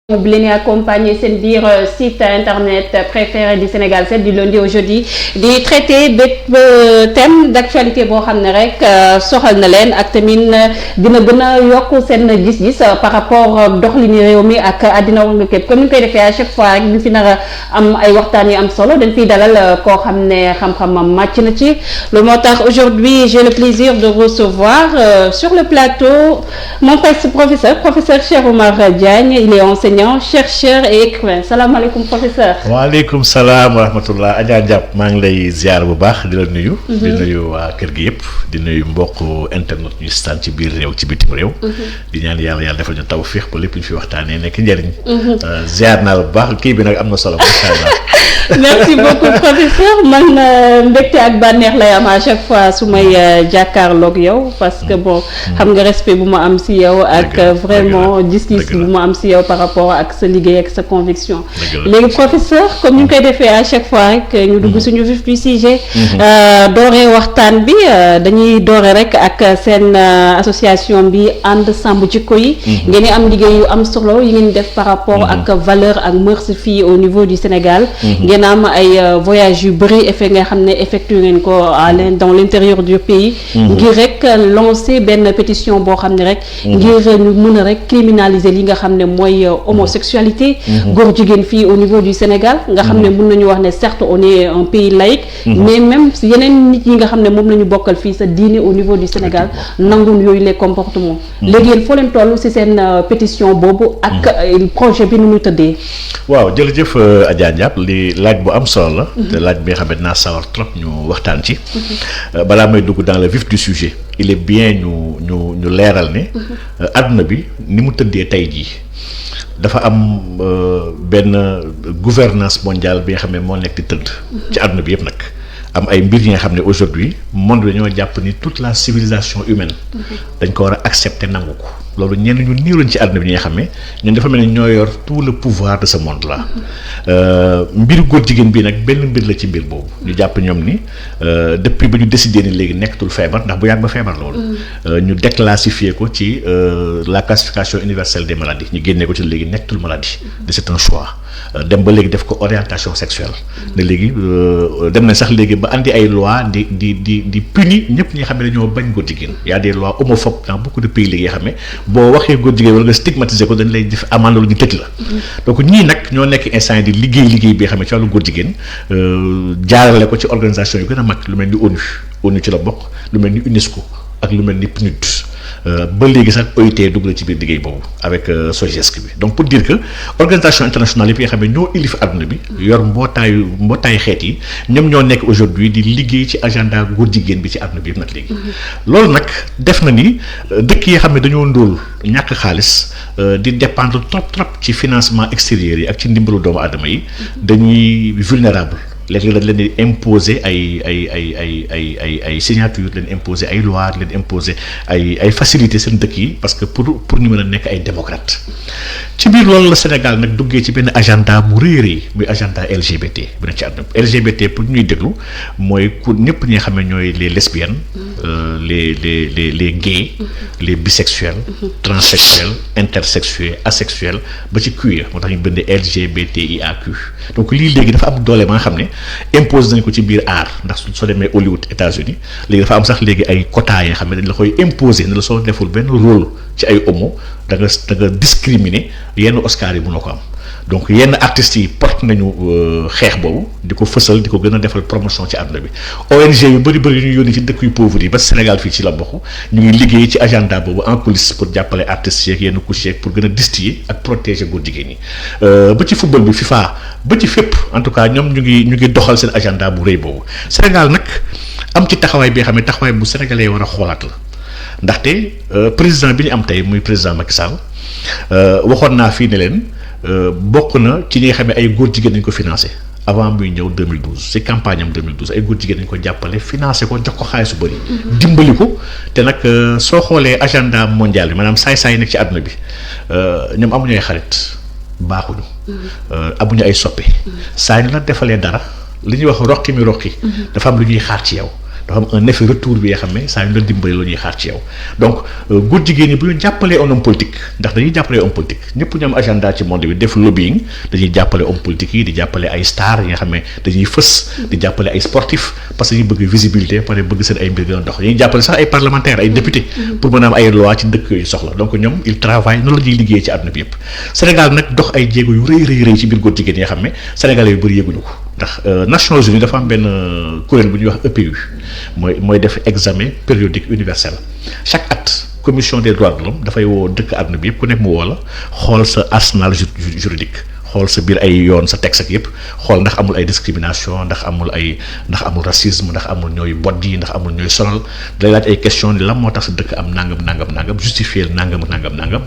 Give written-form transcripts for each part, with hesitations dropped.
bi leen accompagner seen biir site internet préféré du Sénégal 7 du lundi au jeudi di traité bépp thème d'actualité boo xam ne rek soxal na leen ak tamit dina gën a yokk seen gis-gis par rapport doxalinu réew mi ak àddina war nga képp comme ni ñu koy defee à chaque fois rek ñu fi nar a am ay waxtaan yu am solo dañ fiy dalal koo xam ne xam-xamam màcc na ci loolu moo tax aujourd'hui j'ai le plaisir de recevoir sur le plateau mon professeur Cheikh Oumar Diagne. Il est enseignant, chercheur et écrivain. Salaamaaleykum professeur. waaleykum salaam wa rahmatullah Adja Diap maa ngi lay ziar bu baax di la nuyu. di nuyu waa kër gi yëpp di nuyu mbokk internet ñu staan ci biir réew ci bitim réew. di ñaan yàlla defal ñu tawfiix ba lépp ñu fi waxtaanee nekk njëriñ. ziar naa la bu baax kii bi nag am na solo macha allah. merci beaucoup professeur man mbégte ak bànneex lay am à chaque fois su may jàkkaarloog yow parce que bon xam nga respect bu ma am si yow ak vraiment gis-gis bu ma am si yow par rapport ak sa liggéey ak sa conviction léegi professeur comme ñu koy defee à chaque fois rek ñu dugg suñu vif du sujet dooree waxtaan bi dañuy doore rek ak seen association bi ànd sàmm jikko yi ngeen am liggéey yu am solo yi ngeen def par rapport ak valeur ak mœurs fii au niveau du Sénégal ngeen am ay voyage yu bëri effet nga xam ne effectué ngeen ko dans l'intérieur du pays ngir rek lancer benn pétition boo xam ne rek ngir ñu mën a rek criminaliser li nga xam ne mooy homosexualité góor jigéen fii au niveau du Sénégal nga xam ne mën nañu wax ne certes on est un pays laïque mais même yeneen nit yi nga xam ne moom la ñu bokkal fii sa diine au niveau du Sénégal nangun yooyu les comportements léegi yéen foo leen toll ci seen pétition boobu ak projet bi nu muy tëddee. waaw jërëjëf Adja Diap li laaj bu am solo la te laaj bi nga xam ne naa sawar trop ñu waxtaan ci balaa may dugg dans le vif du sujet il est bien ñu leeral ne àdduna bi ni mu tëddee tey jii dafa am benn gouvernance mondiale bi nga xam ne moo nekk di tëdd ci àdduna bi yëpp nag am ay mbir yi nga xam ne aujourd'hui monde bi dañoo jàpp ni toute la civilisation humaine dañ ko war a accepter nangu ko loolu ñenn ñu néew lañ ci àdduna bi ñi nga xam ne ñun dafa mel ni ñoo yor tout le pouvoir de ce monde là mbiru góor jigéen bii nag benn mbir la ci mbir boobu ñu jàpp ñoom ni depuis ba ñu décidé ni léegi nekkatul feebar ndax bu yàgg ba feebar loolu ñu déclassifié ko ci la classification universelle des maladies ñu génnee ko ci léegi nekkatul maladie de c'est un choix dem ba léegi def ko orientation sexuelle ne léegi dem na sax léegi ba andi ay loi di punir ñëpp ñi nga xam ne dañoo bañ góor jigéen y a des lois homophobes dans beaucoup de pays léegi nga xam ne boo waxee góor jigéen wala nga stigmatiser ko dañ lay def amende lu ñu tëj la donc ñii nag ñoo nekk instant di liggéey bi nga xam ne ci wàllu góor jigéen jaarale ko ci organisation yu gën a mag lu mel ni ONU ci la bokk lu mel ni UNESCO ak lu mel ni PNUD ba léegi sax OIT dugg na ci biir liggéey boobu avec SOGESC bi donc pour dire que organisation internationale yi nga xam ne ñoo ilif àdduna bi yor mbootaayu xeet yi ñoom ñoo nekk aujourd'hui di liggéey ci agenda góor jigéen bi ci àdduna bi yëpp nag léegi loolu nag def na ni dëkk yi xam ne dañoo ndóol ñàkk xaalis di dépendre trop ci financement extérieur yi ak ci ndimbalu doomu aadama yi dañuy vulnérable léegi dañ leen di imposer ay signature leen imposer ay loi leen imposer ay facilité seen dëkk yi parce que pour ñu mën a nekk ay démocrate ci biir loolu la Sénégal nag duggee ci benn agenda bu rëy muy agenda LGBT bu nekk ci àdduna LGBT pour ñuy déglu mooy ku ñëpp ñi nga xam ne ñooy les lesbiennes les gays les bisexuels transsexuels intersexuels asexuels ba ci queer moo tax ñu bind LGBTIAQ donc lii léegi dafa am doole ba nga xam ne impose nañ ko ci biir art ndax soo demee Hollywood États-Unis léegi dafa am sax léegi ay quotas yi nga xam ne dañ la koy imposer ne la soo deful benn rôle ci ay homo da nga discriminer yenn Oscar yi mënoo ko am donc yenn artistes yi porte nañu xeex boobu di ko fësal di ko gën a defal promotion ci àdduna bi ONG yu bëri yu ñu yónni ci dëkk yu pauvres yi ba Sénégal fii ci la bokk ñu ngi liggéey ci agenda boobu en coulisses pour jàppale artistes yeeg yenn couches yeeg pour gën a distiller ak protéger góor jigéen ñi ba ci football bi FIFA ba ci fépp en tout cas ñoom ñu ngi doxal seen agenda bu rëy boobu Sénégal nag am ci taxawaay bi nga xam ne taxawaay bu sénégalais war a xoolaat la ndaxte président bi ñu am tey muy président Macky Sall waxoon naa fii ne leen bokk na ci ñi nga xam ne ay góor jigéen dañ ko financé avant muy ñëw 2012 ci campagne am 2012 ay góor jigéen dañ ko jàppale financé ko jox ko xaalis su bëri. dimbali ko te nag soo xoolee agenda mondial bi maanaam saay-saay nekk ci àdduna bi ñoom amuñu ay xarit baaxuñu. amuñu ay soppe. saa ñu la defalee dara li ñuy wax roqi mi roqi. dafa am lu ñuy xaar ci yow. dafa am un effet retour bi nga xam ne saa yu la dimbali la ñuy xaar ci yow donc góor jigéen ñi bu ñu jàppalee un homme politique ndax dañuy jàppale homme politique ñëpp ñu am agenda ci monde bi def lobbying dañuy jàppale homme politique yi di jàppale ay stars yi nga xam ne dañuy fës di jàppale ay sportifs parce que ñu bëgg visibilité pare bëgg seen ay mbir gën a dox dañuy jàppale sax ay parlementaires ay députés pour mën a am ay loi ci dëkk yooyu soxla donc ñoom il travaille noonu la ñuy liggéey ci àdduna bi yëpp Sénégal nag dox ay jéego yu rëy ci biir góor jigéen yi nga xam ne sénégalais yu bëri yëguñu ko ndax Nations Unies dafa am benn kuréel bu ñuy wax EPU mooy def examen périodique universel chaque at commission des droits de l'homme dafay woo dëkk àdduna bi yëpp ku nekk mu woo la xool sa arsenal juridique xool sa biir ay yoon sa texte ak yëpp xool ndax amul ay discrimination ndax amul racisme ndax amul ñooy boddi ndax amul ñooy sonal day laaj ay question ni lan moo tax sa dëkk am nangam justifier nangam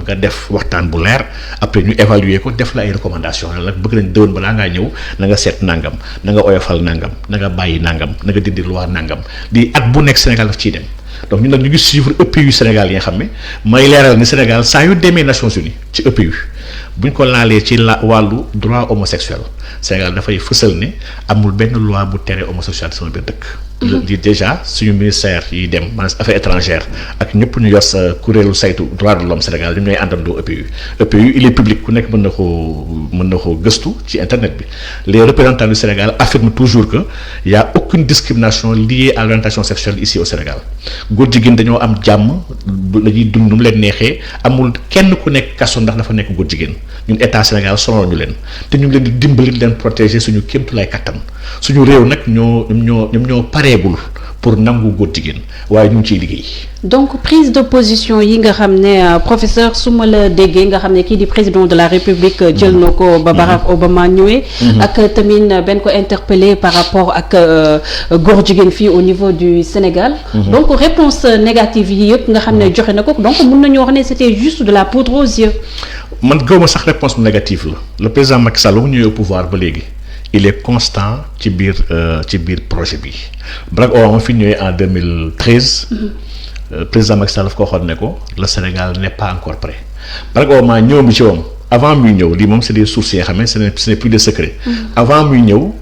nga def waxtaan bu leer après ñu évaluer ko def la ay recommandation la bëgg nañ dëwën balaa ngaa ñëw na nga seet nangam na nga oyofal nangam na nga bàyyi nangam na nga dindi loi nangam di at bu nekk Sénégal daf ciy dem donc ñun nag ñu ngi suivre EPU Sénégal yi nga xam ne may leeral ni Sénégal saa yu demee Nations Unies ci EPU bu ñu ko laalee ci wàllu droit homosexuel Sénégal dafay fësal ne amul benn loi bu tere homosexuel sama biir dëkk. di déjà suñu ministère yi dem maanaam affaires étrangères ak ñëpp ñu yor sa kuréelu saytu droit de l'homme Sénégal ñoom ñooy àndandoo EPU il est public ku nekk mën na ko gëstu ci internet bi les représentants du Sénégal affirment toujours que y a aucune discrimination liée à l'orientation sexuelle ici au Sénégal góor jigéen dañoo am jàmm la ñuy dund nu mu leen neexee amul kenn ku nekk kaso ndax dafa nekk góor jigéen ñun état Sénégal sonal ñu leen te ñu ngi leen di dimbali leen protéger suñu kéemtulaay kattan suñu réew nag ñoo pareegul pour nangu góor jigéen waaye ñu ngi ciy liggéey. donc prise de position yi nga xam ne professeur su ma la déggee nga xam ne kii di président de la République jël na ko ba Barack Obama ñëwee. ak tamit benn ko interpellé par rapport ak góor jigéen fii au niveau du Sénégal. donc réponse négative yi yëpp nga xam ne joxe na ko donc mun nañu wax ne c'était juste de la poudre aux yeux. man gëwuma sax réponse négative la le président Macky Sall mu ñëwee au pouvoir ba léegi. il est constant ci biir projet bi Barack Obama fi ñëwee en 2013 président Macky Sall daf ko waxoon ne ko le Sénégal n'est pas encore prêt Barack Obama ñëw mi ci moom avant muy ñëw lii moom c'est des sources yoo xam ne ce n'est plus de secret avant muy ñëw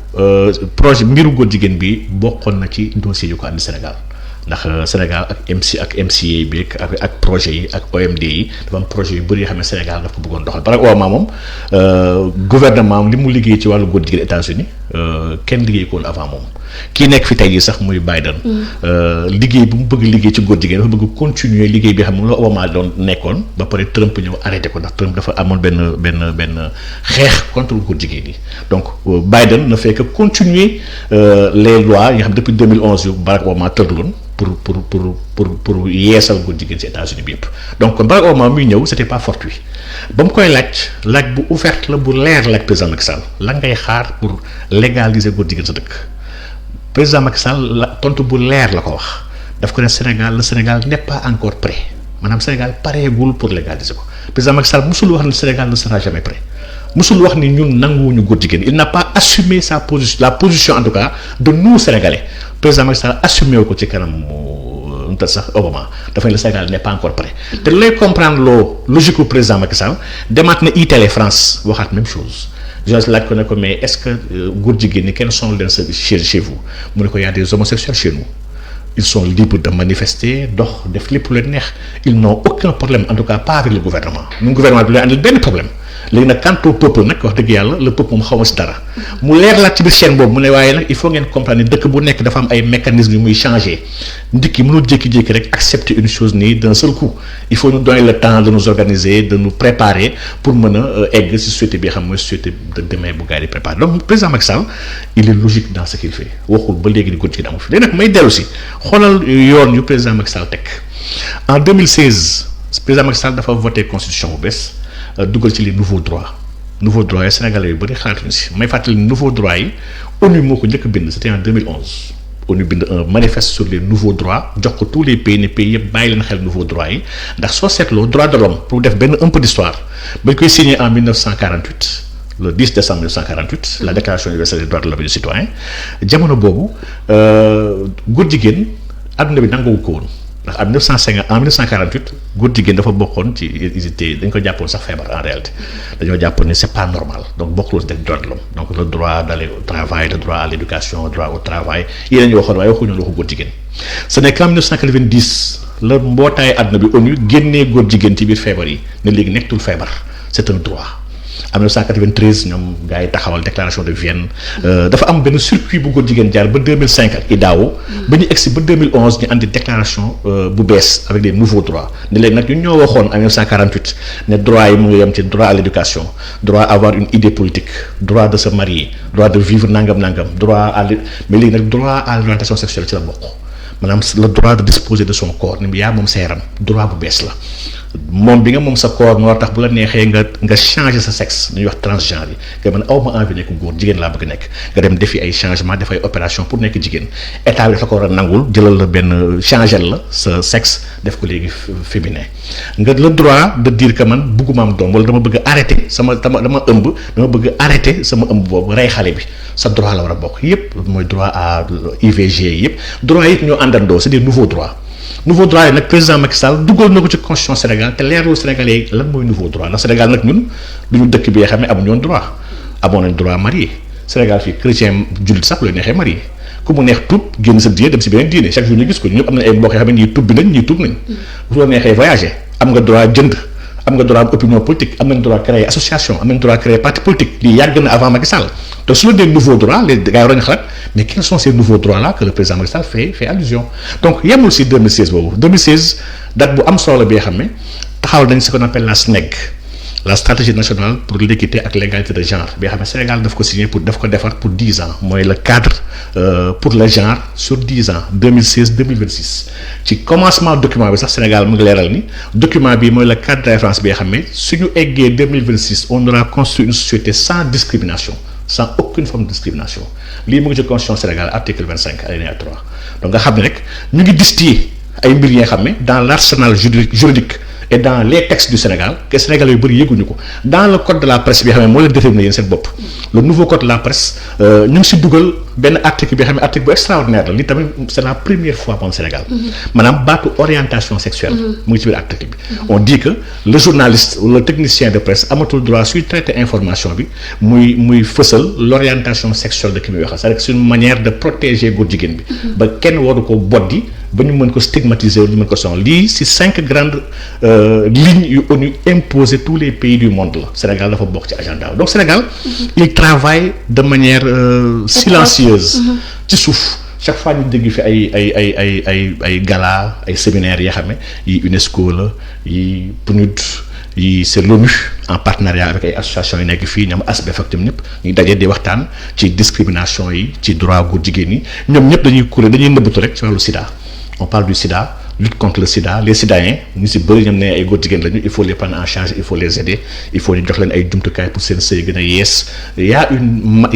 projet mbiru góor jigéen bi bokkoon na ci dossier yu ko andi Sénégal ndax Sénégal ak MCA bi ak projet yi ak OMD yi dafa am projet yu bëri yoo xam ne Sénégal daf ko bëggoon doxal Barack Obama moom gouvernement am li mu liggéey ci wàllu góor jigéen États-Unis kenn liggéey ko woon avant moom kii nekk fi tey jii sax muy Biden liggéey bu mu bëgg liggéey ci góor jigéen dafa bëgg continuer liggéey bi xam ne la Obama doon nekkoon ba pare Trump ñëw arrêté ko ndax Trump dafa amoon benn xeex contre góor jigéen yi donc Biden ne fait que continuer les lois yi nga xam depuis 2011 yu Barack Obama tëraloon pour yeesal góor jigéen ci États-Unis bi yëpp donc Barack Obama muy ñëw c'était pas fortuit ba mu koy laaj bu ouverte la bu leer laaj président Macky Sall la ngay xaar pour légaliser góor jigéen sa dëkk président Macky Sall la tontu bu leer la ko wax daf ko ne le Sénégal n'est pas encore prêt maanaam Sénégal pareegul pour légaliser ko président Macky Sall musul wax ne Sénégal ne sera jamais prêt musul wax ni ñun nanguwuñu góor jigéen il n'a pas assumé la position en tout cas de nous Sénégalais président Macky Sall assumé wu ko ci kanam sax Obama dafay le Sénégal n'est pas encore prêt te lay comprendre loo logique u président Macky Sall demaat na iTélé France waxaat même chose je laaj ko ne ko mais est-ce que góor jigéen ñi kenn sonal leen sa chez vous mu ne ko y a des homosexuels chez nous ils sont libres de manifester dox def lépp lu leen neex ils n'ont aucun problème en tout cas pas avec le gouvernement ñun gouvernement bi lu andil benn problème léegi nag quant au peuple nag wax dëgg yàlla le peuple moom xaw ma si dara mu leer laat ci biir chaîne boobu mu ne waaye nag il faut ngeen comprendre ni dëkk bu nekk dafa am ay mécanismes yu muy changer ndikki mënul jékki-jékki rek accepter une chose nii d'un seul coup il faut nous donner le temps de nous organiser de nous préparer pour mën a egg si société bi xam mooy société de demain bu gars yi di préparer donc président Macky Sall il est logique dans ce qu'il fait waxul ba léegi ni góor jigéen amu fi léegi nag may dellu si xoolal yoon yu président Macky Sall teg en 2016 président Macky Sall dafa voté constitution bu bees dugal ci les nouveaux droits yi sénégalais yu bëri xalaatuñu si may fàttali nouveaux droits yi ONU moo ko njëkk a bind c'était en 2011 ONU bind un manifeste sur les nouveaux droits jox ko tous les pays ne pays yëpp bàyyi leen xel nouveaux droits yi ndax soo seetloo droit de l'homme pour def benn un peu d'histoire bañ koy signé en 1948 le 10 décembre 1948 la déclaration universelle des droits de l'homme et du citoyen jamono boobu góor jigéen adduna bi nanguwu ko woon ndax en 1948 góor jigéen dafa bokkoon ci dañ ko jàppoon sax feebar en réalité dañoo jàppoon ni c'est pas normal donc bokkul ci droit de l'homme donc le droit d'aller au travail le droit à l'éducation le droit au travail yi la ñu waxoon waaye waxuñu waxu góor jigéen ce n'est qu'en 1990 la mbootaay àdduna bi ONU génnee góor jigéen ci biir feebar yi ne léegi nekkatul feebar c'est un droit. en 1993 ñoom gars yi taxawal déclaration de Vienne dafa am benn circuit bu góor jigéen jaar ba 2005 ak IDAO ba ñu egsi ba 2011 ñu andi déclaration bu bees avec des nouveaux droits ne léegi nag ñun ñoo waxoon en 1948 ne droit yi mu ngi yem ci droit à l'éducation droit à avoir une idée politique droit de se marier droit de vivre nangam droit à mais léegi nag droit à l'orientation sexuelle ci la bokk maanaam le droit de disposer de son corps ni yaa moom sa yaram droit bu bees la moom bi nga moom sa corps moo tax bu la neexee nga changer sa sexe ñuy wax transgenre yi nga mën aw ma envie nekk góor jigéen laa bëgg nekk nga dem defi ay changement def ay opération pour nekk jigéen état bi dafa ko war a nangul jëlal la benn changer la sa sexe def ko léegi féminin nga le droit de dire que man bëgguma am doom wala dama bëgg a arrêter dama ëmb dama bëgg a arrêter sama ëmb boobu rey xale bi sa droit la war a bokk yépp mooy droit à IVG yépp droit yépp ñoo àndandoo c'est des nouveaux droits yi nag président Macky Sall dugal na ko ci constitution Sénégal te leerlu Sénégalais yi lan mooy nouveau droit ndax Sénégal nag ñun du ñu dëkk bi nga xam ne amuñu woon droit amoon nañ droit marié Sénégal fii chrétien jullit sax lu neexee marié ku mu neex tuub génn sa diine dem si beneen diine chaque jour ñu gis ko ñëpp am nañ ay mbokk yoo xam ne ñii tuub bi nañ ñii tuub nañ bu la neexee voyager am nga droit jënd am nga droit opinion politique am nañ droit créer association am nañ droit créer parti politique lii yàgg na avant Macky Sall te su la dee nouveau droit les gars yi war nañu xalaat mais quels sont ces nouveaux droits là que le président Macky Sall fait allusion donc yemul si 2016 boobu 2016 date bu am solo bi nga xam ne taxawal nañ ce qu'on appelle la SNEG la stratégie nationale pour l'équité ak l'égalité de genre bi nga xam ne Sénégal daf ko signé daf ko defar pour 10 ans mooy le cadre pour le genre sur 10 ans 2016-2026 ci commencement document bi sax Sénégal mu ngi leeral ni document bi mooy le cadre de référence bi nga xam ne suñu eggee 2026 on aura construit une société sans discrimination sans aucune forme de discrimination lii mu ngi ci constitution Sénégal article 25 alinéa 3 donc nga xam ne rek ñu ngi distiller ay mbir yi nga xam ne dans l'arsenal juridique et dans les textes du Sénégal que Sénégalais yu bëri yëguñu ko dans le code de la presse bi nga xam ne moo leen déterminé yéen seen bopp le nouveau code de la presse ñu ngi si dugal benn article bi nga xam ne article bu extraordinaire la li tamit c'est la première fois moom Sénégal maanaam baatu orientation sexuelle mu ngi ci biir article bi on dit que le journaliste ou le technicien de presse amatul droit suy traiter information bi muy fësal l'orientation sexuelle de ki muy waxal c'est-à-dire que c'est une manière de protéger góor jigéen bi ba kenn waru ko boddi ba ñu mën ko stigmatiser wala ñu mën ko sonal lii si 5 grandes lignes yu ONU imposé tous les pays du monde la Sénégal dafa bokk ci agenda donc Sénégal il travaille de manière silencieuse ci suuf chaque fois ñu dégg fi ay gala ay séminaires yoo xam ne yi UNESCO la yi PNUD yi c'est l'ONU en partenariat avec ay associations yi nekk fii ñoom ASBEF ak ñëpp ñuy daje di waxtaan ci discrimination yi ci droit góor jigéen yi ñoom ñëpp dañuy nëbbatu rek ci wàllu sida on parle du sida lutte contre le sida les citoyens ñu si bëri ñoom ne ay góor jigéen lañu il faut les prendre en charge il faut les aider il faut ñu jox leen ay jumtukaay pour seen sëy gën a yees il y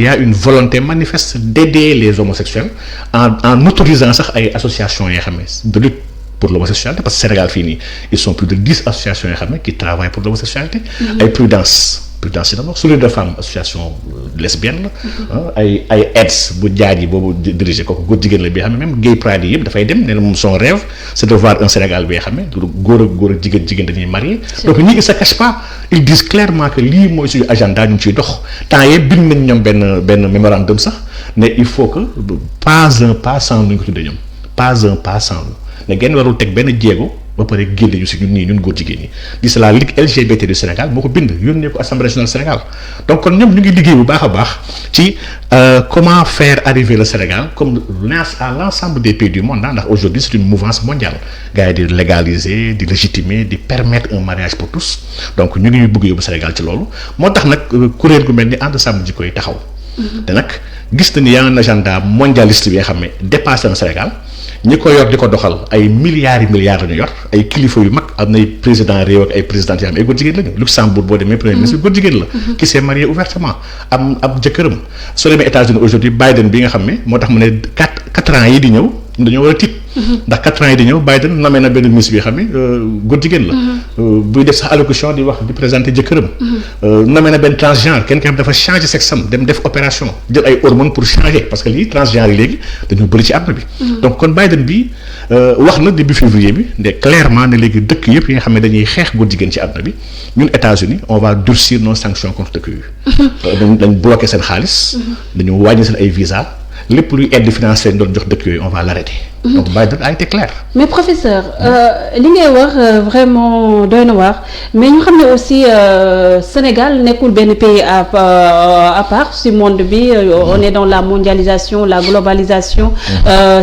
a une volonté manifeste d'aider les homosexuels en autorisant sax ay associations yoo xam ne de lutte pour l'homosexualité parce que Sénégal fii nii ils sont plus de 10 associations yoo xam ne qui travaillent pour l'homosexualité ay prudence yi d'abord Sourire de Femmes association lesbienne la ay AIDS bu jaar yi boobu dirigé kooku góor jigéen la bi xam ne même gay pride yi yëpp dafay dem nee na moom son rêve c'est de voir un Sénégal bi nga xam ne góor ak jigéen dañuy marié donc ñii ils se cachent pas ils disent clairement que lii mooy suñu agenda ñu ngi ciy dox temps yee bind nañ ñoom benn mémorandum sax ne il faut que pas un pas sans lu ñu ko tuddee ñoom pas un pas sans ne genn warul teg benn jéego ba pare génne ñu si ñun góor jigéen ñi di c'est la Ligue LGBT du Sénégal moo ko bind yónnee ko Assemblée nationale du Sénégal donc kon ñoom ñu ngi liggéey bu baax a baax ci comment faire arriver le Sénégal comme à l'ensemble des pays du monde ndax aujourd'hui c'est une mouvance mondiale gars yi di légaliser di légitimer di permettre un mariage pour tous donc ñu ngi bëgg yóbbu Sénégal ci loolu moo tax nag kuréel gu mel ni ànd sàmm jikko yi taxaw te nag gis na ni yaa un agenda mondialiste bi nga xam ne dépassé na Sénégal ñi ko yor di ko doxal ay milliards la ñu yor ay kilifa yu mag am nay président réew ak ay présidentes yoo xam ne ay góor jigéen lañu Luxembourg boo demee premier ministre góor jigéen la qui s'est marié ouvertement am jëkkëram soo demee États-Unis aujourd'hui Biden bi nga xam ne moo tax mu ne 4 ans yi di ñëw dañoo war a tiit ndax 4 ans yi di ñëw Biden nommé na benn ministre bi xam ne góor jigéen la. buy def sax allocution di wax di présenter jëkkëram. nommé na benn transgenre kenn ki xam dafa changer sexe am dem def opération jël ay hormones pour changer parce que lii transgenre yi léegi dañoo bëri ci àdduna bi. donc kon Biden bi wax na début février bi ne clairement ne léegi dëkk yëpp yi nga xam ne dañuy xeex góor jigéen ci àdduna bi ñun États-Unis on va durcir nos sanctions contre dëkk yooyu. dañ bloqué seen xaalis. dañu wàññi seen ay visa lépp luy aide financière doon jox dëkk yooyu on va l'arrêter. donc Biden a été clair. mais professeur li ngay wax vraiment doy na waar mais ñu xam ne aussi Sénégal nekkul benn pays à part ci monde bi on est dans la mondialisation la globalisation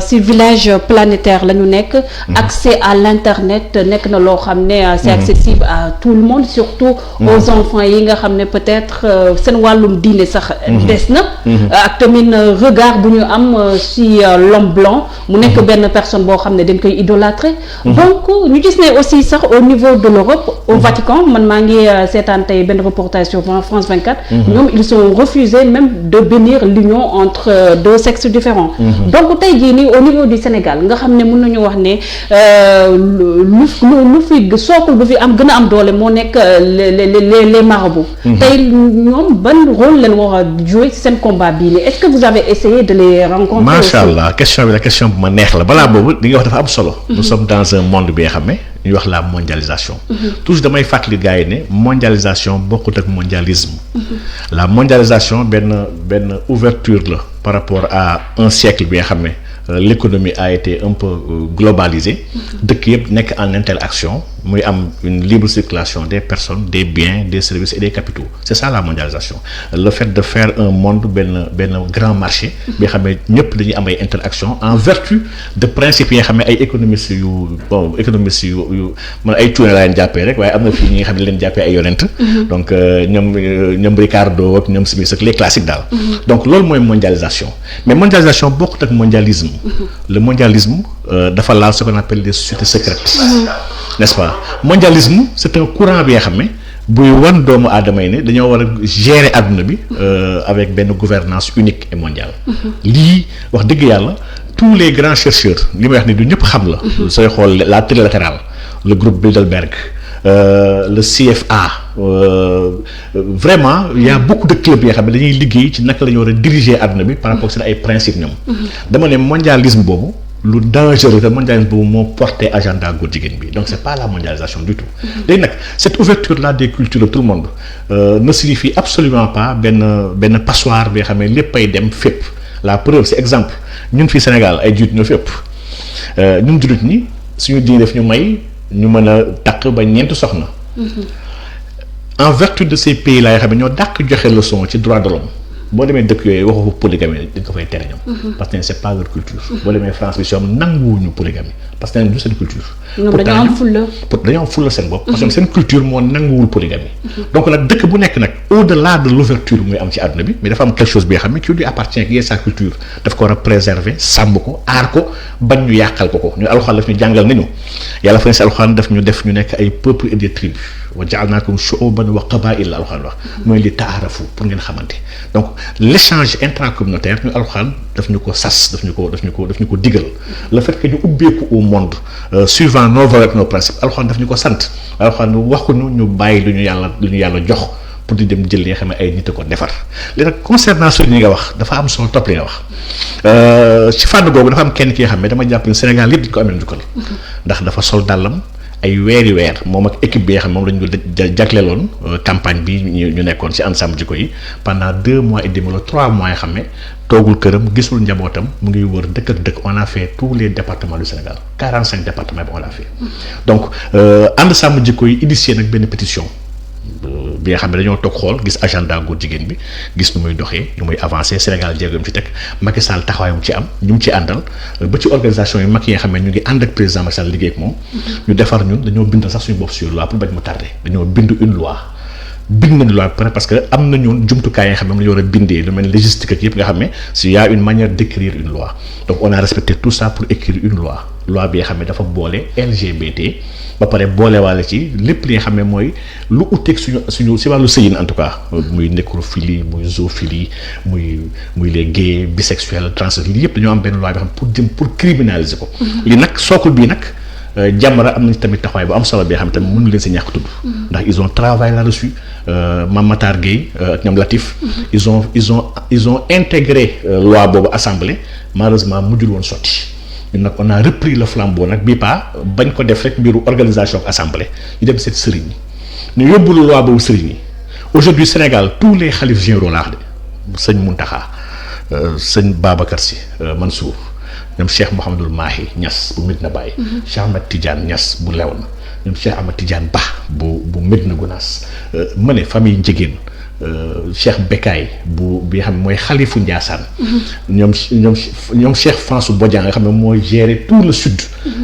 ci village planétaire la ñu nekk. accès à l'internet nekk na loo xam ne c'est accessible à tout le monde surtout aux enfants yi nga xam ne peut-être seen wàllum diine sax des na. ak tamit regard bu ñu am ci l'homme blanc mu nekk benn personne boo xam ne dañ koy idolâtrer. donc ñu gis ne aussi sax au niveau de l'Europe au Vatican man maa ngi seetaan tey benn reportage sur France 24. ñoom ils ont refusé même de bénir l'union entre deux sexes différents. donc tey jii nii au niveau du Sénégal nga xam ne mën nañu wax ne lu fi sookul bu fi am gën a am doole moo nekk les marabouts. tey ñoom ban rôle lañ war a jouer ci seen combat bii nii est-ce que vous avez essayé de les rencontrer. macha allah question bi la question bu ma neex la balaa boobu li nga wax dafa am solo. nous sommes dans un monde bi nga xam ne ñuy wax la mondialisation. toujours damay fàttali gars yi ne mondialisation bokkut ak mondialisme. la mondialisation benn ouverture la par rapport à un siècle bi nga xam ne l'économie a été un peu globalisée. dëkk yëpp nekk en interaction muy am une libre circulation des personnes des biens des services et des capitaux c'est ça la mondialisation le fait de faire un monde benn grand marché bi nga xam ne ñëpp dañuy am ay interaction en vertu de principes yi nga xam ne ay économistes yu man ay cuune laa leen jàppee rek waaye am na fii ñi nga xam ne leen jàppee ay yonent donc ñoom Ricardo ak ñoom Smith ak les classiques daal donc loolu mooy mondialisation mais mondialisation bokkut ak mondialisme le mondialisme dafa laal ce qu'on appelle les sociétés secrètes n'est-ce pas mondialisme c'est un courant bi nga xam ne buy wan doomu aadama yi ne dañoo war a gérer àdduna bi avec benn gouvernance unique et mondiale lii wax dëgg yàlla tous les grands chercheurs li may wax ni du ñëpp xam la sooy xool la trilatérale le groupe Bilderberg le CFA vraiment il y a beaucoup de clubs yoo xam ne dañuy liggéey ci naka la ñu war a diriger àdduna bi par rapport ak seen ay principes ñoom dama ne mondialisme boobu lu dangereux te mondialisme boobu moo porté agenda góor jigéen bi donc c'est pas la mondialisation du tout léegi nag cette ouverture là des cultures de tout le monde ne signifie absolument pas benn passoire bi nga xam ne lépp ay dem fépp la preuve c'est exemple ñun fii Sénégal ay jullit ñoo fépp ñun jullit ñi suñu diine def ñu may ñu mën a takk ba 9 soxna en vertu de ces pays là yoo xam ne ñoo dàq joxe leçon ci droit de l'homme boo demee dëkk yooyu waxu ko polygamie dañ ko fay tere ñoom parce que c'est pas leur culture boo demee France bi ñoom nanguwuñu polygamie parce que du seen culture dañoo am fulla seen bopp parce que seen culture moo nanguwul polygamie donc nag dëkk bu nekk nag au-delà de l'ouverture muy am ci àdduna bi mais dafa am quelque chose bi nga xam ne qui lui appartient qui est sa culture daf ko war a préserver sàmm ko aar ko bañ ñu yàqal ko ñu alxuraan daf ñu jàngal nañu yàlla fa ne si alxuraan daf ñu def ñu nekk ay peuples et des tribus wa ja'alnaakum shu'uban wa qabaa'ila alxuraan wax mooy li taarafu pour ngeen xamante donc l'échange intracommunautaire ñu alxuraan daf ñu ko sas daf ñu ko digal le fait que ñu ubbeeku au monde suivant nos valeurs et nos principes alxuraan daf ñu ko sant alxuraan waxuñu ñu bàyyi lu ñu yàlla jox pour di dem jël li nga xam ne ay nit a ko defar léegi nag concernant ce li nga wax dafa am solo topp li nga wax ci fànn googu dafa am kenn ki nga xam ne dama jàpp ne Sénégal yëpp dañu ko amee njukkal ndax dafa sol dàllam ay weer moom ak équipe bi nga xam ne moom lañu jagleeloon campagne bi ñu nekkoon ci ensemble jikko yi pendant 2 mois et demi wala 3 mois yoo xam ne toogul këram gisul njabootam mu ngi wër dëkk ak dëkk on a fait tous les départements du Sénégal 45 départements bi on a fait donc ensemble jikko yi initié nag benn pétition bi nga xam ne dañoo toog xool gis agenda góor jigéen bi gis nu muy doxee nu muy avancer Sénégal jéego yi mu ci teg Macky Sall taxawaay mu ci am ñu mu ci àndal ba ci organisation yi mag yi nga xam ne ñu ngi ànd ak président Macky Sall liggéey ak moom ñu defar ñun dañoo bind sax suñu bopp sur loi pour bañ mu tardé dañoo bind une loi bind nañu loi parce que am na ñun jumtukaay yi nga xam ne moom la ñu war a bindee lu mel ni légistique ak yëpp nga xam ne s'il y a une manière d'écrire une loi donc on a respecté tout ça pour écrire une loi loi bi nga xam ne dafa boole LGBT ba pare boolewaale ci lépp li nga xam ne mooy lu uteeg suñu si wàllu sëyin en tout cas muy nécrophilie muy zoophilie muy les gays bisexuels trans lii yëpp dañoo am benn loi bi xam pour criminaliser ko. li nag sookul bii nag Jamra am nañ tamit taxawaay bu am solo bi nga xam ne tamit mënu leen si ñàkk tudd. ndax ils ont travaillé là-dessus Mame Matar Gueye ak ñoom Latif. ils ont intégré loi boobu assemblée malheureusement mujjul woon sotti. ñun nag on a repris le flambeau nag bii pas bañ ko def rek mbiru organisation ak assemblée ñu dem seet sëriñ yi ñu yóbbu loi boobu sëriñ yi aujourd'hui Sénégal tous les xalifes généraux laa wax de sëñ Mountakha sëñ Babacar Sy Mansour ñoom Cheikh Mouhamadoul Mahi Niass bu Medina Baye. Cheikh Ahmad Tidiane Niass bu Léona ñoom Cheikh Ahmad Tidiane Ba bu Medina Gounass ma ne famille Ndiéguène Cheikh Bekkaay bi nga xam ne mooy xalifu Ndiassane. ñoom Cheikh François Bodian nga xam ne mooy gérer tout le sud.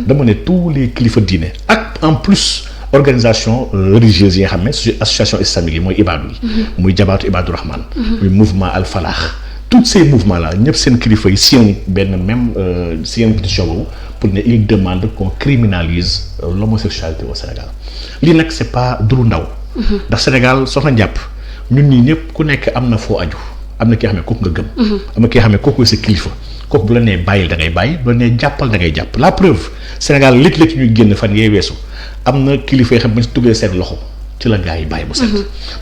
dama ne tous les kilifa diine ak en plus organisation religieuse yi nga xam ne association islamique yi mooy ibaadu yi. muy jabaatu Ibaadu Rahman. muy mouvement Al Falah. tous ces mouvements là ñëpp seen kilifa yi signé benn même signé pétition boobu pour ne il demande qu'on criminalise l'homosexualité au Sénégal lii nag c'est pas du lu ndaw. ndax Sénégal soxna njàpp ñun ñii ñëpp ku nekk am na foo aju am na ki nga xam ne kooku nga gëm. am na ki nga xam ne kooku sa kilifa kooku bu la nee bàyyil da ngay bàyyi bu la nee jàppal da ngay jàpp la preuve Sénégal léeg-léeg ñuy génn fan yee weesu am na kilifa yoo xam ne si duggee seen loxo ci la gars yi bàyyi bu set.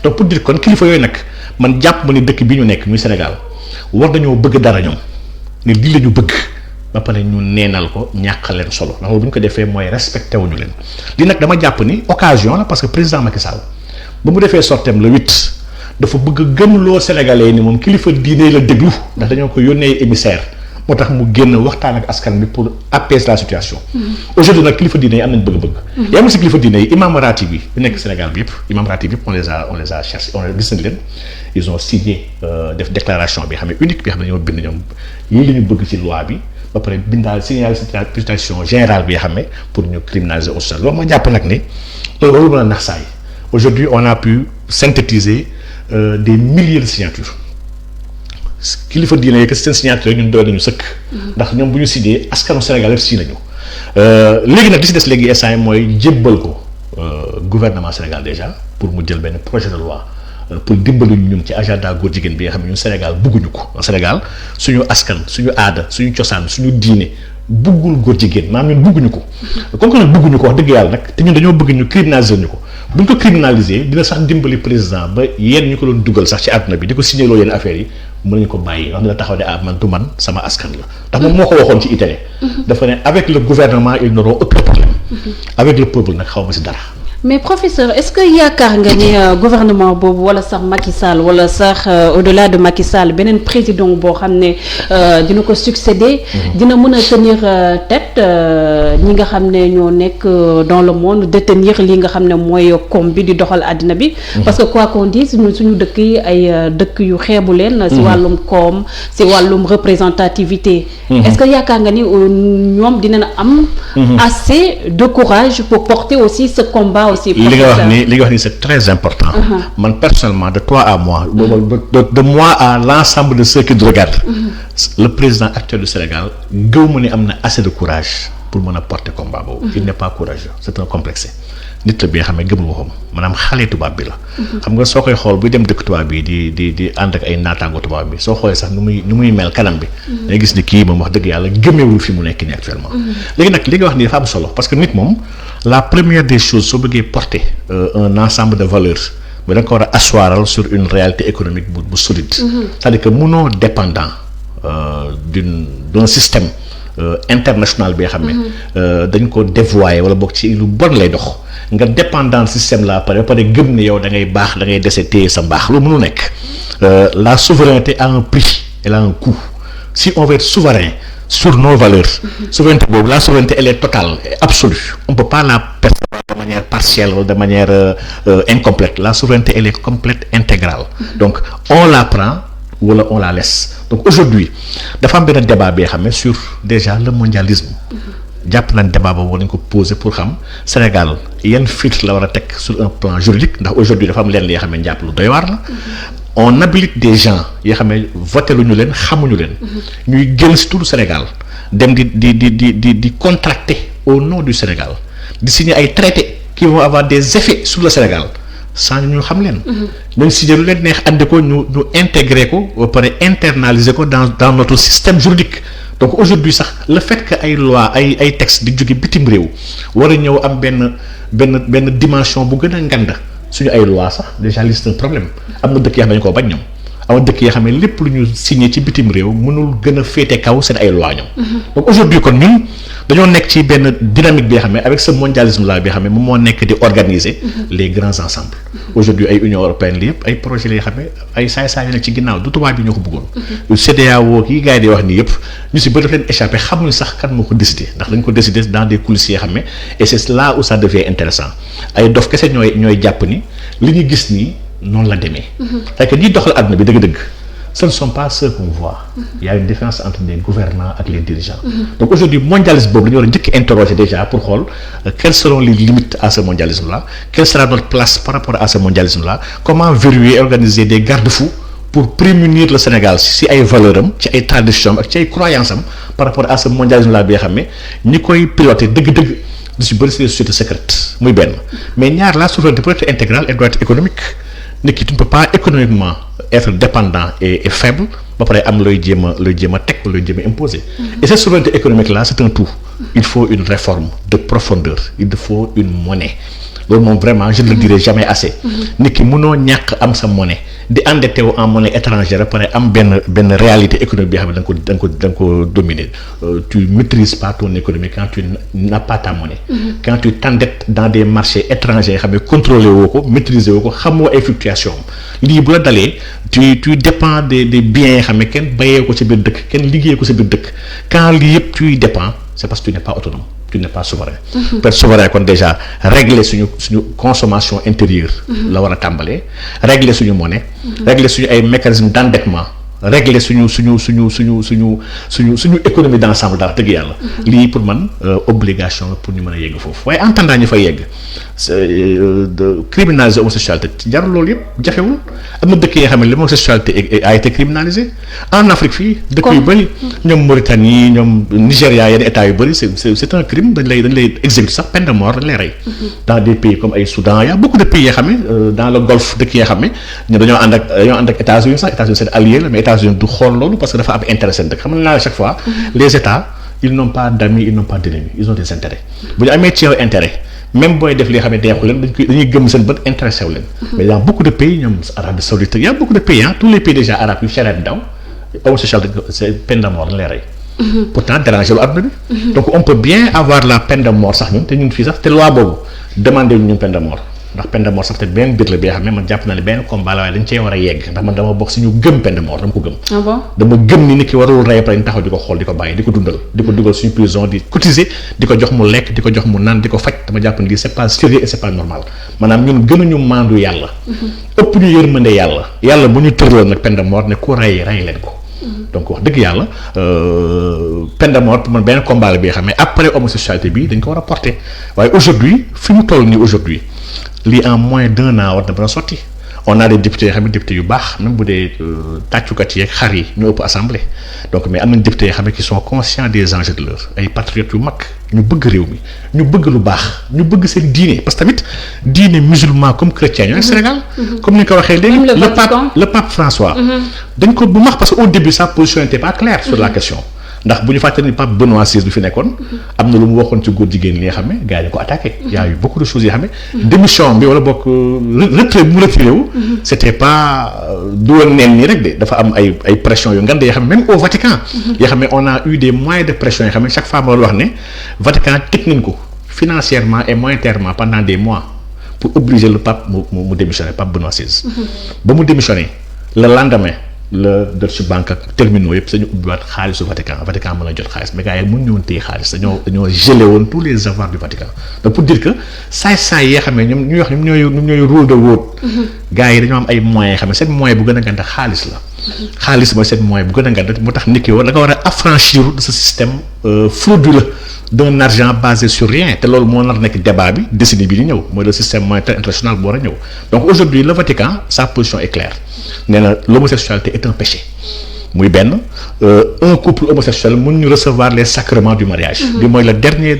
donc pour dire kon kilifa yooyu nag man jàpp ma ni dëkk bi ñu nekk muy Sénégal war dañoo bëgg dara ñoom ne lii la ñu bëgg ba pare ñu neenal ko ñàkk leen solo ndax bu ñu ko defee mooy respecté wuñu leen li nag dama jàpp ni occasion la parce que président Macky Sall ba mu defee sortem le 8 dafa bëgg a gëmloo Sénégalais yi ni moom kilifa diine la déglu ndax dañoo ko yónnee émissaire moo tax mu génn waxtaan ak askan bi pour apaiser la situation. aujourd'hui nag kilifa diine yi am nañ bëgg-bëgg. yaa ngi si kilifa diine yi imam ratib bi nekk Sénégal bi yëpp imam ratib bi yëpp on les a cherché on gis nañ leen ils ont signé def déclaration bi xam ne unique bi xam ne ñoo bind ñoom lii la ñu bëgg ci loi bi ba pare bindaal signaler situation générale bi nga xam ne pour ñu criminaliser au sol loolu ma jàpp nag ni loolu warul mën a nax saa yi aujourd'hui on a pu synthétiser des milliers de signatures. kilifa diine yi que seen signature ñun doy nañu sëkk. ndax ñoom bu ñu signé askanu Sénégal yëpp si nañu. léegi nag li si des léegi instant mooy jébbal ko gouvernement Sénégal déjà pour mu jël benn projet de loi pour dimbali ñun ci agenda góor jigéen bi nga xam ne ñun Sénégal bugguñu ko. Sénégal suñu askan suñu aada suñu cosaan suñu diine buggul góor jigéen maanaam ñun bugguñu ko. comme que nag bugguñu ko wax dëgg yàlla nag te ñun dañoo bëgg ñu criminaliser ñu ko. bu ñu ko criminaliser dina sax dimbali président ba yéen ñu ko doon dugal sax ci àdduna bi di ko signaloo yenn affaires yi mën nañu ko bàyyi wax dina taxaw ne man du man sama askan la ndax moom moo ko waxoon ci Italie dafa ne avec le gouvernement ils n'auront aucun problème avec le peuple nag xaw ma si dara. mais professeur est-ce que yaakaar nga ni gouvernement boobu wala sax Macky Sall wala sax au-delà de Macky Sall beneen président boo xam ne dina ko succéder dina mën a tenir tête ñi nga xam ne ñoo nekk dans le monde détenir li nga xam ne mooy koom bi di doxal àddina bi parce que quoi qu'on dise suñu dëkk yi ay dëkk yu xeebu leen si wàllum koom si wàllum représentativité est-ce que yaakaar nga ni ñoom dinañ am assez de courage pour porter aussi ce combat li nga wax ni c'est très important. man personnellement de toi à moi. de moi à l'ensemble de ceux qui nous regardent. le président actuel du Sénégal gëw ma ni am na assez de courage pour mën a porter combat boobu. il n'est pas courageux c'est un complexe. nit la bi nga xam ne gëmul waxam maanaam xale tubaab bi la. xam nga soo koy xool buy dem dëkk tubaab bi di ànd ak ay naataango tubaab bi soo xoolee sax nu muy mel kanam bi. day gis ni kii moom wax dëgg yàlla gëmewul fi mu nekk nii actuellement. léegi nag li nga wax nii dafa am solo parce que nit moom la première des choses soo bëggee porter un ensemble de valeurs mais da nga ko war a asseoiral sur une réalité économique bu solide. c'est-à-dire que munoo dépendant d'un système international bi nga xam ne dañ ko dévoyer wala boog ci lu bon lay dox. nga dépendant système la pare gëm ne yow da ngay baax da ngay dese téye sa mbaax loolu mënu nekk la souveraineté a un prix elle a un coût si on veut être souverain sur nos valeurs souveraineté boobu la souveraineté elle est totale et absolue on peut pas la percevoir de manière partielle wala de manière incomplète la souveraineté elle est complète intégrale donc on la prend wala on la laisse donc aujourd'hui dafa am benn débat bi xam ne sur déjà le mondialisme jàpp nañ débat boobu war nañ ko poser pour xam Sénégal yan filtre la war a teg sur un plan juridique ndax aujourd'hui dafa am leen li nga xam ne jàpp lu doy waar la on habilite des gens yoo xam ne voté lu ñu leen xamuñu leen. ñuy génn si tout le Sénégal dem di contracter au nom du Sénégal di signer ay traités qui vont avoir des effets sur le Sénégal sans ñu xam leen. nañ signer lu leen neex andi ko ñu intégrer ko ba pare internaliser ko dans notre système juridique. Donc aujourd'hui sax le fait que ay loi ay textes di jóge bitim réew war a ñëw am benn dimension bu gën a ngand suñu ay loi sax déjà c'est un problème am na dëkk yoo xam ne dañu koo bañ ñoom am na dëkk yoo xam ne lépp lu ñu signé ci bitim réew mënul gën a féete kaw seen ay loi ñoom. Donc aujourd'hui kon ñun dañoo nekk ci benn dynamique bi nga xam ne avec ce mondialisme là bi nga xam ne moom moo nekk di organiser les grands ensembles. Aujourd'hui ay Union européenne li yëpp ay projets la yoo xam ne ay saay-saay yu nekk ci ginnaaw du tubaab bi ñoo ko bëggoon. CEDEAO kii gars yi di wax nii yëpp ñu si bëri daf leen échappé xamuñu sax kan moo ko décidé ndax dañ ko décidé dans des coulisses yoo xam ne et c'est là où ça devient intéressant ay dof kese ñooy jàpp ni li ñu gis nii noonu la demee. c'est que ñiy doxal àdduna bi dëgg-dëgg. Ce ne sont pas ceux qu'on voit. Il y a une différence entre les gouvernants et les dirigeants. Donc aujourd'hui mondialisme boobu dañu war a njëkk interroger déjà pour xool quelles seront les limites à ce mondialisme là quelle sera notre place par rapport à ce mondialisme là comment verrouiller et organiser des garde-fous pour prémunir le Sénégal si ay valeurs am ci ay traditions am ak ci ay croyances am par rapport à ce mondialisme là bi nga xam ne ñi koy piloter dëgg-dëgg du si bëri c'est des sociétés secrètes muy benn mais ñaar la souveraineté peut être intégrale et doit être économique. Nit ki tu ne peux pas économiquement être dépendant et faible ba pare am looy jéem a teg looy jéem a imposer. Et cette souveraineté économique là c'est un tout. Il faut une réforme de profondeur il faut une monnaie loolu moom vraiment je ne le dirai jamais assez. Nit ki mënoo ñàkk am sa monnaie di endetté wu en monnaie étrangère ba pare am benn réalité économique bi xam ne da nga ko dominer tu maîtrises pas ton économie quand tu n'as pas ta monnaie. Quand tu t'endettes dans des marchés étrangers xam ne contrôlé woo ko maîtriser woo ko xamoo ay fluctuations lii bu la dalee tu dépends des biens xam ne kenn bayee ko sa biir dëkk kenn liggéeyee ko sa biir dëkk quand lii yëpp tu y dépends c'est parce que tu n'es pas autonome. Tu n'es pas souverain. Pour être souverain kon déjà régler suñu consommation intérieure. la war a tàmbalee régler suñu monnaie. régler suñu ay mécanismes d'endettement régler suñu économie d'ensemble daal dëgg yàlla. lii pour man obligation la pour ñu mën a yegg foofu waaye en attendant ñu fay yegg de criminaliser homosexualité jarul loolu yëpp jafewul am na dëkk yoo xam ne l'homosexualité a été criminalisée en Afrique fii. dëkk yu bëri ñoom Mauritanie ñoom Nigéria yenn états yu bëri c'est un crime dañ lay exécuter sax peine de mort dañ lay rey. dans des pays comme ay Soudan y a beaucoup de pays yoo xam ne dans le Golfe dëkk yoo xam ne ñu dañoo ànd ak États-Unis sax États-Unis seen allié la mais États-Unis du xool loolu parce que dafa am intérêt seen dëkk xam nga à chaque fois les États ils n'ont pas d'amis ils n'ont pas d'ennemis ils ont des intérêts bu ñu amee ci yow intérêt même booy def li nga xam ne deexu leen dañuy gëm seen bët intéressé wu leen mais y a beaucoup de pays ñoom Arabie Saoudite y a beaucoup de pays tous les pays déjà arabes yu charia daw homosexuel c'est peine de mort dañ lay rey pourtant déranger lu àdduna bi donc on peut bien avoir la peine de mort sax ñun te ñun fii sax te loi boobu demandé ñu peine de mort ndax peine de mort sax te benn biir la bi nga xam ne man jàpp na ne benn combat la waaye dañ cee war a yegg ndax man dama bokk si ñu gëm peine de mort dama ko gëm. Ah bon? dama gëm ni nit ki warul rey pare ñu taxaw di ko xool di ko bàyyi di ko dundal di ko dugal suñu prison di cotiser di ko jox mu lekk di ko jox mu naan di ko faj dama jàpp ne lii c'est pas sérieux et c'est pas normal maanaam ñun gënuñu maandu yàlla. ëpp ñu yërmande yàlla bu ñu tëraloon nag peine de mort ne ku rey leen ko. donc wax dëgg yàlla peine de mort pour man benn combat la bi nga xam ne après homosexualité bi dañ ko war a porter waaye aujourd'hui fi mu toll nii aujourd'hui lii en moins d'un an war na mën a sotti on a des députés yoo xam ne députés yu baax même bu dee tàccukat yeeg xar yi ñoo ëpp assemblée donc mais am nañ députés yoo xam ne qui sont conscients des enjeux de l'heure ay patriotes yu mag ñu bëgg réew mi ñu bëgg lu baax ñu bëgg seen diine parce que tamit diine musulman comme chrétien ñoo Sénégal comme ni nga ko waxee léegi le pape François dañ ko bu max parce que au début sa position n'était pas claire sur la question ndax bu ñu fàttali ni pape Benoît XVI bi fi nekkoon am na lu mu waxoon ci góor jigéen li nga xam ne gars yi dañ ko attaqué y a eu beaucoup de choses yoo xam ne démission bi wala bokk retrait bu mu retiré wu c'était pas du woon neen nii rek de dafa am ay pression yu ngand yoo xam ne même au Vatican yoo xam ne on a eu des moyens de pression yoo xam ne chaque fois ma wax ne Vatican teg nañ ko financièrement et monétairement pendant des mois pour obliger le pape mu démissionner pape Benoît XVI ba mu démissionner le lendemain la Deutsche Bank ak terminaux yëpp dañu ubbiwaat xaalisu Vatican mën a jot xaalis mais gars yi mën ñëwoon téye xaalis dañoo gelé woon tous les avoirs du Vatican donc pour dire que saay-saay yoo xam ne ñoom ñuy wax ñoom ñooy rule de vote gars yi dañoo am ay moyens xam ne seen moyen bu gën a ngand xaalis la xaalis mooy seen moyen bu gën a ngand moo tax nit ki da nga war a affranchir de ce système frauduleux d'un argent basé sur rien te loolu moo nar nekk débat bi décennie bi di ñëw mooy le système monétaire international bu war a ñëw donc aujourd'hui le Vatican sa position est claire nee na l'homosexualité est un péché muy benn un couple homosexuel mun ñu recevoir les sacrements du mariage bi mooy le dernier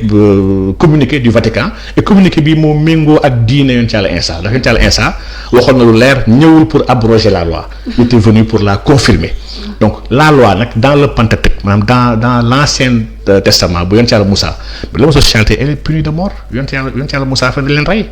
communiqué du Vatican et communiqué bi moo méngoo ak diine yonent Yàlla Insa ndax yonent Yàlla Insa waxoon na lu leer ñëwul pour abroger la loi il était venu pour la confirmer donc la loi nag dans le Pentateuque maanaam dans l'ancien testament bu yonent Yàlla Moussa l'homosexualité elle est punie de mort yonent Yàlla Moussa fa leen rey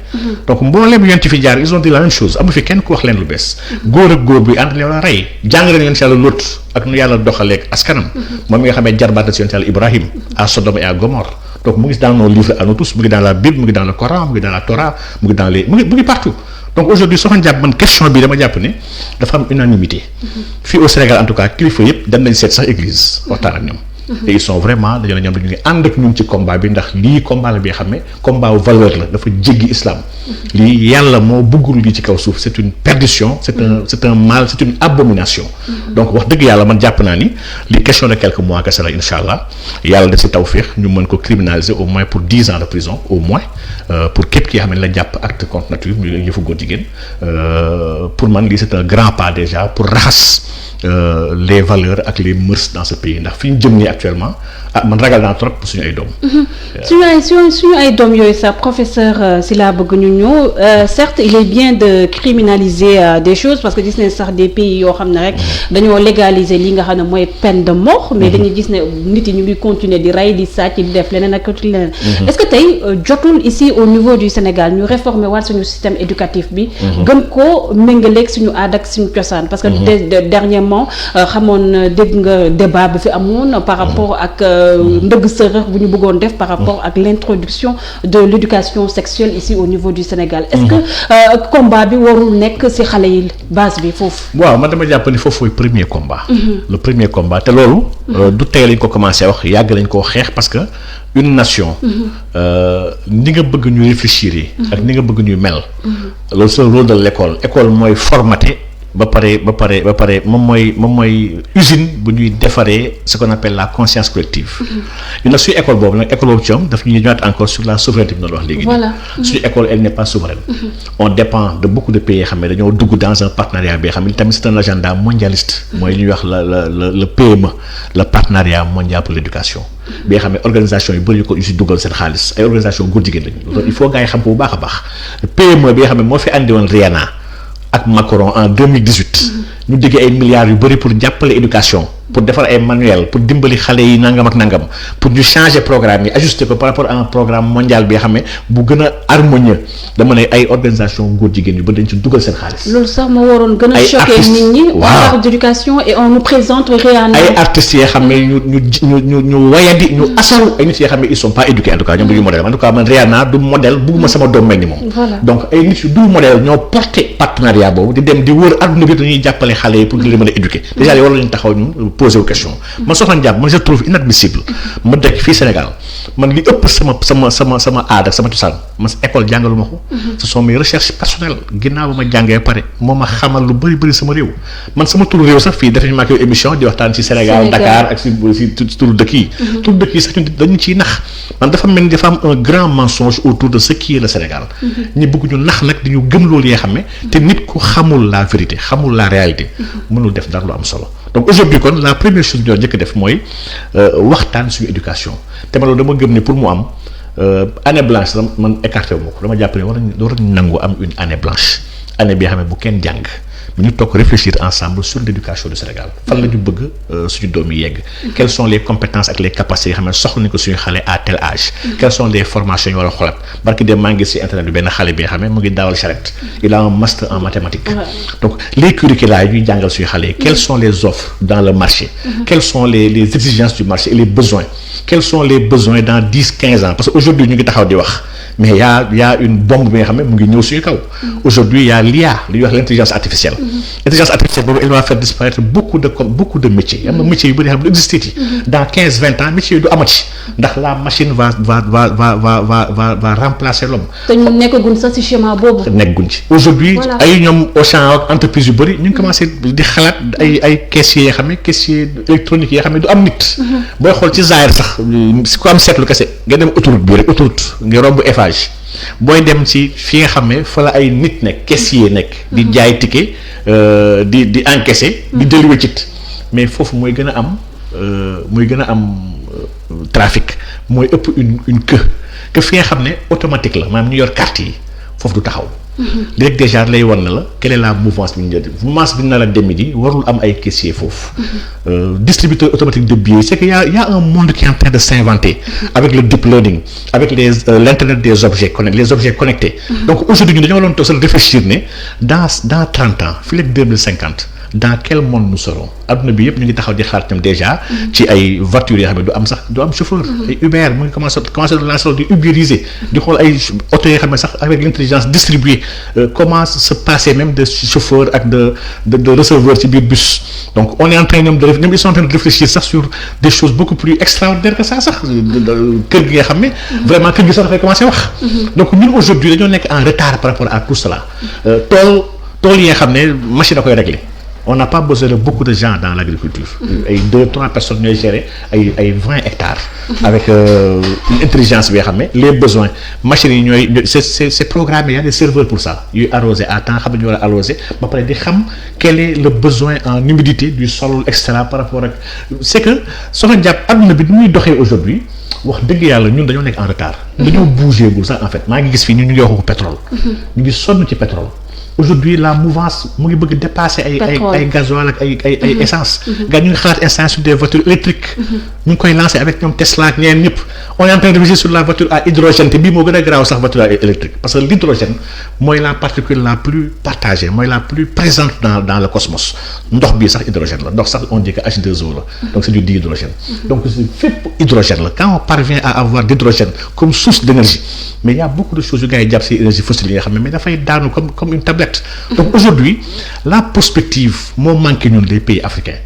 donc mbooleem yonent fi jaar ils ont dit la même chose amu fi kenn ku wax leen lu bees góor ak góor bi ànd leen la rey jàng leen yonent Yàlla Lóot ak nu yàlla doxaleeg askanam moom mi nga xamee jarbaat na si yonent Yàlla Ibrahim à Sodome et à Gomorrhe donc mu ngi dans nos livres à nous tous mu ngi dans la Bible mu ngi dans le Coran mu ngi dans la Torah mu ngi dans les mu ngi partout donc aujourd'hui soxna jàpp man question bi dama jàpp ne dafa am unanimité fii au Sénégal en tout cas kilifa yëpp dem nañ seet sax église waxtaan ak ñoom et ils sont vraiment dañoo ne ñoom dañu ngi ànd ak ñun ci combat bi ndax lii combat la bi xam ne combat valeur la dafa jéggi islam lii yàlla moo bëggul lii ci kaw suuf c'est une perdition c'est un mal c'est une abomination donc wax dëgg yàlla man jàpp naa ni li question de quelques mois kese la insha allah yàlla def si tawfiq ñu mën ko criminaliser au moins pour 10 ans de prison au moins pour képp ki nga xam ne la jàpp acte contre nature ñu yëfu góor jigéen pour man lii c'est un grand pas déjà pour raxas les valeurs ak les mœurs dans ce pays ndax fi ñu jëm nii actuellement man ragal naa trop suñu ay doom. suñu ay doom yooyu sax professeur si laa bëgg ñu ñëw certes il est bien de criminaliser des choses parce que gis nañ sax des pays yoo xam ne rek dañoo légaliser li nga xam ne mooy peine de mort mais dañuy gis ne nit yi ñu ngi continuer di rey di sàcc di def leneen ak leneen. Est-ce que tey jotul ici au niveau du Sénégal ñu réformer waat suñu système éducatif bi. gën koo méngaleeg suñu aada ak suñu cosaan parce que dernièrement xamoon dégg nga débat bi fi amoon par rapport ak ndëgg sërëx bu ñu bëggoon def par rapport ak l'introduction de l'éducation sexuelle ici au niveau du Sénégal est-ce que combat bi warul nekk ci xale yi base bi foofu. waaw man dama jàpp ni foofu mooy premier combat. le premier combat te loolu. du tey lañ ko commencé wax yàgg lañ koo xeex parce que une nation. ni nga bëgg ñuy réfléchir. ak ni nga bëgg ñuy mel. loolu c'est le rôle de l'école mooy formater. ba pare moom mooy usine bu ñuy defaree ce qu'on appelle la conscience collective. ñun nag suñu école boobu nag école boobu ci am daf ñuy ñëwaat encore sur la souveraineté bi doon wax léegi. voilà suñu école elle n'est pas souveraine. on dépend de beaucoup de pays yoo xam ne dañoo dugg dans un partenariat bi xam ne tamit c'est un agenda mondialiste. mooy li ñuy wax le PME le partenariat mondial pour l'éducation. bi nga xam ne organisation yu bëri yu si dugal seen xaalis ay organisation góor jigéen lañu. il faut gars yi xam ko bu baax a baax PME bi nga xam ne moo fi andi woon Rihanna ak Macron en 2018 ñu déggee ay milliards yu bëri pour jàppale éducation pour defar ay manuel pour dimbali xale yi nangam ak nangam pour ñu changer programme yi ajuster ko par rapport à un programme mondial bi nga xam ne bu gën a harmonieux dama ne ay organisation góor jigéen yu ba dañ ci dugal seen xaalis. loolu sax moo waroon gën a choquer nit ñi. on parle d'éducation et on nous présente Rihanna. ay artistes yoo xam ne ñu wayadi ñu asaru ay nit yoo xam ne ils sont pas éduqués en tout cas ñoom du ñu modèle en tout cas man Rihanna du modèle bugguma sama doom mel ni moom. donc ay nit yu du modèle ñoo porté partenariat boobu di dem di wër adduna bi dañuy jàppale xale yi pour di leen mën a éduquer déjà yow war nañu taxaw ñu poser wu question man soxna jàpp man je trouve inadmissible ma dëkk fii Sénégal man li ëpp sama aada sama cosaan man école jàngalu ma ko ce sont mes recherches personnelles ginnaaw ba ma jàngee pare moo ma xamal lu bëri sama réew man sama turu réew sax fii def nañu ma ak yow émission di waxtaan ci Sénégal Dakar ak si turu dëkk yi turu dëkk yi sax ñun dañu ciy nax man dafa mel ni dafa am un grand mensonge autour de ce qui est le Sénégal ñi bëgg ñu nax nag di ñu gëm loolu yoo xam ne te nit ku xamul la vérité xamul la réalité mënul def dara lu am solo donc aujourd'hui kon la première chose bi ñoo njëkk def mooy waxtaan suñu éducation te ma loolu dama gëm ne pour mu am année blanche man écarté wu ma ko dama jàpp ne war nañu nangu am une année blanche année bi nga xam ne bu kenn jàng ñu toog réfléchir ensemble sur l'éducation du Sénégal fan la ñu bëgg suñu doom yi yegg quelles sont les compétences ak les capacités yi xam ne soxla nañu ko suñu xale à tel âge quelles sont les formations yu war a xoolaat barki dem maa ngi ci internet bi benn xale bi nga xam ne mu ngi daawal charrette il a un master en mathématiques donc les curricula yi ñuy jàngal suñu xale yi quelles sont les offres dans le marché quelles sont les exigences du marché et les besoins quels sont les besoins dans 10-15 ans parce que aujourd'hui ñu ngi taxaw di wax mais y a une bombe bi nga xam ne mu ngi ñëw suñu kaw aujourd'hui y a l'IA li ñuy wax l'intelligence artificielle artificielle. Intelligence artificielle boobu elle va faire disparaître beaucoup de métiers. am na métiers yu bëri xam ne du existé ci. dans 15-20 ans métiers yi du amati ndax la machine va remplacer l'homme. te ñu nekkaguñ sax ci schéma boobu. nekkaguñ ci aujourd'hui ay ñoom Auchan ak entreprise yu bëri ñu ngi commencé di xalaat ay caissiers yoo xam ne caissiers électroniques yoo xam ne du am nit. booy xool ci zaahir sax si ko am seetlu kese nga dem autoroute bii rek autoroute nga romb Eiffage booy dem ci fi nga xam ne fa la ay nit nekk caissier nekk. di jaay ticket di encaisser. di jëli weccit mais foofu mooy gën a am trafic mooy ëpp une queue que fi nga xam ne automatique la maanaam ñu yor carte yi foofu du taxaw. léegi déjà lay wan na la quelle est la mouvance bi ñu jël mouvance bi ñu nar a dem ji warul am ay caissier foofu. Distributeur automatique de billets c'est que y a un monde qui est en train de s'inventer avec le deep learning avec l'internet des objets connectés. Donc aujourd'hui ñu dañoo doon toog réfléchir ne dans 30 ans fii léegi 2050 dans quel monde nous serons adduna bi yëpp ñu ngi taxaw di xaar tam déjà ci ay voitures yoo xam ne du am chauffeur. ay Uber mu ngi commencé de lancer di ubériser di xool ay oto yoo xam ne sax avec l'intelligence distribuée comment se passer même de chauffeur ak de receveur ci biir bus. Donc on est en train ñoom ils sont en train de réfléchir sax sur des choses beaucoup plus extraordinaires que ça sax kër gi nga xam ne vraiment kër gi sax dafay commencé wax. Donc ñun aujourd'hui dañoo nekk en retard par rapport à tout cela tool yi nga xam ne machine a koy régler. On n'a pas besoin de beaucoup de gens dans l'agriculture. ay 2-3 personnes ñooy gérer ay 20 hectares. avec une intelligence bi nga xam ne les besoins machines yi ñooy c'est programmé y a des serveurs pour ça yuy arroser à temps xam ne ñu war a arroser ba pare di xam quel est le besoin en humidité du sol et cetera par rapport ak c'est que soxna jàpp adduna bi ni muy doxee aujourd'hui wax dëgg yàlla ñun dañoo nekk en retard. dañoo bougé bul sax en fait maa ngi gis fii ñu ngi wax ko pétrole. ñu ngi sonn ci pétrole. Aujourd'hui la mouvance mu ngi bëgg dépasser ay gasoil ak ay essence. gars ñu ngi xalaat installation sur des voitures électriques. ñu ngi koy lancer avec ñoom Tesla ak ñeneen ñëpp. On est en train de réfléchir sur la voiture à hydrogène te bii moo gën a garaaw sax voiture électrique parce que l'hydrogène mooy la particule la plus partagée mooy la plus présente dans le cosmos ndox bii sax hydrogène la ndox sax on dit que H2O la donc c'est du dihydrogène. Donc fépp hydrogène la quand on parvient à avoir d'hydrogène comme source d'énergie mais il y a beaucoup de choses yu gars yi jàpp ci énergie fossile yi nga xam ne mais dafay daanu comme une tablette. Donc aujourd'hui la perspective moo manqué ñun les pays africains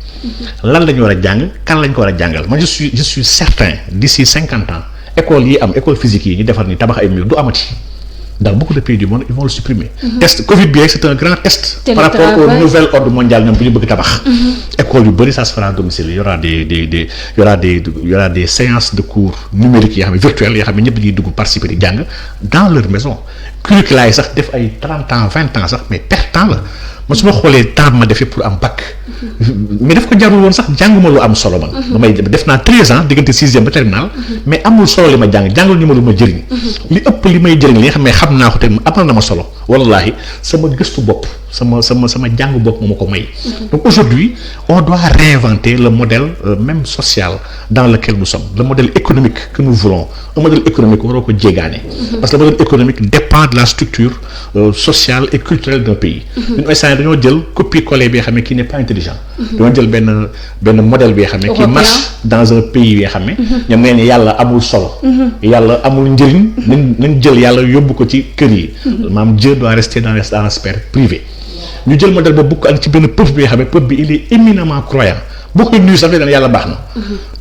lan la ñu war a jàng kan la ñu ko war a jàngal man je suis certain d'ici 50 ans école yi am école physique yi ñu defar ni tabax ay mur du amati dans beaucoup de pays du monde ils vont le supprimer. Test Covid bi rek c'est un grand test. Par rapport au nouvel ordre mondial ñoom bu ñu bëgg tabax. école yu bëri ça se fera à domicile il y aura des séances de cours numériques yoo xam ne virtuelles yoo xam ne ñëpp dañuy dugg participer di jàng dans leur maison. curricula yi sax def ay 30 ans 20 ans sax mais perte temps la man su ma xoolee temps ma defee pour am bac mais daf ko jarul woon sax jànguma lu am solo man. damay def naa 13 ans diggante 6e ba terminal mais amul solo li ma jàngal ñu ma lu ma jëriñ. li ëpp li may jëriñ li nga xam ne xam naa ko te amal na ma solo wallahi sama gëstu bopp sama jàng bopp moo ma ko may. Donc aujourd'hui on doit réinventer le modèle même social dans lequel nous sommes le modèle économique que nous voulons un modèle économique waroo ko jéegaane. Parce que le modèle économique dépend de la structure sociale et culturelle d'un pays. ñun instant dañoo jël copier-coller bi nga xam ne qui n'est pas intelligent. dañoo jël benn modèle bi nga xam ne qui marche dans un pays bi nga xam ne. ñoom nee ni yàlla amul solo. yàlla amul njëriñ nañ jël yàlla yóbbu ko ci kër yi. maanaam Dieu doit rester dans la sphère privée. ñu jël modèle boobu bu ko ak ci benn peuple bi nga xam ne peuple bi il est éminemment croyant boo koy nuyu sax dana yàlla baax na.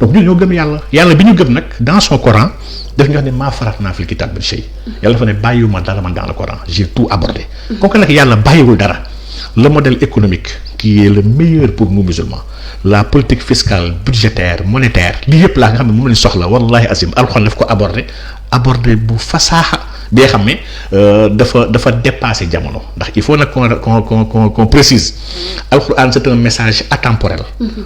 donc ñun ñoo gëm yàlla bi ñu gëm nag dans son Coran daf ñu wax ne maa faratnaa fil kitaab min shay yàlla dafa ne bàyyiwuma dara man dans le Coran j'ai tout abordé. kooku nag yàlla bàyyiwul dara le modèle économique qui est le meilleur pour nous musulmans la politique fiscale budgétaire monétaire lii yëpp laa nga xam ne moom lañ soxla wallahi azim alxuraan daf ko abordé bu fasaaxa bi nga xam ne dafa dépassé jamono ndax il faut nag qu'on précise alxuraan c'est un message atemporel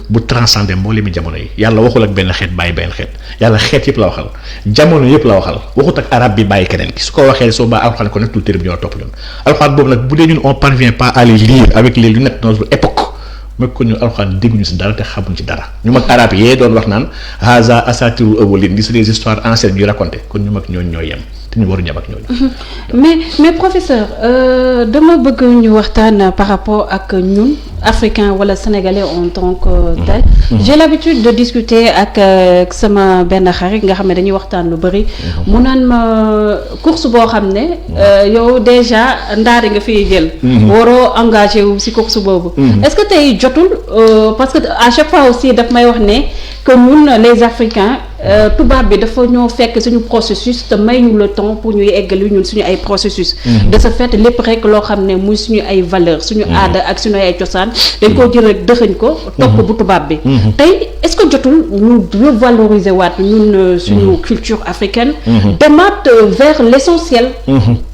bu transcender mboolemi jamono yi yàlla waxul ak benn xeet bàyyi benn xeet yàlla xeet yëpp la waxal jamono yëpp la waxal waxut ak arab bi bàyyi keneen ki su ko waxee soo ba alxuraan ko nekk tout téere bi ñoo topp ñun alxuraan boobu nag bu dee ñun on parvient pas à les lire avec les lunettes de notre époque mooy ko ñu alxuraan dégguñu si dara te xamuñ ci dara ñu mag arab yee doon wax naan haza asatirul awwalin li c'est des histoires anciennes ñuy raconter kon ñu mag ñooñu ñooy yem te ñu waru ñam ak ñooñu. mais professeur dama bëgg ñu waxtaan par rapport ak ñun africain wala sénégalais en tant que tel. J'ai l'habitude de discuter ak sama benn xarit nga xam ne dañuy waxtaan lu bari. mu naan ma course boo xam ne yow déjà ndaari nga fiy jël. waroo engagé wu ci course boobu. est-ce que tey jotul parce que à chaque fois aussi daf may wax ne que ñun les Africains tubaab bi dafa ñoo fekk suñu processus te may ñu le temps pour ñuy eggali ñun suñu ay processus. de ce fait lépp rek loo xam ne muy suñu ay valeurs suñu aada ak suñu ay cosaan dañ koo jël rek dëxëñ ko topp bu tubaab bi. tey est-ce que jotul ñu revaloriser waat ñun suñu culture africaine. demaat vers l'essentiel.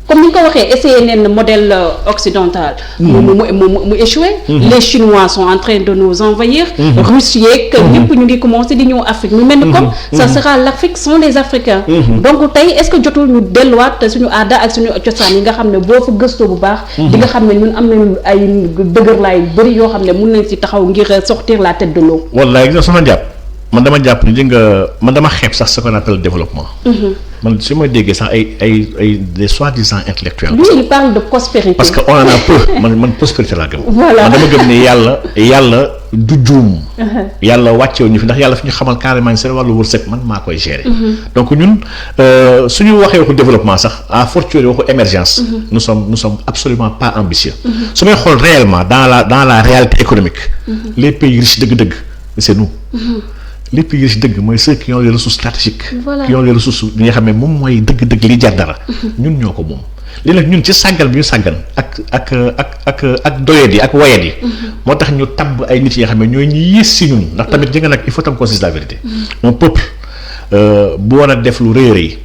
comme ni nga ko waxee essayé neen modèle occidental. mu échoué. Les Chinois sont en train de nous envahir. Russes yeeg ñëpp ñu ngi commencé di ñëw Afrique mu mel ni comme ça sera l'Afrique sans les Africains. donc tey est-ce que jotul ñu delluwaat suñu aada ak suñu cosaan yi nga xam ne boo fa gëstoo bu baax. di nga xam ne ñun am nañu ay dëgërlaay yu bëri yoo xam ne mun nañ ci taxaw ngir sortir la tête de l'eau. wallaay gis nga jàpp man dama jàpp ni man dama xeeb sax ce qu'on appelle développement. man su ma déggee sax ay des soi-disant intellectuels. lui il parle de prospérité. parce que on en a peu man prospérité laa gëm. voilà man dama gëm ne yàlla du juum. yàlla wàccewu ñu fi ndax yàlla fi ñu xamal carrément seen wàllu wërsëg man maa koy gérer. donc ñun suñu waxee waxu développement sax à fortiori waxu émergence. nous sommes absolument pas ambitieux. su may xool réellement dans la réalité économique. les pays riches dëgg-dëgg c'est nous. les pays riches dëgg mooy ceux qui ont les ressources stratégiques. Voilà. Qui ont les ressources bi nga xam ne moom mooy dëgg-dëgg li jar dara. ñun ñoo ko moom léegi nag ñun ci sàggan bi ñu sàggan ak doyet yi ak wayet yi. moo tax ñu tabb ay nit yi nga xam ne ñooy ñi yées si ñun ndax tamit jënga nag il faut tam qu'on se dise la vérité. un peuple bu war a def lu rëy rëy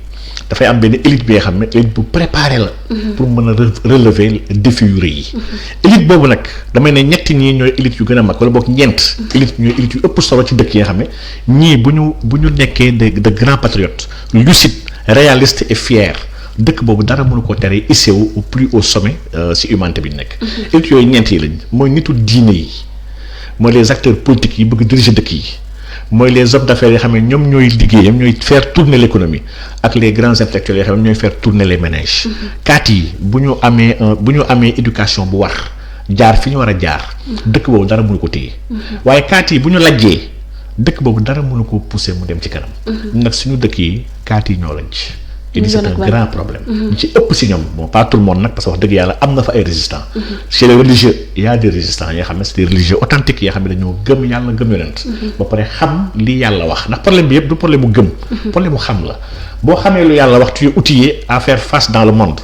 dafay am benn élite bi nga xam ne élite bu préparé la. pour mën a relever défi yu rëy yi. élite boobu nag damay ne ñetti ñii ñooy élite yu gën a mag wala boog ñeent. élite ñooy élite yu ëpp solo ci dëkk yi nga xam ne ñii bu ñu nekkee de grands patriotes lucides réalistes et fiers dëkk boobu dara mënu ko tere hissé wu au plus haut sommet ci humanité bi ñu nekk. élite yooyu ñeent yi lañ mooy nitu diine yi mooy les acteurs politiques yi bëgg diriger dëkk yi. mooy les hommes d'affaires yoo xam ne ñoom ñooy liggéeyam ñooy faire tourner l'économie ak les grands intellectuels yoo xam ne ñooy faire tourner les ménages. kaat yi bu ñu amee éducation bu war jaar fi ñu war a jaar. dëkk boobu dara mënu ko téye. waaye kaat yi bu ñu lajjee dëkk boobu dara mënu ko pousser mu dem ci kanam. nag suñu dëkk yi kaat yi ñoo lañ ci. et c'est un grand problème. ñu ci ëpp si ñoom bon pas tout le monde nag parce que wax dëgg yàlla am na fa ay résistants. chez les religieux il y a des résistants yoo xam ne c'est des religieux authentiques yoo xam ne dañoo gëm yàlla gëm yonent. ba pare xam li yàlla wax ndax problème bi yëpp du problème mu gëm. problème mu xam la boo xamee lu yàlla wax tu es outillé à faire face dans le monde.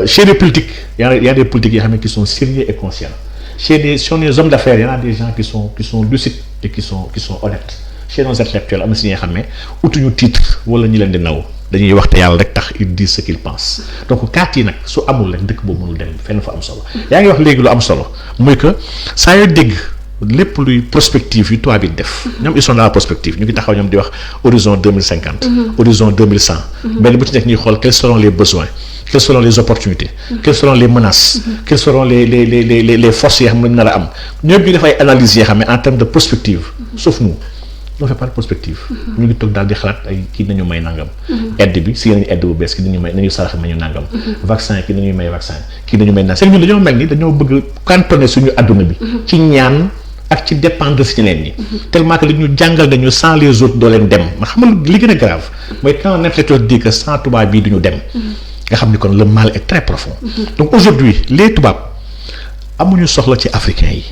Chez les politiques il y a des politiques yoo xam ne qui sont sérieux et conscients chez les hommes d'affaires il y en a des gens qui sont lucides et qui sont honnêtes chez nos intellectuels am na si ñi nga xam ne utuñu titre wala ñi leen di naw. dañuy wax te yàlla rek tax ils disent ce qu'ils pensent donc kaat yi nag su amul rek dëkk boobu mënul dem fenn fa am solo yaa ngi wax léegi lu am solo muy que saa yoo dégg lépp luy prospective yu tubaab bi def ñoom ils sont dans la prospective ñu ngi taxaw ñoom di wax horizon 2050 horizon 2100 benn bu ci nekk ñuy xool quels seront les besoins quelles seront les opportunités quelles seront les menaces quelles seront les forces yoo xam ne nar a am ñoom ñu def ay analyses yoo xam ne en termes de prospective sauf nous on fait pas de prospective. ñu ngi toog daal di xalaat ay kii nañu may nangam. aide bi si nañu aide bu bees kii nañu may nañu sarax nañu nangam. vaccin kii nañuy may vaccin kii nañu may naan seen ñun dañoo mel ni dañoo bëgg cantonner suñu adduna bi. ci ñaan ak ci dépendre si ñeneen ñi. tellement que li ñu jàngal dañu sans les autres doo leen dem ma xam nga li gën a grave mooy quand un intellectuel dit que sans tubaab bii duñu dem. nga xam ni kon le mal est très profond. donc aujourd'hui les tubaab amuñu soxla ci africains yi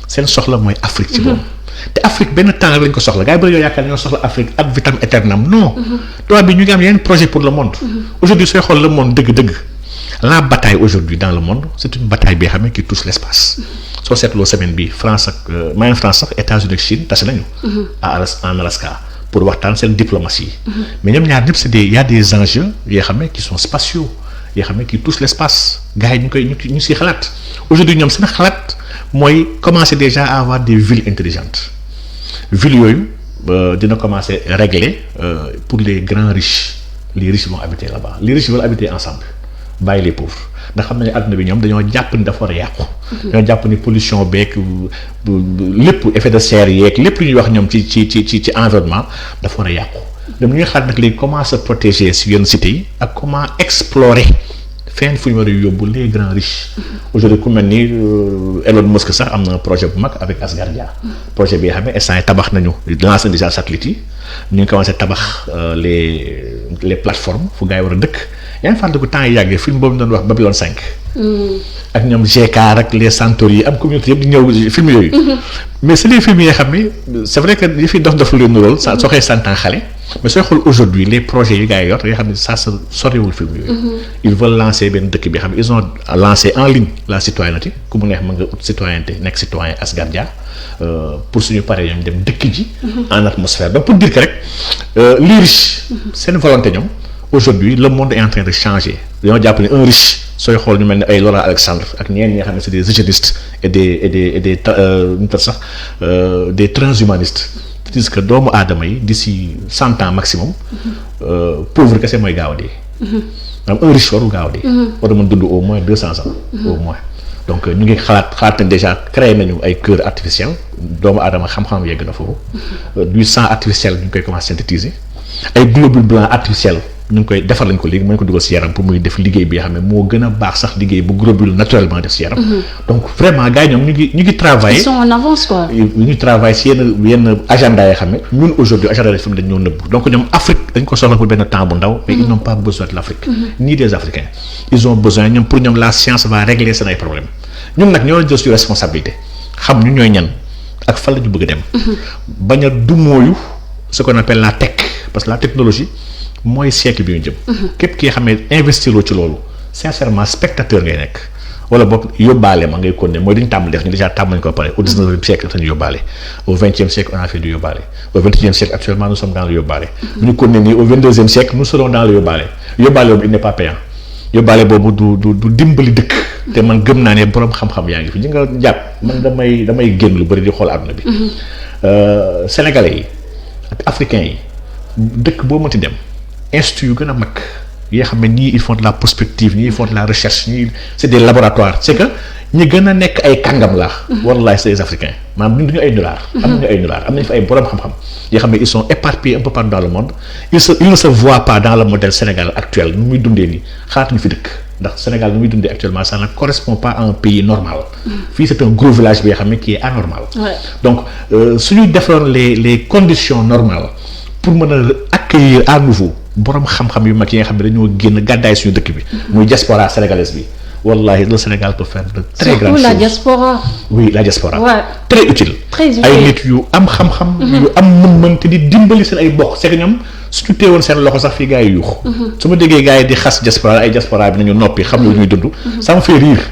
seen soxla mooy Afrique ci boobu. te Afrique benn temps lañ ko soxla gars yi bëri yoo yaakaar ñoo soxla Afrique ad vitam aeternam non. tubaab bi ñu ngi am yeneen projet pour le monde. aujourd'hui sooy xool le monde dëgg-dëgg la bataille aujourd'hui dans le monde c'est une bataille bi nga xam ne qui touche l'espace. soo seetloo semaine bi France ak maanaam France sax États-Unis ak Chine tase nañu. en Alaska pour waxtaan seen diplomatie. mais ñoom ñaar ñëpp il y a des enjeux yoo xam ne qui sont spatiaux yoo xam ne qui touchent l'espace gars yi ñu siy xalaat aujourd'hui ñoom seen xalaat mooy commencer déjà à avoir des villes intelligentes villes yooyu dina commencer régler pour les grands riches les riches vont habiter là-bas les riches veulent habiter ensemble bàyyi les pauvres ndax xam na ne adduna bi ñoom dañoo jàpp ni dafa war a yàqu. dañoo jàpp ni pollution beeg lépp effet de serre yeeg lépp lu ñuy wax ñoom ci environnement dafa war a yàqu. ñoom ñu ngi xalaat nag léegi comment se protéger si yenn cités yi ak comment explorer fenn fu ñu war a yóbbu les grands riches. aujourd'hui ku mel ni Elon Musk sax am na projet bu mag avec Asgardia. projet bi nga xam ne instant yi tabax nañu lancé déjà satellite yi ñu ngi commencé tabax les plateformes fu gars yi war a dëkk. yaa ngi fàttaliku temps yi yàggee film boobu ñu doon wax Babylone 5. ak ñoom GK ak les Centauri yi am communauté yëpp di ñëw film yooyu. mais c'est les films yi nga xam ni c'est vrai que yi fi dof lu leen nuróol soo xëy santan xale. mais sooy xool aujourd'hui les projets yi gars yi yor yoo xam ne ça se soriwul film yooyu. ils veulent lancer benn dëkk bi xam ne ils ont lancé en ligne la citoyenneté ku mu neex mën nga ut citoyenneté nekk citoyen Asgardia pour suñu paree ñoom dem dëkk ji. en atmosphère donc pour dire que rek les riches seen volonté ñoom. aujourd'hui le monde est en train de changer dañoo jàpp ne un riche sooy xool ñu mel ne ay Laurent Alexandre ak ñeneen ñi nga xam ne c'est des eugénistes et des transhumanistes c'est-à-dire que doomu aadama yi d'ici 100 ans maximum pauvre kese mooy gaaw a dee. am un riche waru gaaw a dee. war a mën dund au moins 200 ans. au moins donc ñu ngi xalaat nañ déjà créé nañu ay cœur artificiel doomu aadama xam-xam yegg na foofu. du sang artificiel ñu ngi koy commencer synthétiser ay globules blancs artificiels. ñu ngi koy defar lañ ko léegi mën ko dugal ci yaram pour muy def liggéey bi nga xam ne moo gën a baax sax liggéey bu globule naturellement def ci yaram. donc vraiment gars yi ñoom ñu ngi travailler. ils sont en avance quoi. ñu ngi travailler ci yenn agenda yoo xam ne ñun aujourd'hui agenda yi fi mu dañ ñoo nëbb donc ñoom Afrique dañ ko soxla pour benn temps bu ndaw. mais ils n'ont pas besoin de l'Afrique. ni des Africains. ils ont besoin ñoom pour ñoom la science va régler seen ay problèmes ñun nag ñoo jël suñu responsabilité xam ñu ñooy ñan ak fan la ñu bëgg a dem. bañ a dumóoyu ce qu'on appelle la tech parce que la technologie. mooy siècle bi ñu jëm. képp ki nga xam ne investiroo ci loolu sincèrement spectateur ngay nekk wala boog yóbbaale ma ngay continuer mooy dañu tàmm def ñu déjà tàmm nañu ko pare au 19e siècle dañu yóbbaale au 20e siècle on a fait du yóbbaale au 21e siècle actuellement nous sommes dans le yóbbaale. bu ñu continuer nii au 22e siècle nous serons dans le yóbbaale yóbbaale boobu il n'est pas payant yóbbaale boobu du dimbali dëkk. te man gëm naa ne borom xam-xam yaa ngi fi ñi nga jàpp man damay génn lu bëri di xool àdduna bi. Sénégalais yi ak africains yi dëkk boo mënti dem. institut yu gën a mag yi nga xam ne ñii ils font de la prospective ñii ils font de la recherche ñii c'est des laboratoires c'est que ñi gën a nekk ay kàngam la wallahi c'est des africains maanaam ñun duñu ay nulaar am nañu ay nulaar am nañu fa ay borom xam-xam yoo xam ne ils sont éparpillés un peu partout dans le monde ils ne se voient pas dans le modèle Sénégal actuel nu muy dundee nii xalaatuñu fi dëkk ndax Sénégal nu muy dundee actuellement ça ne correspond pas à un pays normal fii c'est un gros village bi nga xam ne qui est anormal donc suñuy defaroon les conditions normales pour mën a accueillir à nouveau borom xam-xam yu mag yi nga xam ne dañoo génn gàddaay suñu dëkk bi muy diaspora sénégalaise bi wallahi le Sénégal peut faire de très grandes choses. surtout la diaspora. oui la diaspora. Ouais. très utile. ay nit yu am xam-xam. yu am mën-mën te di dimbali seen ay bokk c'est que ñoom suñu teewoon seen loxo sax fii gars yi yuux. su ma déggee gars yi di xas diaspora ay diaspora bi nañu noppi xam lu ñuy dund. ça me fait rire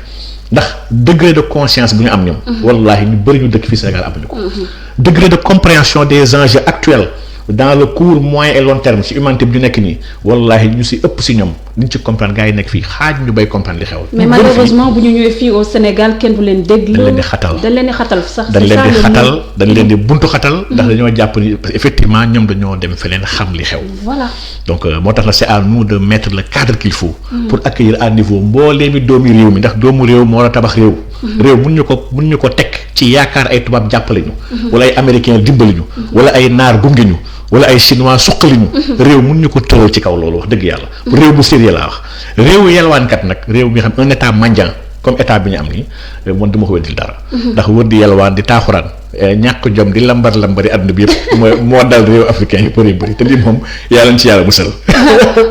ndax degré de conscience bu ñu am ñoom. wallahi ñu bëri ñu dëkk fii Sénégal amuñu ko. degré de compréhension des enjeux actuels. dans le court moyen et long terme ci humanité bi ñu nekk nii wallahi ñu si ëpp si ñoom liñ ci comprendre gars yi nekk fii xaaj ñu bay comprendre li xew. mais malheureusement bu ñu ñëwee fii au Sénégal kenn du leen déglu. dañ leen di xatal sax. dañ leen di buntu xatal. ndax dañoo jàpp ni effectivement ñoom dañoo dem feneen xam li xew. voilà donc moo tax na c'est à nous de mettre le cadre qu'il faut. pour accueillir à niveau mbooleemi doomi réew mi ndax doomu réew moo war a tabax réew. réew mun ñu ko teg ci yaakaar ay tubaab jàppale ñu. wala ay américains dimbali ñu. wala ay naar gunge ñu. wala ay chinois suqali ñu. réew mun ñu ko tëral ci kaw loolu wax dëgg yàlla. réew bu sérieux laa wax réewu yelwaankat nag réew bi nga xam un état mendiant comme état bi ñu am nii man duma ko weddil dara. ndax wër di yelwaan di taaxuraan ñàkk jom di lambari àdduna bi yëpp moo dal réew africain yi bëri te lii moom yàlla ci yàlla musal.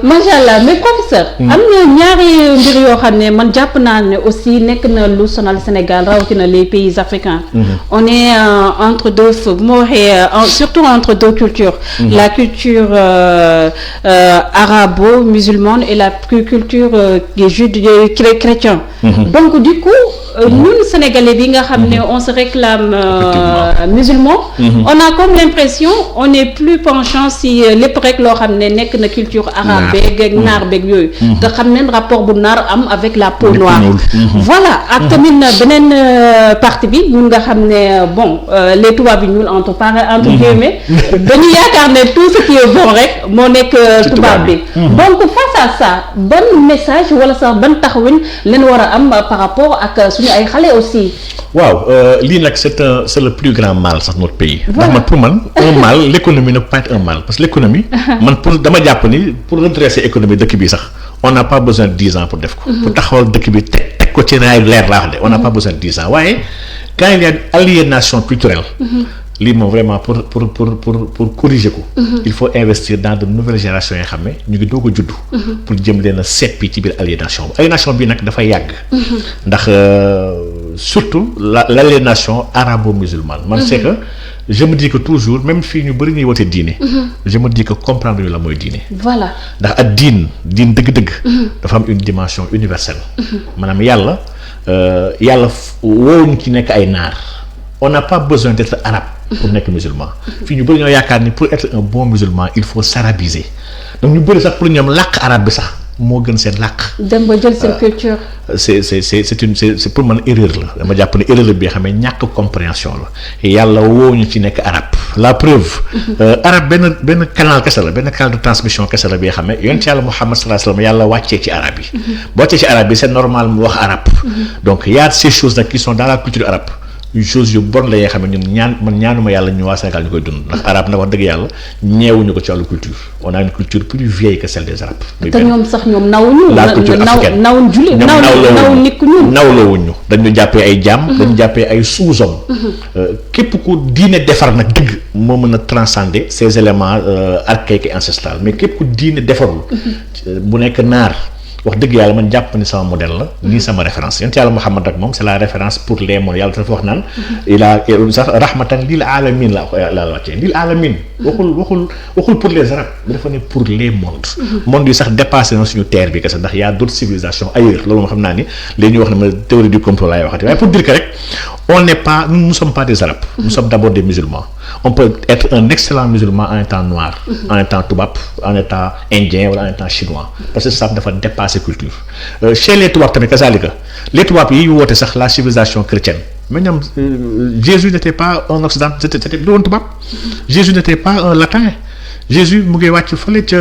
macha allah mais professeur. am na ñaari mbir yoo xam ne man jàpp naa ne aussi nekk na lu sonal Sénégal rawatina les pays africains. on est entre deux feux bu ma waxee surtout entre deux cultures. la culture arabo-musulmane et la culture chrétienne. donc du coup ñun sénégalais bi nga xam ne on se réclame musulman. on a comme l'impression on est plus penchant si lépp rek loo xam ne nekk na culture arabe beeg naar beeg yooyu. te xam ne rapport bu naar am avec la peau noire. voilà ak tamit beneen partie bi ñun nga xam ne bon les tubaab yi ñuul entre guillemets dañu yaakaar ne tout ce qui est bon rek moo nekk tubaab bi. donc face à ça ban message wala sax ban taxawin leen war a am par rapport ak suñu ay xale aussi. waaw lii nag c'est le plus grand mal sax notre pays. ndax man pour man un mal l'économie ne peut pas être un mal parce que l'économie man pour dama jàpp ni pour redresser économie dëkk bi sax on n'a pas besoin de 10 ans pour def ko. pour taxawal dëkk bi teg ko ci raay leer laa wax de on n'a pas besoin de 10 ans waaye quand il y a aliénation culturelle. lii moom vraiment pour corriger ko. il faut investir dans de nouvelles générations yoo xam ne ñu ngi doog a juddu. pour jëm leen a seppi ci biir aliénation bi nag dafa yàgg. ndax surtout l'aliénation arabo-musulmane. man c'est que je me dis que toujours même fii ñu bëri ñuy wootee diine. je me dis que comprendre ñu la mooy diine. voilà ndax ak diin dëgg-dëgg. dafa am une dimension universelle. maanaam yàlla woowuñu ci nekk ay naar. on n'a pas besoin d'être arabe pour nekk musulman fii ñu bëri ñoo yaakaar ni pour être un bon musulman il faut s'arabiser donc ñu bëri sax pour ñoom làkk arabe bi sax moo gën seen làkk. dem ba jël seen culture. c'est pour man erreur la dama jàpp ne erreur la bi xam ne ñàkk compréhension la yàlla woo ñu ci nekk arabe la preuve. arabe benn canal kese la benn canal de transmission kese la bi xam ne yonent yàlla Muhammad sallallahu alayhi wa sallam yàlla wàccee ci arabe yi. boo wàccee ci arabe bi c'est normal mu wax arabe. donc y a ces choses nag qui sont dans la culture arabe. chose yu bon la yoo xam ne ñun ñaanuma yàlla ñu waa Sénégal ñu koy dund ndax arabe nag wax dëgg yàlla ñeewuñu ko ci wàllu culture on a une culture plus vieille que celle des arabes. te ñoom sax ñoom nawuñu. la culture africaine nawuñ julli nawlawuñu dañu jàppee ay jaam. dañu jàppee ay sous-hommes. képp ku diine defar nag dëgg moo mën a transcender ces éléments archaïques et ancestrales mais képp ku diine defarul. bu nekk naar. wax dëgg yàlla man jàpp ni sama modèle la nii sama référence yonent yàlla Muhammad rek moom c'est la référence pour les mondes yàlla dafa wax naan il a sax rahmatan lil alamin la wàccee lil alamin waxul pour les arabes bi dafa ne pour les mondes monde yi sax dépassé na suñu terre bi kese ndax y a d'autres civilisations ailleurs loolu moo xam naa ni léegi ñu wax ne ma théorie du complot laay waxati waaye pour dire que rek nous ne sommes pas des arabes nous sommes d'abord des musulmans on peut être un excellent musulman en étant noir en étant tubaab en étant indien wala en étant chinois parce que ça dafa dépasser culture chez les tubaab tamit kazalika les tubaab yi woote sax la civilisation chrétienne mais ñoom Jésus n'était pas un occident c'était du woon tubaab Jésus n'était pas un latin Jésus mu ngi wàcc fële ca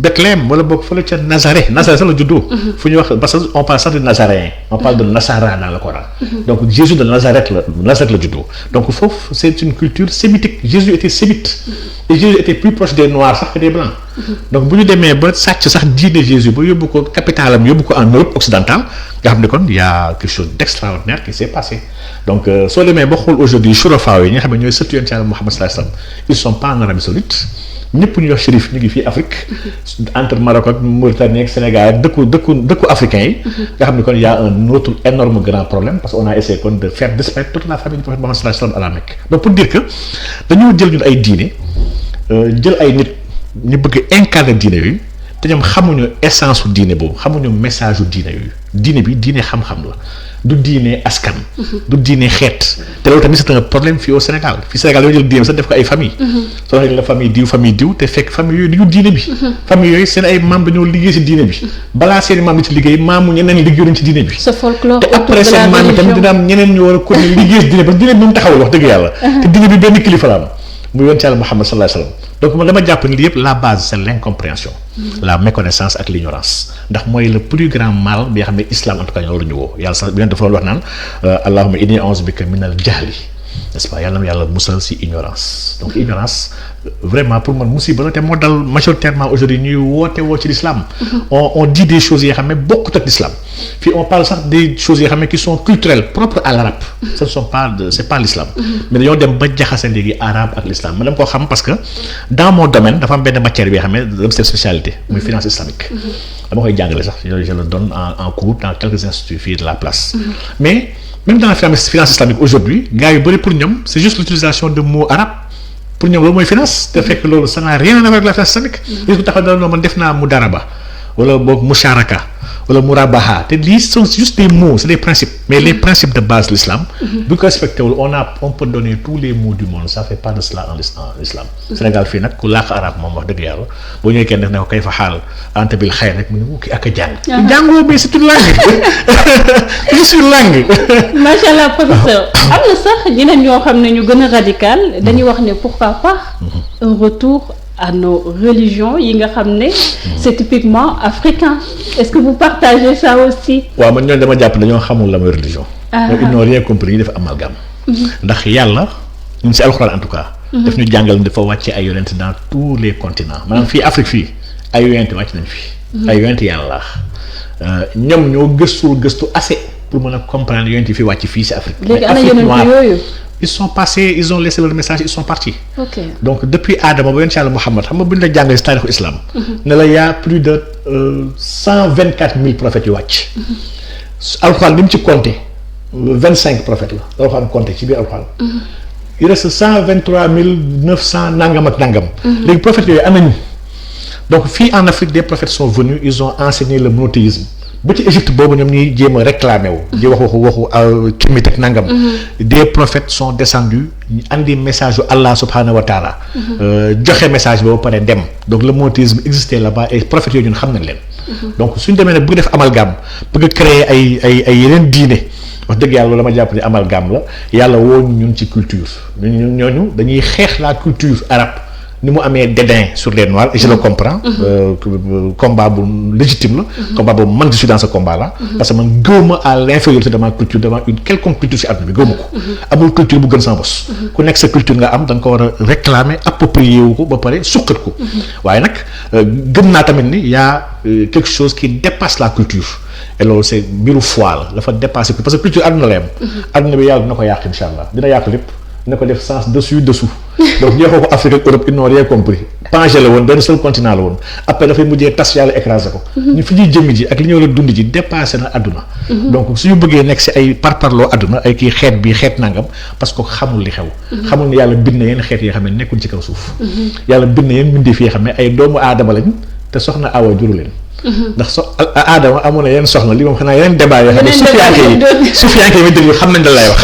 Bethléem wala boog fële ca Nazareth sax la juddoo. fu ñuy wax parce que on parle sax de nazaréen on parle de Nasara dans le Coran. donc Jésus de Nazareth la juddoo donc foofu c'est une culture sémitique Jésus était sémite et Jésus était plus proche des noirs sax que des blancs. donc bu ñu demee ba sàcc sax diine Jésus ba yóbbu ko capitalam yóbbu ko en Europe occidentale nga xam ne kon y a quelque chose d'extraordinaire qui s'est passé donc soo demee ba xool aujourd'hui Shurafa yi ñi nga xam ne ñooy sëtu Yonent Yàlla Muhammad sallallahu alayhi wasallam ils sont pas en Arabie Saoudite ñëpp ñu wax Chérif ñu ngi fii Afrique entre Maroc ak Mauritanie ak Sénégal ak dëkku africains yi nga xam ne kon y a un autre énorme grand problème parce que on a essayé kon de faire disparaître toute la famille du prophète Muhammad sallallahu alayhi wasallam à la Mecque donc pour dire que dañoo jël ñun ay diine jël ay nit ñu bëgg incarner diine yooyu te ñoom xamuñu essence u diine boobu xamuñu message u diine yooyu diine bi diine xam-xam la du diine askan du diine xeet te loolu tamit c'est un problème fii au Sénégal fii Sénégal yoo jël diine sax def ko ay famille soo waxee la famille diw te fekk famille yooyu dañu diine bi famille yooyu seen ay maam dañoo liggéey ci diine bi balaa seen maam di ci liggéey maamu ñeneen liggéeyuñ ci diine bi te après seen maam yi tamit dina am ñeneen ñu war a continuer liggéey ci diine parce que diine bi moom taxawul wax dëgg yàlla te diine bi benn kilifa la am muy Yonent Yàlla Muhammad sallallahu alayhi wasallam donc man dama jàpp ni lii yëpp la base c'est l'incompréhension la méconnaissance ak l'ignorance ndax mooy le plus grand mal bi nga xam ne islam en tout cas loolu ñu woo yàlla sax bi leen dafa wax naan allahumma inni a'udhu bika minal jahli n'est-ce pas yàlla na yàlla musal ci ignorance donc ignorance vraiment pour man musiba la te moo dal majoritairement aujourd'hui ñuy woote woo ci l'islam on dit des choses yoo xam ne bokkut ak l'islam puis on parle sax des choses yoo xam ne qui sont culturelles propres à l'arabe ce ne sont pas c'est pas l'islam mais dañoo dem ba jaxase léegi arabe ak l'islam ma dem koo xam parce que dans mon domaine dafa am benn matière bi nga xam ne dama seen spécialité muy finance islamique dama koy jàngale sax je le donne en cours dans quelques instituts fii de la place mais même dans la finance islamique aujourd'hui gars yu bëri pour ñoom c'est juste l'utilisation de mots arabes pour ñoom loolu mooy finance te fekk loolu ça n'a rien à voir avec la finance islamique gis ko taxaw dara noonu man def naa mudaraba wala boog musharaka wala murabaha te lii sont juste des mots c'est des principes mais les principes de base de l'islam bu ko respecté wul on peut donner tous les mots du monde ça fait pas de cela en islam Sénégal fii nag ku làkk arabe moom wax dëgg yàlla boo ñëwee kenn def ne ko kay fa xaal anta bil xayr rek mu ne kii ak a jàng jàngoo mais c'est une langue c'est une langue macha allah professeur am na sax ñeneen ñoo xam ne ñu gën a radical dañuy wax ne pourquoi pas un retour à nos religions yi nga xam ne c'est typiquement africain. Est-ce que vous partagez ça aussi? waaw man ñooñu dama jàpp dañoo xamul la mooy religion. ils n'ont rien compris ñu def amalgame. ndax yàlla ñun ci alxuraan en tout cas. daf ñu jàngal dafa wàcce ay yonent dans tous les continents maanaam fii Afrique fii ay yonent wàcc nañ fi. ay yonent yàlla ñoom ñoo gëstu assez pour mën a comprendre yonent yi fi wàcc fii ci Afrique. léegi ana yonent yooyu. ils sont passés ils ont laissé leur message ils sont partis. ok donc depuis Adama ba yonent yàlla Muhammad xam nga bu ñu la jàngalee ci taarixu islam. ne la y a plus de 124 000 prophètes yu wàcc. alxuraan li mu ci compté 25 prophètes la alxuraan compté ci biir alxuraan. il reste 123 900 nangam ak nangam. léegi prophètes yooyu am nañu. donc fii en Afrique des prophètes sont venus ils ont enseigné le monothéisme ba ci Égypte boobu ñoom ñuy jéem a réclamé wu. di waxu Kémit ak nangam. des prophètes sont descendus ñu andi message yu Allah subhanahu wa taala. joxe message boobu pare dem donc le monothéisme existait là-bas et prophètes yooyu ñun xam nañ leen. donc suñ demee nag bëgg def amalgame bëgg créer ay yeneen diine wax dëgg yàlla loolu dama jàpp ni amalgame la yàlla woo ñun ci culture ñun ñooñu dañuy xeex la culture arabe. ni mu amee dédain sur les noirs et je le comprends. Combat bu légitime la. combat boobu man je suis dans ce combat là. parce que man gëwuma à l'infériorité de ma culture devant une quelconque culture ci àdduna bi gëwuma ko. amul culture bu gën sa bos. ku nekk sa culture nga am da nga ko war a réclamer approprier wu ko ba pare suqat ko. waaye nag gëm naa tamit ni y a quelque chose qui dépasse la culture. et loolu c'est mbiru foi la dafa dépasser parce que culture àdduna la yam. àdduna bi yàlla dina ko yàq incha allah dina yàq lépp. dina ko def sens dessus dessous donc ñeexoo ko Afrique ak Europe ils n'ont rien compris Pange la woon benn seul continent la woon après dafay mujjee tas yàlla écrasé ko. ñu fi ñuy jëmmi ji ak li ñu war a dund ji dépassé na àdduna. donc suñu bëggee nekk si ay parparloo àdduna ay kii xeet bi xeet nangam parce que xamul li xew. xamul ne yàlla bind na yenn xeet yoo xam ne nekkul ci kaw suuf. yàlla bind na yenn mbindeef yoo xam ne ay doomu aadama lañ te soxna Awa juru leen. ndax Adama amoon na yeneen soxna li moom xanaa yeneen débat yoo xam ne sufiyanke yi déglu xam nañ da lay wax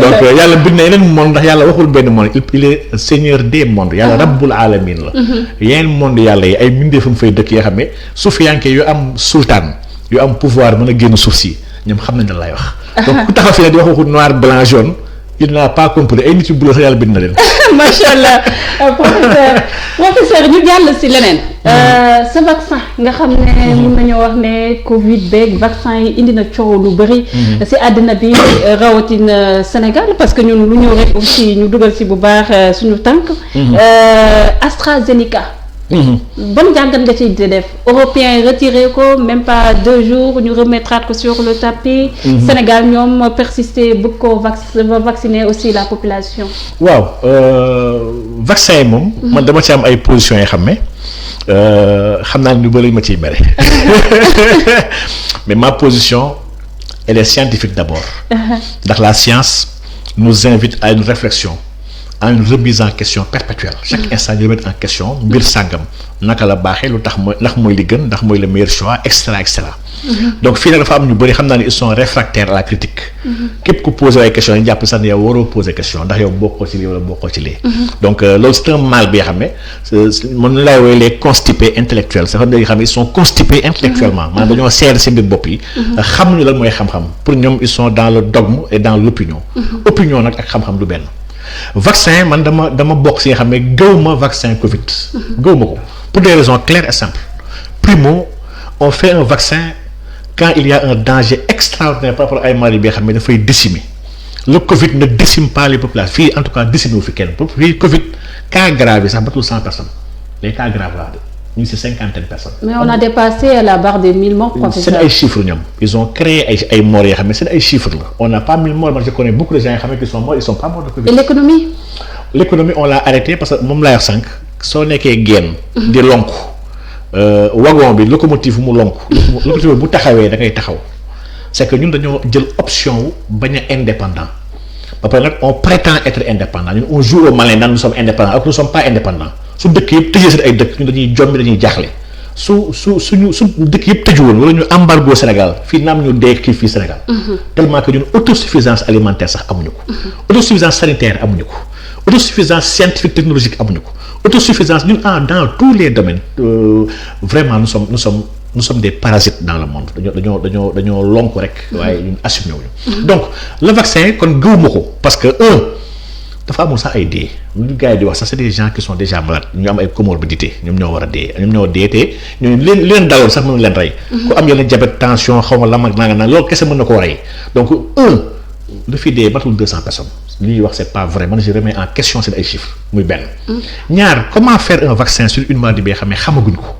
donc yàlla bind na yeneen monde ndax yàlla waxul benn monde il est seigneur des mondes yàlla rabbul alamin la yeneen monde yàlla yi ay mbindeefam fay dëkk yoo xam ne sufiyanke yu am sultaan yu am pouvoir mën a génn suuf si ñoom xam nañ da lay wax donc ku taxaw fi ne di wax waxu noir blanc jaune il n'a pas compris ay nit yu buloo sax yàlla bind na leen. macha allah professeur ñu jàll si leneen. sa vaccin nga xam ne mun nañoo wax ne Covid beeg vaccin yi indi na coow lu bëri. si àddina bi rawatina Sénégal parce que ñun lu ñëw rek aussi ñu dugal si bu baax suñu tànk. AstraZeneca. ban jàngat nga ciy def européen retiré ko même pas 2 jours ñu remettraat ko sur le tapis. Sénégal ñoom persister bëgg ko vacciner aussi la population. waaw vaccin yi moom. man dama ci am ay positions yoo xam ne xam naa ne ñu bëri ma ciy mere mais ma position elle est scientifique d'abord. ndax la science nous invite à une réflexion. à une remise en question perpétuelle chaque instant ñu remettre en question mbir sàngam naka la baaxee lu tax mooy ndax mooy li gën ndax mooy le meilleur choix et cetera donc fii nag dafa am ñu bëri xam naa ne ils sont réfractaires à la critique képp ku posé ay questions yi jàpp sax ne yow waroo poser question ndax yow bokkoo ci lii wala bokkoo ci lii donc loolu c'est un mal bi nga xam ne mën lay woowee les constipés intellectuels c'est nga xam ne ils sont constipés intellectuellement maanaam dañoo seer seen biir bopp yi xamuñu lan mooy xam-xam pour ñoom ils sont dans le dogme et dans l'opinion opinion nag ak xam-xam du benn vaccin man dama bokk si nga xam ne gëwuma vaccin Covid. gëwuma ko pour des raisons claires et simples primo on fait un vaccin quand il y a un danger extraordinaire par rapport ay maladies bi nga xam ne dafay décimer le Covid ne décime pas les populations fii en tout cas décime wu fi kenn fii Covid cas grave yi sax batul 100 personnes les cas graves là ñu ngi si 50 personnes. mais on a dépassé la barre des 1000 morts professeur. c'est ay chiffres ñoom ils ont créé ay morts yoo xam ne c'est ay chiffres la on n'a pas 1000 morts man je connais beaucoup de gens yoo xam ne qui sont morts ils sont pas morts de Covid. et l'économie. l'économie on l'a arrêté parce que moom laa wax sànq soo nekkee génn. di lonku wagon bi locomotive mu lonku. locomotive bu taxawee da ngay taxaw c'est que ñun dañoo jël option wu bañ a indépendant ba pare nag on prétend être indépendant ñun on joue au malin naan nous sommes indépendants alors que nous sommes pas indépendants. su dëkk yëpp tëjee seen ay dëkk ñu dañuy jombi dañuy jaaxle su dëkk yëpp tëju woon wala ñu embargo Sénégal fii naam ñu dee kii fii Sénégal tellement que ñun autosuffisance alimentaire sax amuñu ko autosuffisance sanitaire amuñu ko autosuffisance scientifique technologique amuñu ko autosuffisance ñun dans tous les domaines vraiment nous sommes des parasites dans le monde dañoo lonku rek waaye ñun assumé wuñu donc le vaccin kon gëwuma ko parce que dafa amul sax ay dee lu gars yi di wax sax c'est des gens qui sont déjà malades ñu am ay comorbidité ñoom ñoo war a dee ñoom ñoo dee te ñooñu leen daloon sax mënu leen rey. ku am yenn diabète tension xaw ma lam ak nanga loolu kese mën na koo rey donc lu fi dee matul 200 personnes li ñuy wax c'est pas vrai man je remets en question seen ay chiffres muy benn. ñaar comment faire un vaccin sur une maladie bi nga xam ne xamaguñ ko.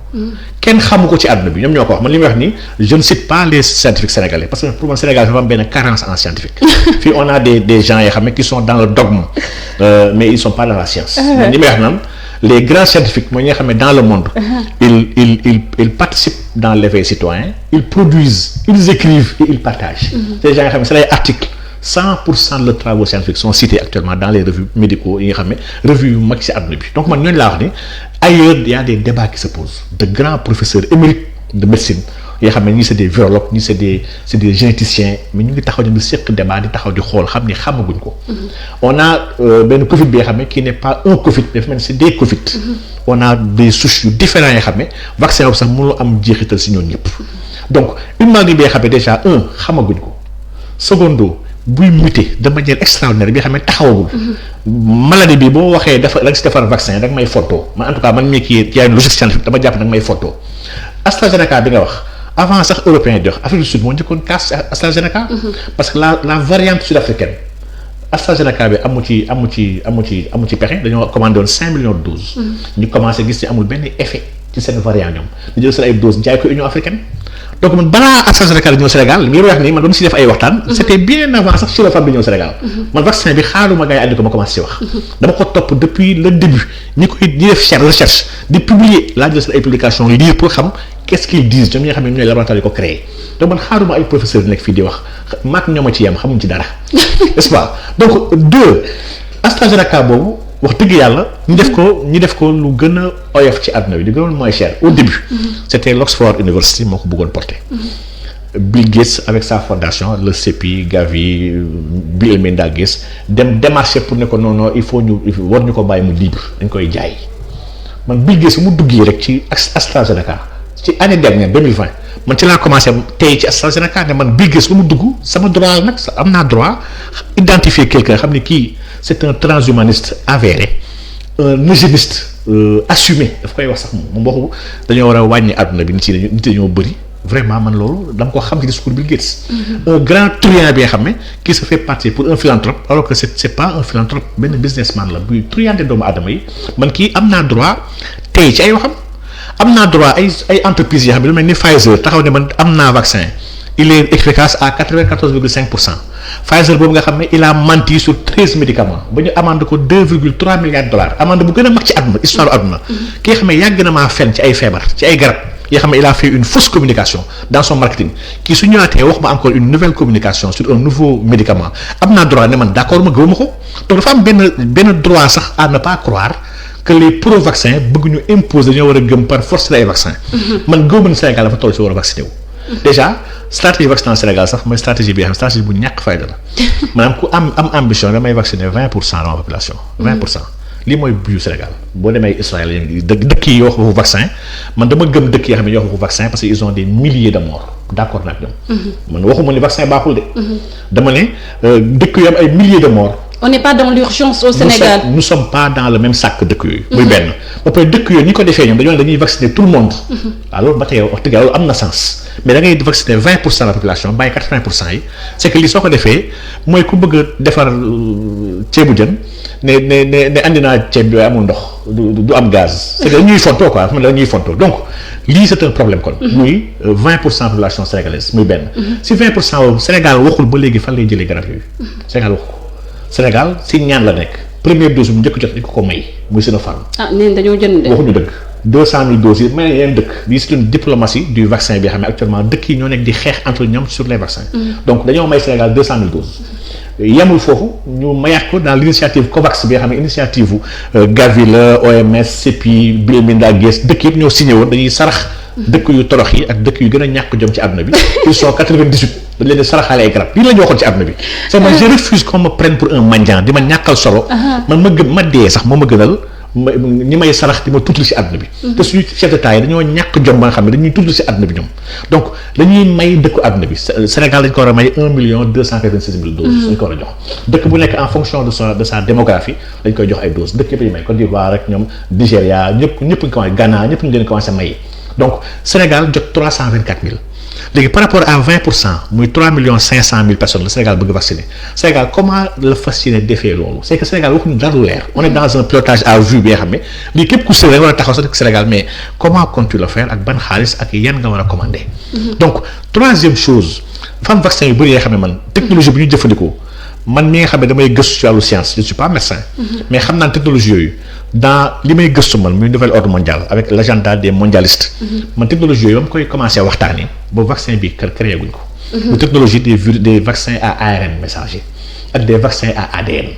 kenn xamu ko ci àdduna bi ñoom ñoo ko wax man li may wax ni je ne cite pas les scientifiques sénégalais parce que pour man Sénégal dafa am benn carence en scientifique. fii on a des gens yoo xam ne qui sont dans le dogme mais ils sont pas dans la science. man li may wax naan les grands scientifiques mooy ñi nga xam ne dans le monde. ils participent dans l'éveil citoyen ils produisent ils écrivent et ils partagent. ces gens yoo xam ne c'est ay articles. 100% de leurs travaux scientifiques sont cités actuellement dans les revues médicaux yi nga xam ne revues yu mag ci àdduna bi donc man ñooñu laa wax ni ailleurs il y a des débats qui se posent de grands professeurs émérites de médecine yoo xam ne ñii c'est des virologues ñii c'est des généticiens mais ñu ngi taxaw ñu ngi seq débat di taxaw di xool xam ni xamaguñ ko. on a benn Covid bi nga xam ne qui n'est pas un Covid mais dafa mel ni c'est des Covid. on a des souches yu différents yoo xam ne vaccin boobu sax mënul am jeexital ci ñoom ñëpp donc une maladie bi nga xam ne déjà xamaguñ ko secondo. buy muté de manière extraordinaire bi nga xam ne taxawagul. maladie bi boo waxee dafa da nga si defar vaccin da nga may photo man en tout cas man mii kii a une logique scientifique dama jàpp da nga may photo AstraZeneca bi nga wax avant sax européen di wax Afrique du Sud moo njëkkoon kaas AstraZeneca. parce que la variante sud-africaine AstraZeneca bi amu ci pexe dañoo commandé woon 5 millions de doses. ñu commencé gis ni amul benn effet ci seen variant ñoom ñu jël seen ay doses jaay ko Union africaine. donc man balaa AstraZeneca di ñëw Sénégal li may wax nii man dama si def ay waxtaan. c'était bien avant sax Sinopharm di ñëw Sénégal. man vaccin bi xaaruma gars yi andi ko ma commencé si wax. dama ko topp depuis le début ñi def recherche di publier laa jël seen ay publications lire pour xam qu'est-ce qu'ils disent ñoom ñi nga xam ne ñooy laboratoire yi ko créé donc man xaaruma ay professeurs yi nekk fii di wax maak ñoom a ci yem xamuñ ci dara n'est-ce pas donc AstraZeneca boobu. wax dëgg yàlla ñu def ko lu gën a oyof ci àdduna bi di gënoon mooy cher au début. c'était l'Oxford University moo ko bëggoon porter. Bill Gates avec sa fondation le CEPI Gavi Bill et Melinda Gates dem démarcher pour ne ko non il faut war ñu ko bàyyi mu libre dañ koy jaay man Bill Gates mu duggee rek ci AstraZeneca ci année dernière 2020 man ci laa commencé tey ci AstraZeneca ne man Bill Gates lu mu dugg sama droit nag am naa droit identifier quelqu'un xam ne kii. c'est un transhumaniste avéré un eugéniste assumé daf koy wax sax moom waxu dañoo war a wàññi àdduna bi nit dañoo bëri vraiment man loolu dama ko xam ci discours Bill Gates. un grand truand bi nga xam ne qui se fait passer pour un philanthrope alors que c'est pas un philanthrope benn businessman la buy truander doomu aadama yi man kii am naa droit tey ci ay waxam am naa droit ay entreprises yoo xam ne lu mel ni Pfizer taxaw ne man am naa vaccin il est efficace à 94,5%. Pfizer boobu nga xam ne il a menti sur 13 médicaments ba ñu amande ko 2,3 milliards de dollars amande bu gën a mag ci àdduna histoire àdduna ki nga xam ne yàgg na maa fen ci ay feebar ci ay garab yoo xam ne il a fait une fausse communication dans son marketing kii su ñëwaatee wax ma encore une nouvelle communication sur un nouveau médicament am naa droit ne man d'accord ma gëwuma ko donc dafa am benn droit sax à ne pas croire que les pro-vaccins bëgg ñu imposer dañoo war a gëm par force ay vaccin man gëwuma ne Sénégal dafa toll ci war a vacciné wu déjà stratégie vaccinale Sénégal sax mooy stratégie bi nga xam stratégie bu ñàkk fayda la maanaam ku am ambition damay vacciner 20% de la population. 20% lii mooy bu Sénégal boo demee Israël yi dëkk yi yoo xam vaccin man dama gëm dëkk yoo xam ne yoo xam vaccin parce que ils ont des milliers de morts d'accord nag ñoom. man waxuma ni vaccin baaxul de. dama ne dëkk yu am ay milliers de morts. on n'est pas dans l'urgence au Sénégal. nous sommes pas dans le même sac dëkk yooyu. muy benn ba pare dëkk yooyu ñi ko defee ñoom dañuy vacciner tout le monde. alors ba tey wax dëgg yàlla am na sens mais da ngay vacciner 20% de la population bàyyi 80% yi c'est que li soo ko defee mooy ku bëgg a defar ceebu jën ne andi naa ceeb bi waaye amul ndox du am gaz. c'est que dañuy fontoo quoi xam nga dañuy fontoo donc lii c'est un problème kon. muy 20% de population sénégalaise muy benn. si 20% boobu Sénégal waxul ba léegi fan lay jëlee garab yooyu. Sénégal waxu ko. Sénégal si ñaan la nekk première dose bu njëkk jot dañ ko may muy Sinopharm. nee dañoo jënd de. waxuñu dëgg 200 000 doses yi may yeneen dëkk lii c'est une diplomatie du vaccin bi xam ne actuellement dëkk yi ñoo nekk di xeex entre ñoom sur les vaccins. donc dañoo may Sénégal 200 000 doses. yemul foofu ñu mayaat ko dans l'initiative COVAX bi nga xam ne initiative Gavi la OMS CEPI Bill et Melinda Gates dëkk yëpp ñoo signé woon dañuy sarax dëkk yu torox yi ak dëkk yu gën a ñàkk jom ci àdduna bi ils sont 98 dañ leen di saraxaale ay garab lii la ñu waxoon ci àdduna bi c'est moi je refuse qu'on me prenne pour un mendiant di ma ñàkkal solo man ma dee sax moo ma gënal ñi may sarax di ma tuuti si àdduna bi. te suñu chef d'état yi dañoo ñàkk jom ba nga xam ne dañuy tuuti si àdduna bi ñoom donc dañuy may dëkku àdduna bi Sénégal dañ ko war a may 1,286,000 doses. dañ ko war a jox dëkk bu nekk en fonction de sa démographie dañ koy jox ay doses dëkk yëpp dañuy may Côte d'Ivoire rek ñoom Nigéria ñëpp ñu commencé Ghana ñëpp ñu leen commencé may donc Sénégal jot 324,000. léegi par rapport à 20% muy 3,500,000 personnes le Sénégal bëgg vacciner Sénégal comment la fas yéene defee loolu c'est que Sénégal waxuñu dara lu leer on est dans un pilotage à vue bi nga xam ne lii képp ku sëriñ war a taxaw sax Sénégal mais comment comptes-tu le faire ak ban xaalis ak yan nga war a commander. donc troisième chose dafa am vaccin yu bëri yoo xam ne man technologie bi ñu jëfandikoo man mi nga xam ne damay gëstu ci wàllu science je ne suis pas médecin mais xam naa technologie yooyu dans li may gëstu man muy nouvel ordre mondial avec l'agenda des mondialistes man technologie yooyu ba mu koy commencé waxtaanee ba vaccin bi créé guñ ko mu technologie des vaccins à ARN messager ak des vaccins à ADN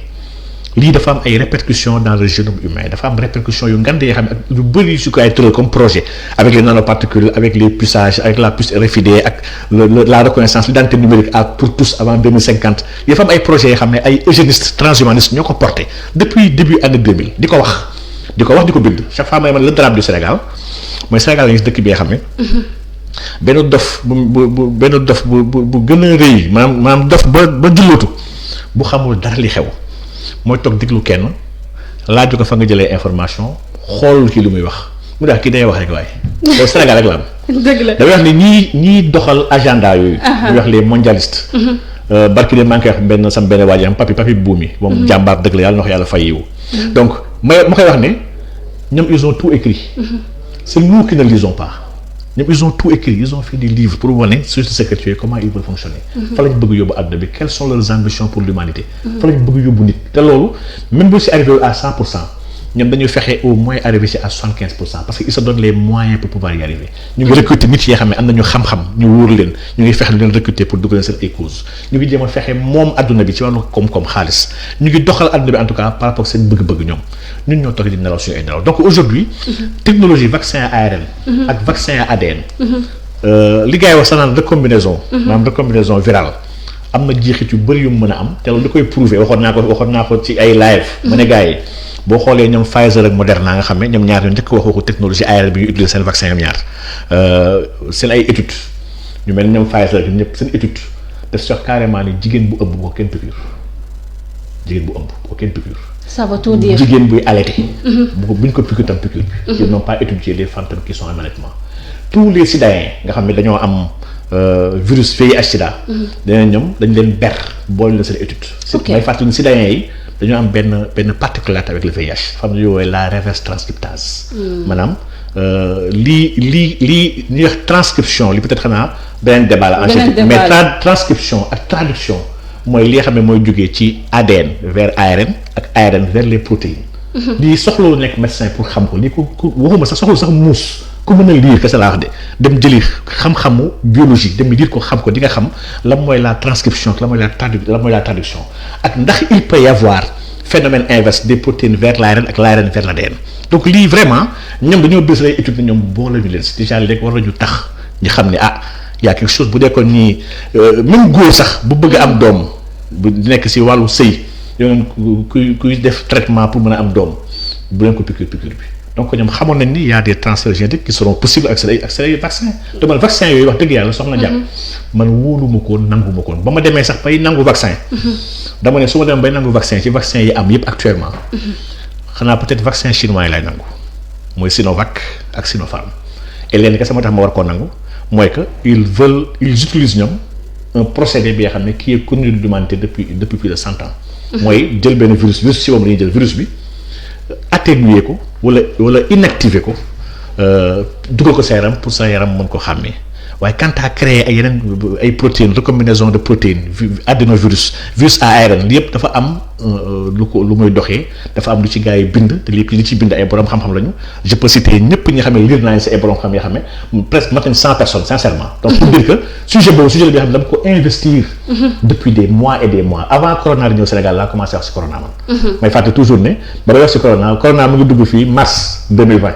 lii dafa am ay répercussions dans le génome humain dafa am répercussions yu ngand yoo xam ne ak yu bëri su ko ay tëral comme projet avec les nanoparticules avec les puçages avec la puce RFID ak la reconnaissance l'identité numérique pour tous avant 2050 yi dafa am ay projets yoo xam ne ay eugénistes transhumanistes ñoo ko porté depuis début année 2000 di ko wax di ko bind chaque fois may man le drame du Sénégal mooy Sénégal la gis dëkk bi nga xam ne benn dof bu gën a rëy maanaam dof ba jullootu bu xamul dara li xew mooy toog déglu kenn laaju ko fa nga jëlee information xool kii lu muy wax mu daal kii day wax rek waaye loolu Sénégal rek la am. dëgg la damay wax ni ñii doxal agenda yooyu. ñuy wax les mondialistes. barki de maa ngi koy wax benn waa ji am papi buumi. moom jàmbaar dëgg la yàlla na ko yàlla fay yiwu. donc ma koy wax ne ñoom ils ont tout écrit. c'est nous qui ne lisons pas. ñoom ils ont tout écrit ils ont fait des livres pour wane société secrète yooyu comment ils veulent fonctionner. fa lañ bëgg yóbbu àdduna bi quelles sont leurs ambitions pour l'humanité fa lañ bëgg yóbbu nit te loolu même bu si arrivé à 100% ñoom dañuy fexe au moins arrivé si à 75% parce que ils se donnent les moyens pour pouvoir y arriver ñu ngi recruter nit yi xam ne am nañu xam-xam ñu wóor leen ñu ngi fexe lu leen recruter pour dugal seen ay causes ñu ngi jéem a fexe moom adduna bi ci wàllu koom-koom xaalis ñu ngi doxal adduna bi en tout cas par rapport seen bëgg-bëgg ñoom ñun ñoo toog di nelaw suñu ay nelaw donc aujourd'hui technologie vaccin à ARN ak vaccin à ADN li gars yi wax sax naan recombinaison maanaam recombinaison virale am na jeexit yu bëri yu mu mën a am te loolu li koy prouver waxoon naa ko ci ay live ma ne gars yi boo xoolee ñoom Pfizer ak Moderna nga xam ne ñoom ñaar ñoo njëkk wax waxu technologie ARN bi ñu utiliser seen vaccin ñoom ñaar seen ay études ñu mel ni ñoom Pfizer ak ñëpp seen étude def sox carrément ni jigéen bu ëmb boo kenn piqûre ça veut tout dire jigéen buy allaité buñ ko piqûre tam piqûre bi ils n'ont pas étudié les fantômes qui sont en allaitement tous les sidaïens nga xam ne dañoo am virus VIH sida dañ leen ber boole leen seen étude may fàttali sidaïens yi dañoo am benn particularité avec le VIH xam ne yooyu la reverse transcriptase maanaam lii ñuy wax transcription li peut-être xanaa beneen débat la ensuite mais transcription ak traduction mooy li nga xam ne mooy jógee ci ADN vers ARN ak ARN vers les protéines lii soxla nekk médecin pour xam ko lii ko waxuma sax soxla sax muus ku mën a lire kese laa wax de dem jëli xam-xamu biologie dem lire ko xam ko di nga xam lan mooy la transcription lan mooy la traduction ak ndax il peut y avoir phénomène inverse des protéines vers l'ARN ak l'ARN vers l'ADN donc lii vraiment ñoom dañoo bés lay étude ne ñoom boole ñu leen si déjà léegi war nañu tax ñu xam ne y a quelque chose bu dekkoon nii même góor sax bu bëgg a am doom bu nekk si wàllu sëy yoon kuy def traitement pour mën a am doom bu leen ko piqûre bi donc ñoom xamoon nañ ni y a des transferts génétiques qui seront possibles ak seen vaccin te man vaccin yooyu wax dëgg yàlla soxna jàpp man wóoluma ko nanguma ko ba ma demee sax bay nangu vaccin dama ne su ma demee bay nangu vaccin ci vaccin yi am yëpp actuellement xanaa peut-être vaccin chinois yi laay nangu mooy Sinovac ak Sinopharm et léegi kese moo tax ma war koo nangu mooy que ils utilisent ñoom un procédé bi nga xam ne qui est connu de l'humanité depuis plus de 100 ans mooy jël benn virus si boobu dañuy jël virus bi atténuer ko wala inactiver ko dugal ko sa yaram pour sa yaram mën ko xàmmee waaye quant à créer ay yeneen ay protéines recombinaison de protéines adénovirus virus à ARN li yëpp dafa am lu muy doxee dafa am lu ci gars yi bind te li ci bind ay borom xam-xam lañu je peux citer ñëpp ñi nga xam ne lire naa leen si ay borom xam yoo xam ne presque mat nañ 100 personnes sincèrement donc pour dire que sujet bi nga xam ne dama ko investir depuis des mois et des mois avant corona di ñëw Sénégal laa commencé wax si corona man may fàtte toujours ne ba may wax si corona mu ngi dugg fii mars 2020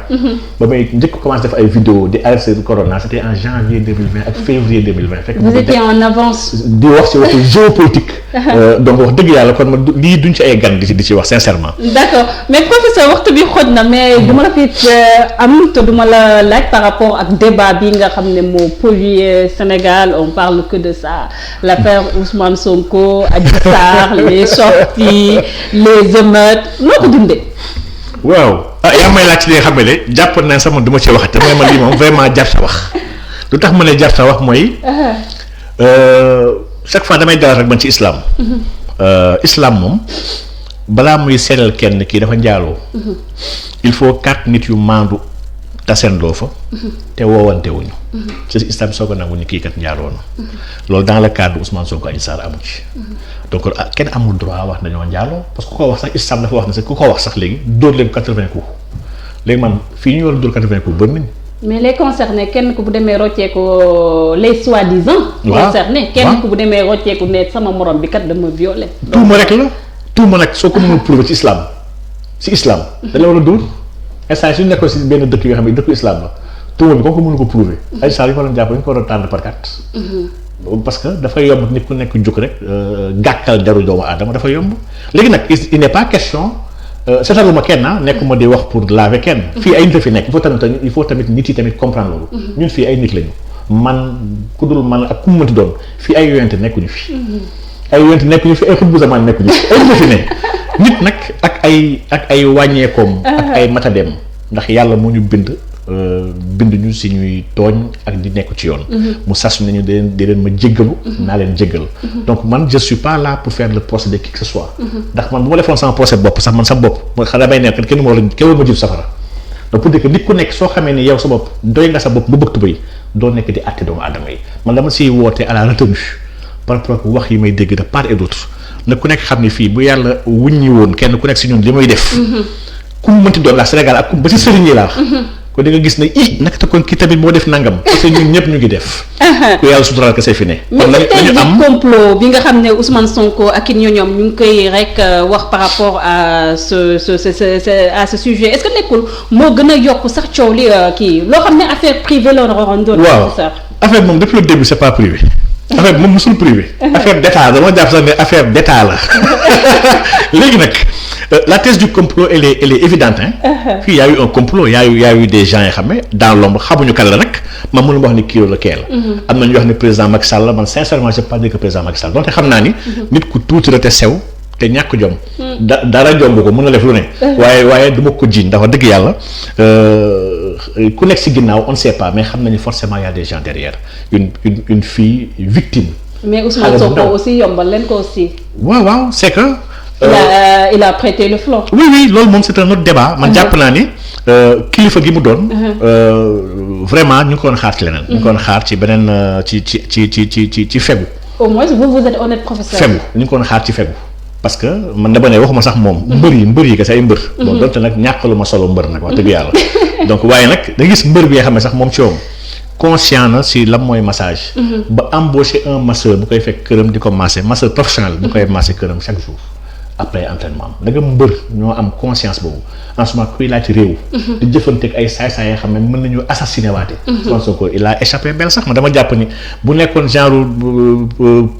ba may njëkk commencé def ay vidéo di alerter corona c'était en janvier 2020 ak février 2020 fekk vous étiez en avance di wax si waxu géopolitique donc wax dëgg yàlla kon ma lii yii duñ ci ay gan di ci wax sincèrement. d'accord mais professeur waxtu bi xoj na mais duma la fi am te duma la laaj par rapport ak débat bi nga xam ne moo pollué Sénégal on parle que de ça l'affaire Ousmane Sonko, Adji Sarr, les sorties, les émeutes noo ko dundee. waaw yaa may laaj ci li nga xam ne jàpp naa sama du ma ci wax te mooy man lii moom vraiment jar sa wax lu tax ma ne jar sa wax mooy chaque fois damay dalal rek man ci islam. Islam moom balaa muy seetal kenn kii dafa njaaloo il faut 4 nit yu maandu tasendoo fa te woowante wuñu ci islam soo ko nangu ni kii kat njaaloo na loolu dans le cadre Ousmane Sonko Adji Sarr amu ci donc kenn amul droit wax dañoo njaaloo parce que ku ko wax sax islam dafa wax ne sax ku ko wax sax léegi dóor leen 80 coups léegi man fii ñu war a dóor 80 coups bëri nañ. mais les concernés kenn ku bu demee rocceeku les soi-disant. concernés kenn ku bu demee rocceeku ne sama morom bi kat dama violé. tuuma rek la tuuma nag soo ko mënul prouver ci islam dañ la war a dóor instant suñu nekkoon si benn dëkk yoo xam ne dëkku islam la tuuma bi comme ko mënu ko prouver. ay saa yu ko doon jàpp ñu ko doon tànn par carte. parce que dafay yomb nit ku nekk jóg rek gàkkal deru doomu aadama dafa yomb léegi nag il n'est pas question. seetaluma kenn nekkuma di wax pour laver kenn. fii ay nit a fi nekk il faut tamit nit yi tamit comprendre loolu. ñun fii ay nit lañu man ku dul man ak ku mu mënti doon fii ay yonent nekkuñu fi. ay yonent nekkuñu fi ay xutbu zamaan nekkuñu fi ay nit a fi ne nit nag ak ay wàññeekoom. ak ay matadeem ndax yàlla moo ñu bind ñu si ñuy tooñ ak di nekk ci yoon. mu sas nañu di leen ma jéggalu. naa leen jéggal. donc man je suis pas là pour faire le procès de qui que ce soit. ndax man bu ma defoon sama procès bopp sax man sa bopp mooy xanaa damay nekk kenn ma jiitu safara. donc pour dire que nit ku nekk soo xamee ni yow sa bopp doy nga sa bopp bu bëgg tubéy doo nekk di àtte doomu aadama yi man dama siy woote à la retenue par rapport ak wax yi may dégg de part et d'autre na ku nekk xam ne fii bu yàlla wuññi woon kenn ku nekk si ñun li may def. ku mu mënti doon la Sénégal ak ba si sëriñ yi laa ko di nga gis ne naka te kon kii tamit moo def nangam parce que ñun ñëpp ñu ngi def. ku yàlla suturaal kese fi ne. kon lañu am complot bi nga xam ne Ousmane Sonko ak it ñoom ñu ngi koy rek wax par rapport à ce sujet est-ce que nekkul moo gën a yokk sax coow li kii loo xam ne affaire privée la waroon doon. waaw affaire moom depuis le début c'est pas privé. affaire bi moom musul privé. affaire d'état dama jàpp sax ne affaire d'état la léegi nag. La thèse du complot elle est évidente puis il y a eu un complot il y a eu des gens yoo xam ne dans l'ombre xamuñu kan la rek man mënu ma wax ni kii la kee la. am na ñu wax ne président Macky Sall la man sincèrement je pas dire que président Macky Sall donc xam naa ni. nit ku tuuti la te sew te ñàkk jom. dara jomb ko mën na def lu ne. waaye du ma ko jiiñ ndax wax dëgg yàlla ku nekk si ginnaaw on ne sait pas mais xam nañu forcément il y a des gens derrière une fille victime. mais Ousmane Sonko aussi yombal leen ko aussi. waaw c'est que. il a prêté le flanc. oui loolu moom c'est un autre débat. man jàpp naa ni kilifa gi mu doon. vraiment ñu ngi ko doon xaar ci leneen. ñu ngi ko doon xaar ci beneen ci fegu. au moins vous êtes honnête professeur. fegu ñu ngi ko doon xaar ci fegu. parce que man dama ne waxuma sax moom. mbër yi kese ay mbër. bon donte nag ñàkkalu ma solo mbër nag wax dëgg yàlla. donc waaye nag da gis mbër bi nga xam ne sax moom ci conscient na si lan mooy massage. ba embaucher un masseur bu koy fekk këram di ko masser masseur professionnel bu koy masser këram chaque jour. après entraînement da nga mbër ñoo am conscience boobu en ce moment kuy laaj réew. di jëfanteeg ay saay-saay yoo xam ne mën nañu assassiner waate. Ousmane Sonko il a échappé belle sax ma dama jàpp ni bu nekkoon genre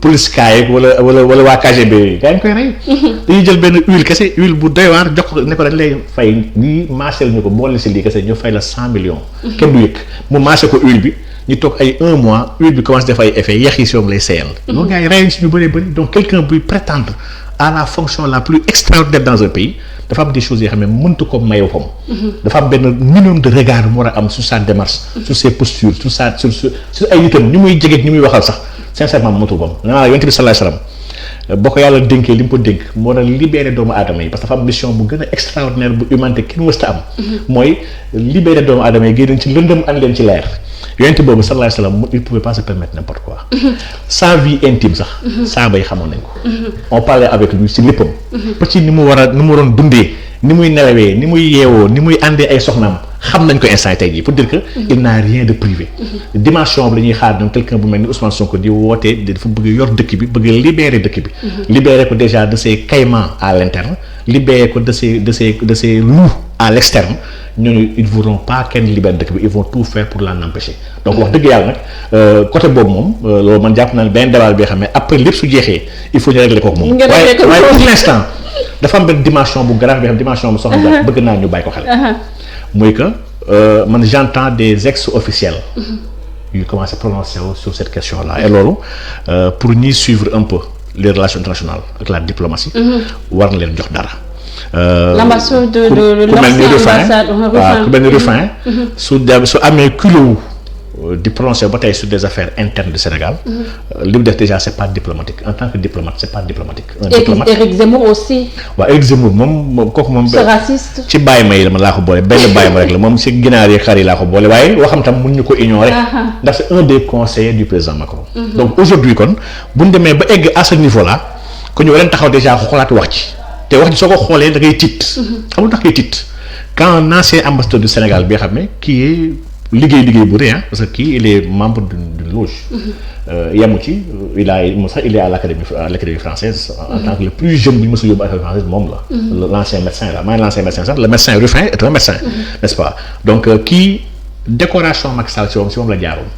police kaay wala waa KGB yooyu gaa ngi koy rey. dañuy jël benn huile kese huile bu doy waar jox ko ne ko dañ lay fay lii maaseel ñu ko boole si lii kese ñu fay la 100 millions. kenn du yëg mu maasee ko huile bi. ñu toog ay 1 mois huile bi commence def ay effet yax yi si moom lay seeyal. loolu gars yi rey si ñu bëree bëri donc quelqu'un buy prétendre à la fonction la plus extraordinaire dans un pays dafa am des choses yoo xam ne mëntu ko mayew fam dafa am benn minimum de regard mu war a am sur sa démarche sur ses postures sur ay nitam ñu muy jegeeg ñu muy waxal sax sincèrement mënatu ko am naa yonent bi sallallahu alayhi wasallam boo ko yàlla dénkee li mu ko dénk moo na libérer doomu aadama yi parce que dafa am mission bu gën a extraordinaire bu humanité kenn mësta am mooy libérer doomu aadama yi génn ci lëndëm and leen ci leer yonent boobu sallallahu alayhi wasallam il pouvait pas se permettre n'importe quoi sa vie intime sax saaba yi xamoon nañ ko on parlait avec lui si léppam ba ci ni mu waroon dundee ni muy nelawee ni muy yeewoo ni muy àndee ay soxnaam xam nañ ko instant tey jii pour dire que il n'a rien de privé dimension bi la ñuy xaar donc quelqu'un bu mel ni Ousmane Sonko di wootee dafa bëgg yor dëkk bi bëgg libérer dëkk bi libérer ko déjà de ses caïmans à l'interne libérer ko de ses loups à l'externe ñooñu ils voudront pas kenn libérer dëkk bi ils vont tout faire pour l'en empêcher donc wax dëgg yàlla nag côté boobu moom loolu man jàpp naa ne benn débat bi xam ne après lépp su jeexee il faut ñu régler ko moom waaye pour l'instant dafa am benn dimension bu grave bi xam dimension bu soxna bëgg naa ñu bàyyi ko xel. muy que man j'entends des ex-officiels. yu commencé prononcer sur cette question là et loolu pour ñuy suivre un peu les relations internationales ak la diplomatie. war na leen jox dara. L'ambassade de l'ancien ambassade ku mel ni Rufin su amee culot di prononcer ba tey sur des affaires internes du Sénégal. li mu def déjà c'est pas diplomatique en tant que diplomate c'est pas diplomatique. un diplomate Éric Zemmour aussi. waaw Éric Zemmour moom kooku moom. c'est raciste. ci bàyyi ma yi ma laa ko boole benn bàyyi ma rek la moom si ginaar yi xar yi laa ko boole waaye waxam tam mun ñu ko ignorer. ndax c'est un des conseillers du président Macron. donc aujourd'hui kon bu ñu demee ba egg à ce niveau là ko ñu war leen taxaw déjà xoolaat wax ci te wax ji soo ko xoolee da ngay tiit. xam nga tax ngay tiit quand un ancien ambassadeur du Sénégal bi nga xam ne kii est liggéey bu rëy parce que kii il est membre d'une loge. yamu ci il est à l'académie française en tant que le plus jeune bu ñu mës a yóbbu académie française moom la. l'ancien médecin là maa ngi l'ancien médecin sax le médecin Rufin est un médecin. n'est-ce pas donc kii décoration Macky Sall si moom la jaaroon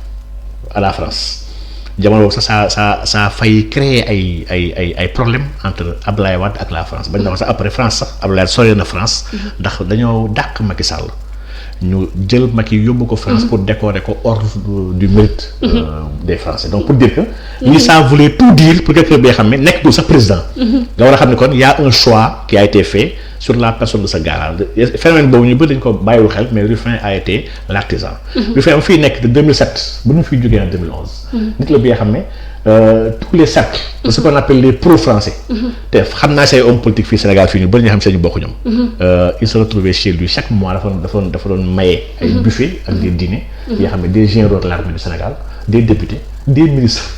à la France jamono boobu sax ça a failli créer ay problèmes entre Abdoulaye Wade ak la France bañ na ko sax après France sax Abdoulaye sori na France. ndax dañoo dàq Macky Sall. ñu jël Macky yóbbu ko France pour décorer ko ordre du mérite des Français donc pour dire que li ça voulait tout dire pour quelqu'un bi nga xam ne nekkul sax président nga war a xam ne kon y a un choix qui a été fait sur la personne de ce gars-là phénomène boobu ñu bëri dañ ko bàyyiwul xel mais Rufin a été l'artisan. Rufin fii nekk de 2007 bu ñu fiy jógee en 2011 nit la bi nga xam ne tous les cercles de ce qu'on appelle les pro-français te xam naa say homme politique fii Sénégal fii ñu bëri ñu xam seen ñu bokk ñoom il se retrouvait chez lui chaque mois dafa doon maye ay buffet ak des dîners yoo xam ne des généraux de l'armée du Sénégal des députés des ministres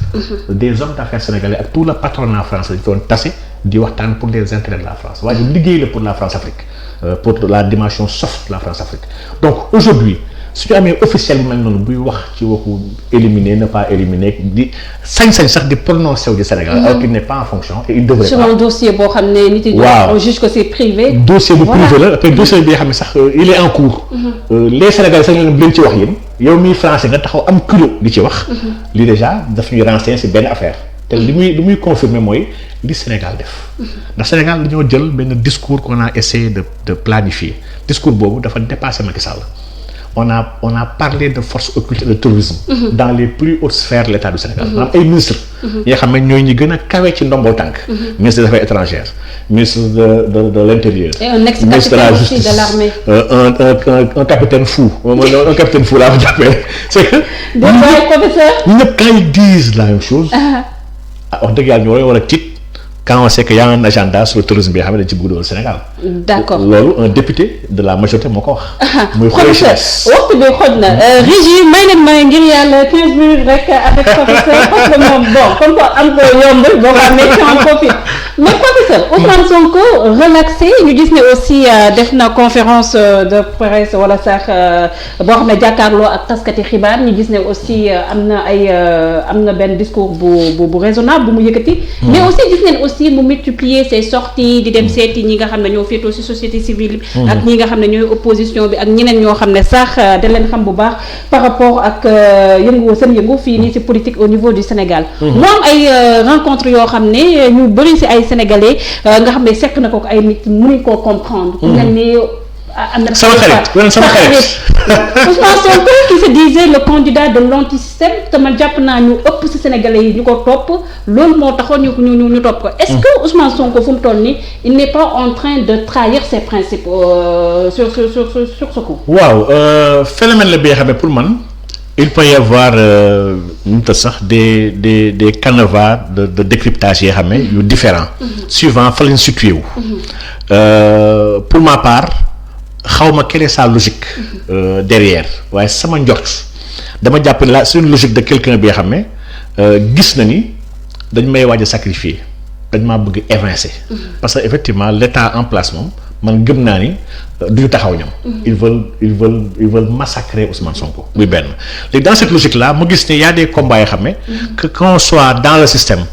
des hommes d'affaires sénégalais ak tout le patronat français dañu doon tase di waxtaan pour les intérêts de la France waaye liggéey la pour la France-Afrique pour la dimension soft de la France-Afrique donc aujourd'hui su ñu amee officiel bu mel noonu buy wax ci waxu éliminer ne pas éliminer di sañ-sañ sax di prononcer wu di Sénégal alors qu'il n'est pas en fonction et il devrait pas. sur un dossier boo xam ne nit yi. on juge que c'est privé. dossier bu privé la après dossier bi nga xam ne sax il est en cours. les Sénégalais sax ñu leen ci wax yéen yow miy français nga taxaw am culot di ci wax. lii déjà daf ñuy renseigner ci benn affaire te li muy confirmer mooy li Sénégal def. ndax Sénégal dañoo jël benn discours qu'on a essayé de planifier discours boobu dafa dépasser Macky Sall. On a parlé de forces occultes et de terrorisme dans les plus hautes sphères de l'État du Sénégal. maanaam ay ministres yi nga xam ne ñooy ñi gën a kawe ci ndombol tànk. ministre des Affaires étrangères ministre de l'Intérieur. Et un ex-capitaine aussi de l'armée. un capitaine fou. un capitaine fou laa ko jàppee c'est que. professeur. ñëpp quand ils disent la même chose. wax dëgg yàlla ñoo war a tiit. quand on sait qu'il y a un agenda sur le tourisme bi nga xam ne dañ ci bëgg doon Sénégal. d'accord loolu un député de la majorité moo ko wax. muy professeur waxtu bi xoj na Régie may leen may ngir yàlla 15 minutes rek avec professeur parce que moom bon comme quoi am ko yombul boo xam ne en profite mais professeur Ousmane Sonko relaxé ñu gis ne aussi def na conférence de presse wala sax boo xam ne jàkkaarloo ak taskati xibaar ñu gis ne aussi am na benn discours bu raisonnable bu mu yëkkati. mais aussi gis nañ aussi mu multiplier ses sorties di dem seeti ñi nga xam ne ñoo féetoo ci société civile bi ak ñi nga xam ne ñooy opposition bi ak ñeneen ñoo xam ne sax da leen xam bu baax par rapport ak seen yëngu fii nii ci politique au niveau du Sénégal mu am ay rencontre yoo xam ne ñu bëri ci ay sénégalais nga xam ne sekk na ko ay nit mënuñ koo comprendre ku mel ni am na sama xarit Ousmane Sonko qui se disait le candidat de l'antisystème te man jàpp naa ñu ëpp ci sénégalais yi ñu ko topp loolu moo taxoon ñu topp ko est-ce que Ousmane Sonko fu mu toll nii il n'est pas en train de trahir ses principes sur ce coup. waaw phénomène la bi nga xam ne pour man il peut y avoir ñu te sax des canevas de décryptage yoo xam ne yu différents suivant fa lañ situé wu pour ma part xawma quelle est sa logique derrière waaye sama njort dama jàpp ne c'est une logique de quelqu'un bi nga xam ne gis na ni dañ may waaj a sacrifier dañ maa bëgg évincer parce que effectivement l'état en place moom man gëm naa ni duñu taxaw ñoom ils veulent massacrer Ousmane Sonko muy benn léegi dans cette logique là mu gis ne y a des combats yoo xam ne que qu'on soit dans le système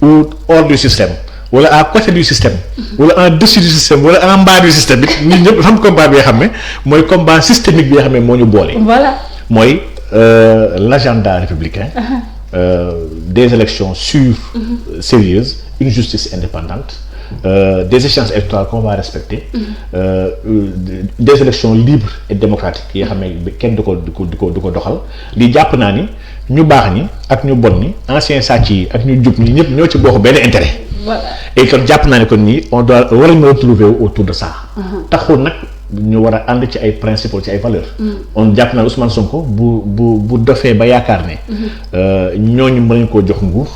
ou hors du système wala à côté du système wala en dessus du système wala en bas du système bi ñun ñëpp xam combat bi nga xam ne mooy combat systémique bi nga xam ne moo ñu boole. voilà mooy l'agenda républicain. Des élections sûres, sérieuses, une justice indépendante, des échéances électorales qu'on va respecter, des élections libres et démocratiques yi nga xam ne kenn du ko doxal li jàpp naa ni ñu baax ñi ak ñu bon ñi anciens sàcc yi ak ñu jub ñi ñëpp ñoo ci bokk benn intérêt. Voilà. Et kon jàpp naa ne kon nii on doit war a retrouver autour de ça. taxul nag ñu war a ànd ci ay principes ci ay valeurs. on jàpp naa Ousmane Sonko bu dofee ba yaakaar ne. ñooñu mën nañu koo jox nguur.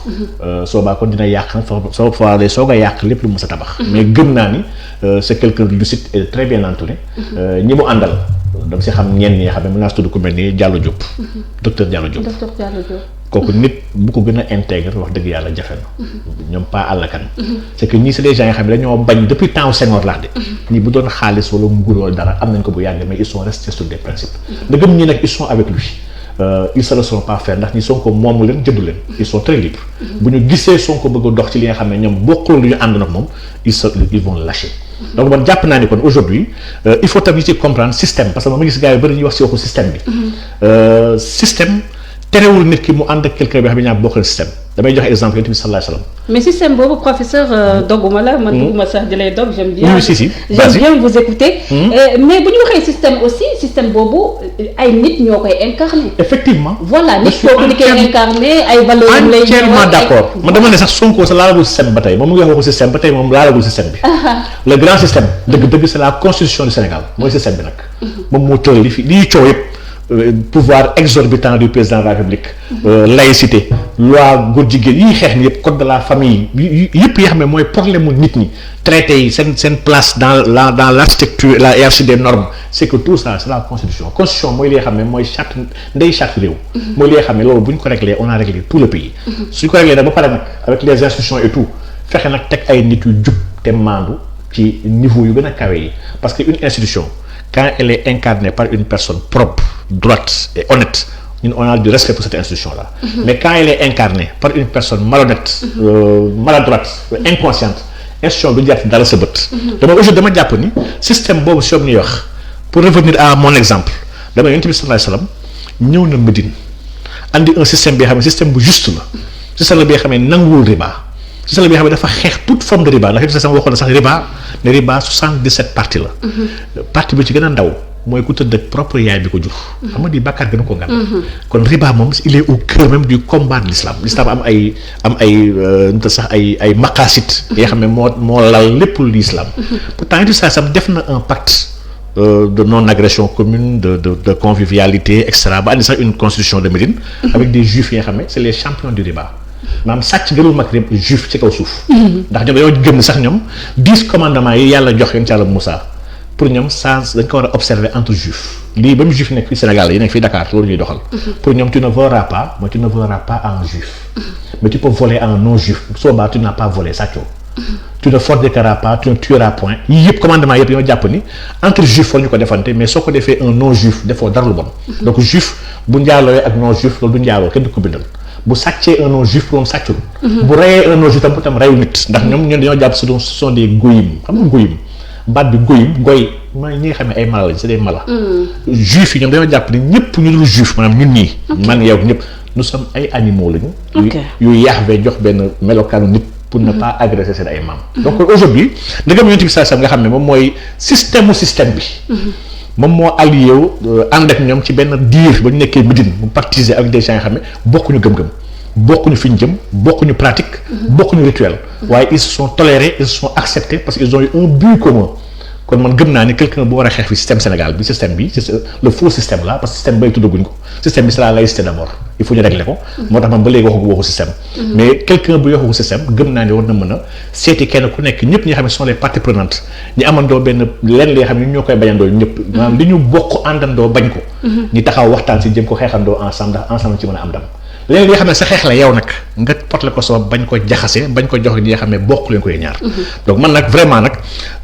soobaa kon dina yàq soo faalee soog a yàq lépp lu mës a tabax. mais gëm naa ni c'est quelqu'un de lucide et très bien entouré. ñi mu àndal dama si xam ñenn ñi xam ne mën naa si tudd ku mel ni Diallo Diop. docteur Diallo Diop. kooku nit bu ko gën a intègre wax dëgg yàlla jafe na. ñoom pas àllakan. c'est que ñii c'est des gens yoo xam ne dañoo bañ depuis temps Senghor laax de. ñii bu doon xaalis wala nguur wala dara am nañ ko bu yàgg mais ils sont restés sur des principes. ndegam ñi nag ils sont avec lui. Ils se laisseront pas faire ndax ñi Sonko moomu leen jëndu leen. Ils sont très libres. bu ñu gisee Sonko bëgg a dox ci li nga xam ne ñoom bokkul lu ñu ànd nag moom ils vont lâcher. donc man jàpp naa ni kon aujourd'hui il faut tamit ci comprendre système parce que ma gis gars yi bëri ñuy wax ci waxu système bi. système. terewul nit ki mu ànd ak quelqu'un bi xam ne ñaar bokkal système damay joxe exemple yonent bi sallallahu alayhi wa sallam. mais système boobu professeur dogguma la man bëgguma sax di lay dog j'aime bien. oui si j'aime bien vous écouter. mais bu ñu waxee système aussi système boobu ay nit ñoo koy incarner. effectivement voilà nit kooku di koy incarner ay valeurs lay entièrement d'accord man dama ne sax Sonko sa laalagul système ba tey moom mu ngi wax waxu système ba tey moom laalagul système bi. le grand système. dëgg c'est la constitution du Sénégal mooy système bi nag. moom moo tëral li fi li coow yëpp. Pouvoir exorbitant du président de la République, laïcité, loi góor jigéen yi xeex ni yëpp code de la famille yëpp yoo xam ne mooy problème mu nit ñi traité yi seen place dans l'architecture la hiérarchie des normes c'est que tout ça c'est la constitution mooy li nga xam ne mooy charte ndey charte réew. mooy li nga xam ne loolu bu ñu ko réglé on a réglé tout le pays. suñ ko réglé nag ba pare nag avec les institutions et tout fexe nag teg ay nit yu jub te maandu ci niveau yu gën a kawe yi parce que une institution quand elle est incarnée par une personne propre, droite et honnête, on a du respect pour cette institution-là. Mais quand elle est incarnée par une personne malhonnête, maladroite, inconsciente, institution bi jàpp dara sa bët. dama aujourd'hui dama jàpp ni système boobu si ñuy wax pour revenir à mon exemple dama Yonent bi sallallahu alayhi wa sallam ñëw na Médine andi un système bi xam ne système bu juste la système la bi xam ne nanguwul riba. système la bi xam ne dafa xeex toute forme de riba ndax système waxoon na sax riba 77 parties la. partie bi ci gën a ndaw mooy ku tëdd ak propre yaay bi ko jur. xam nga di bàkkaar gën a ko ngan. kon riba moom il est au cœur même du combat de l'islam. l'islam am ay maqasid yoo xam ne moo lal lépp l'islam. pourtant it sam def na un pacte de non-agression commune de convivialité et cetera ba andi sax une constitution de Médine. avec des juifs yi nga xam ne c'est les champions du riba. maanaam sàcc gënul mag rek juif ci kaw suuf. ndax ñoom dañoo gëm sax ñoom 10 commandements yi yàlla jox yoon ci Yàlla Moussa pour ñoom ça dañ ko war a observer entre juifs lii ba mu juif nekk fii Sénégal yi nekk fii Dakar loolu ñuy doxal. pour ñoom tu ne voleras pas mais tu ne voleras pas à un juif. mais tu peux voler à un non juif soobaa tu n'as pas volé sàccoo. tu ne forniqueras pas tu ne tueras point yii yëpp commandement yëpp ñoo jàpp ni entre juif foofu ñu ko defante mais soo ko defee un non juif defoo dara lu bon. donc juif bu njaaloo ak non juif loolu du njaaloo kenn du ko bindal. bu sàccee un non juif pour moom sàccul. bu reyee un non juif tam reyu nit ndax ñoom dañoo jàpp ce sont des goyim xam nga goyim baat bi goy mooy ñi nga xam ne ay mala lañ c'est des mala. juif yi ñoom dañoo jàpp ni ñëpp ñu dul juif maanaam ñun ñii. man yow ñëpp nous sommes ay animaux lañu. yu Yahvé jox benn melokaanu nit. pour ne pas agresser seen ay maam. donc aujourd'hui ndegam Yonent bi sallallahu alayhi wasallam nga xam ne moom mooy système bi. moom moo allié wu ànd ak ñoom ci benn diir ba ñu nekkee Médine mu partiser avec des gens yoo xam ne bokkuñu gëm-gëm bokkuñu fi ñu jëm bokkuñu pratique. bokkuñu rituel. waaye ils se sont tolérés ils se sont acceptés parce qu'ils ont eu un but commun. kon man gëm naa ni quelqu'un bu war a xeex fi système Sénégal bi système bi c'est le faux système là parce que système bay tuddaguñ ko système bi c'est la laïcité d'abord il faut ñu régler ko. moo tax man ba léegi waxu système. mais quelqu'un bu yoxu système gëm naa ni war na mën a seeti kenn ku nekk ñëpp ñi nga xam ne sont les parties prenantes ñi amandoo benn lenn li nga xam ne ñoo koy bañandoo ñëpp. maanaam li ñu bokk àndandoo bañ ko. ñi taxaw waxtaan si jëm ko xeexandoo ensemble ndax ensemble ci mën a am ndam. léegi li nga xam ne sa xeex la yow nag nga porté ko soo bañ ko jaxase bañ ko jox ñi nga xam ne bokk leen koy ñaar. donc man nag vraiment nag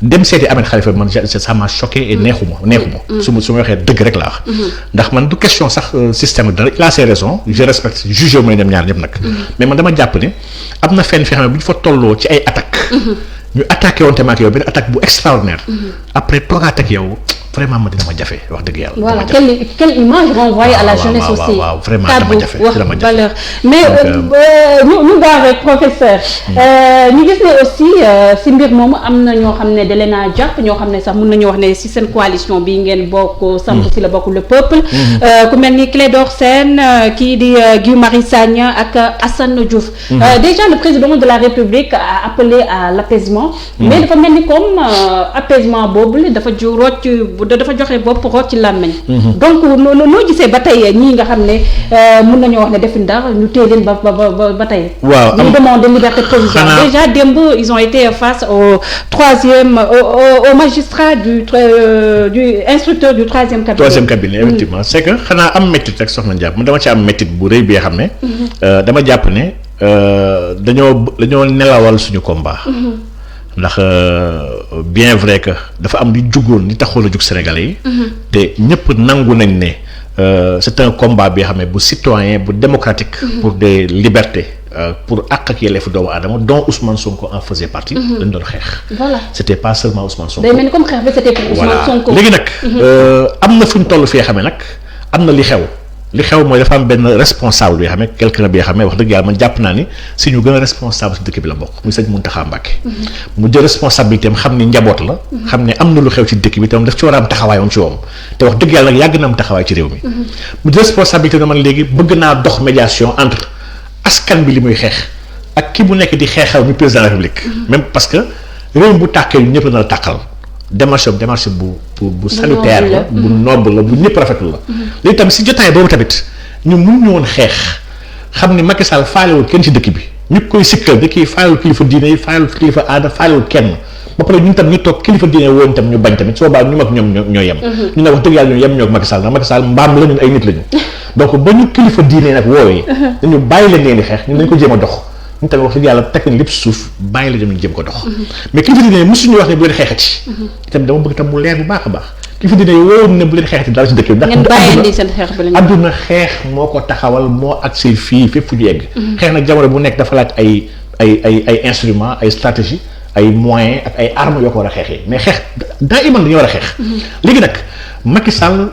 dem seeti Ahmed Khalifa man ça m'a choqué et neexuma. su ma waxee dëgg rek laa wax. ndax man du question sax système dara il a ses raisons je respecte jugé wu ma dem ñaar ñëpp nag. mais man dama jàpp ne am na fenn fi xam ne bu ñu fa tolloo ci ay attaques. ñu attaqué woon tamit ak yow benn attaque bu extraordinaire. après toogaat ak yow vraiment ma dina ma jafe wax dëgg yàlla. voilà quelle image renvoyer à la jeunesse aussi. waaw vraiment dama jafe dama jafe valeur mais ñu gaaw rek professeur. ñu gis ne aussi si mbir moomu am na ñoo xam ne da leen a jàpp ñoo xam ne sax mun nañu wax ne si seen coalition bi ngeen bokk. samp si la bokk le peuple. ku mel ni Clédor Sène kii di Guy Marius Sagna ak Assane Diouf. déjà le président de la République a appelé à l'apaisement. mais dafa mel ni comme apaisement boobu dafa dafa joxe bopp rocc ci làmmiñ. donc noo gisee ba tey ñii nga xam ne mun nañoo wax ne defuñ dara ñu téye leen ba tey. waaw ñu demande liberté provisoire. déjà démb ils ont été face au magistrat du instructeur du troisième cabinet. Effectivement c'est que xanaa am métit rek soxna Ndiaye man dama ci am métit bu rëy bi xam ne. dama jàpp ne dañoo nelawal suñu combat. ndax bien vrai que dafa am li jugoon li taxoon a jug Sénégalais yi. te ñëpp nangu nañ ne c'est un combat bi xam ne bu citoyen bu démocratique. pour des libertés pour àq ak yelleefu doomu aadama dont Ousmane Sonko en faisait partie. dañ doon xeex. voilà c'était pas seulement Ousmane Sonko. day mel ni comme xeex bi c'était pour Ousmane Sonko. léegi nag am na fu ñu toll fii xam ne nag am na li xew. li xew mooy dafa am benn responsable bi xam ne quelqu'un bi xam ne wax dëgg yàlla man jàpp naa ni si ñu gën a responsable si dëkk bi la bokk muy sëñ Mountakha Mbacké. mu jël responsabilité am xam ni njaboot la. xam ne am na lu xew ci dëkk bi te moom daf ci war a am taxawaayam ci woom te wax dëgg yàlla nag yàgg na am taxawaay ci réew mi. mu jël responsabilité na man léegi bëgg naa dox médiation entre askan bi li muy xeex ak ki bu nekk di xeexaw mi président de la République. même parce que réew bu tàkkee yu ñëpp na la tàqal. démarche bu salutaire la bu noble la bu ñëpp rafetlu la. léegi tamit si jotaay boobu tamit ñu mun ñu woon xeex xam ni Macky Sall faalewul kenn ci dëkk bi ñu koy sikkal dëkk yi faalewul kilifa diine yi faalewul kilifa aada faalewul kenn ba pare ñun tam ñu toog kilifa diine woon tam ñu bañ tamit soo baa ñu mag ñoom ñoo yem. ñu ne wax dëgg yàlla ñu yem ñoo ak Macky Sall ndax Macky Sall mbaam la ñun ay nit lañu. donc ba ñu kilifa diine nag woowee. dañu bàyyi leen ngeen di xeex ñun dañ ko jéem a dox. ñu tamit wax dëgg yàlla teg nañ lépp suuf bàyyi la dem ñu jëm ko dox. mais kilifa diine mosuñu wax ne bu leen xeexati. itam dama bëgg tam mu leer bu baax a baax kilifa diine woon ne bu leen xeexati dara ci dëkk bi. ndax ngeen bàyyandi seen xeex bi adduna xeex moo ko taxawal moo agsi fii fépp fu ñu yegg. xeex nag jamono bu nekk dafa laaj ay instruments ay stratégie ay moyens ak ay armes yoo ko war a xeexee mais xeex daa iman dañu war a xeex. léegi nag Macky Sall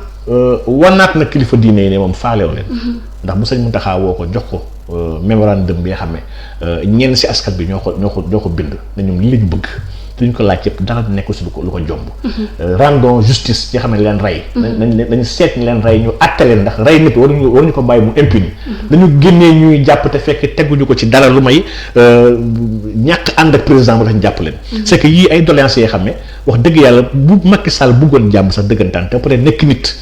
wanaat na kilifa diine yi ne moom faalew leen. ndax bu sëñ Mountakha woo ko jox ko mémorandum bi nga xam ne ñenn si askan bi ñoo ko bind ne ñoom li lañ bëgg te ñu ko laaj yëpp dara nekk si lu ko jomb. rendons justice ci xam ne leen rey. nañ seet ñu leen rey ñu àtte leen ndax rey nit waruñu ko bàyyi mu impuni. dañu génnee ñuy jàpp te fekk teguñu ko ci dara lu may ñàkk ànd ak président ba tax ñu jàpp leen. c'est que yii ay doléances yoo xam ne wax dëgg yàlla bu Macky Sall bëggoon jàmm sax dëggantaan te peut être nekk nit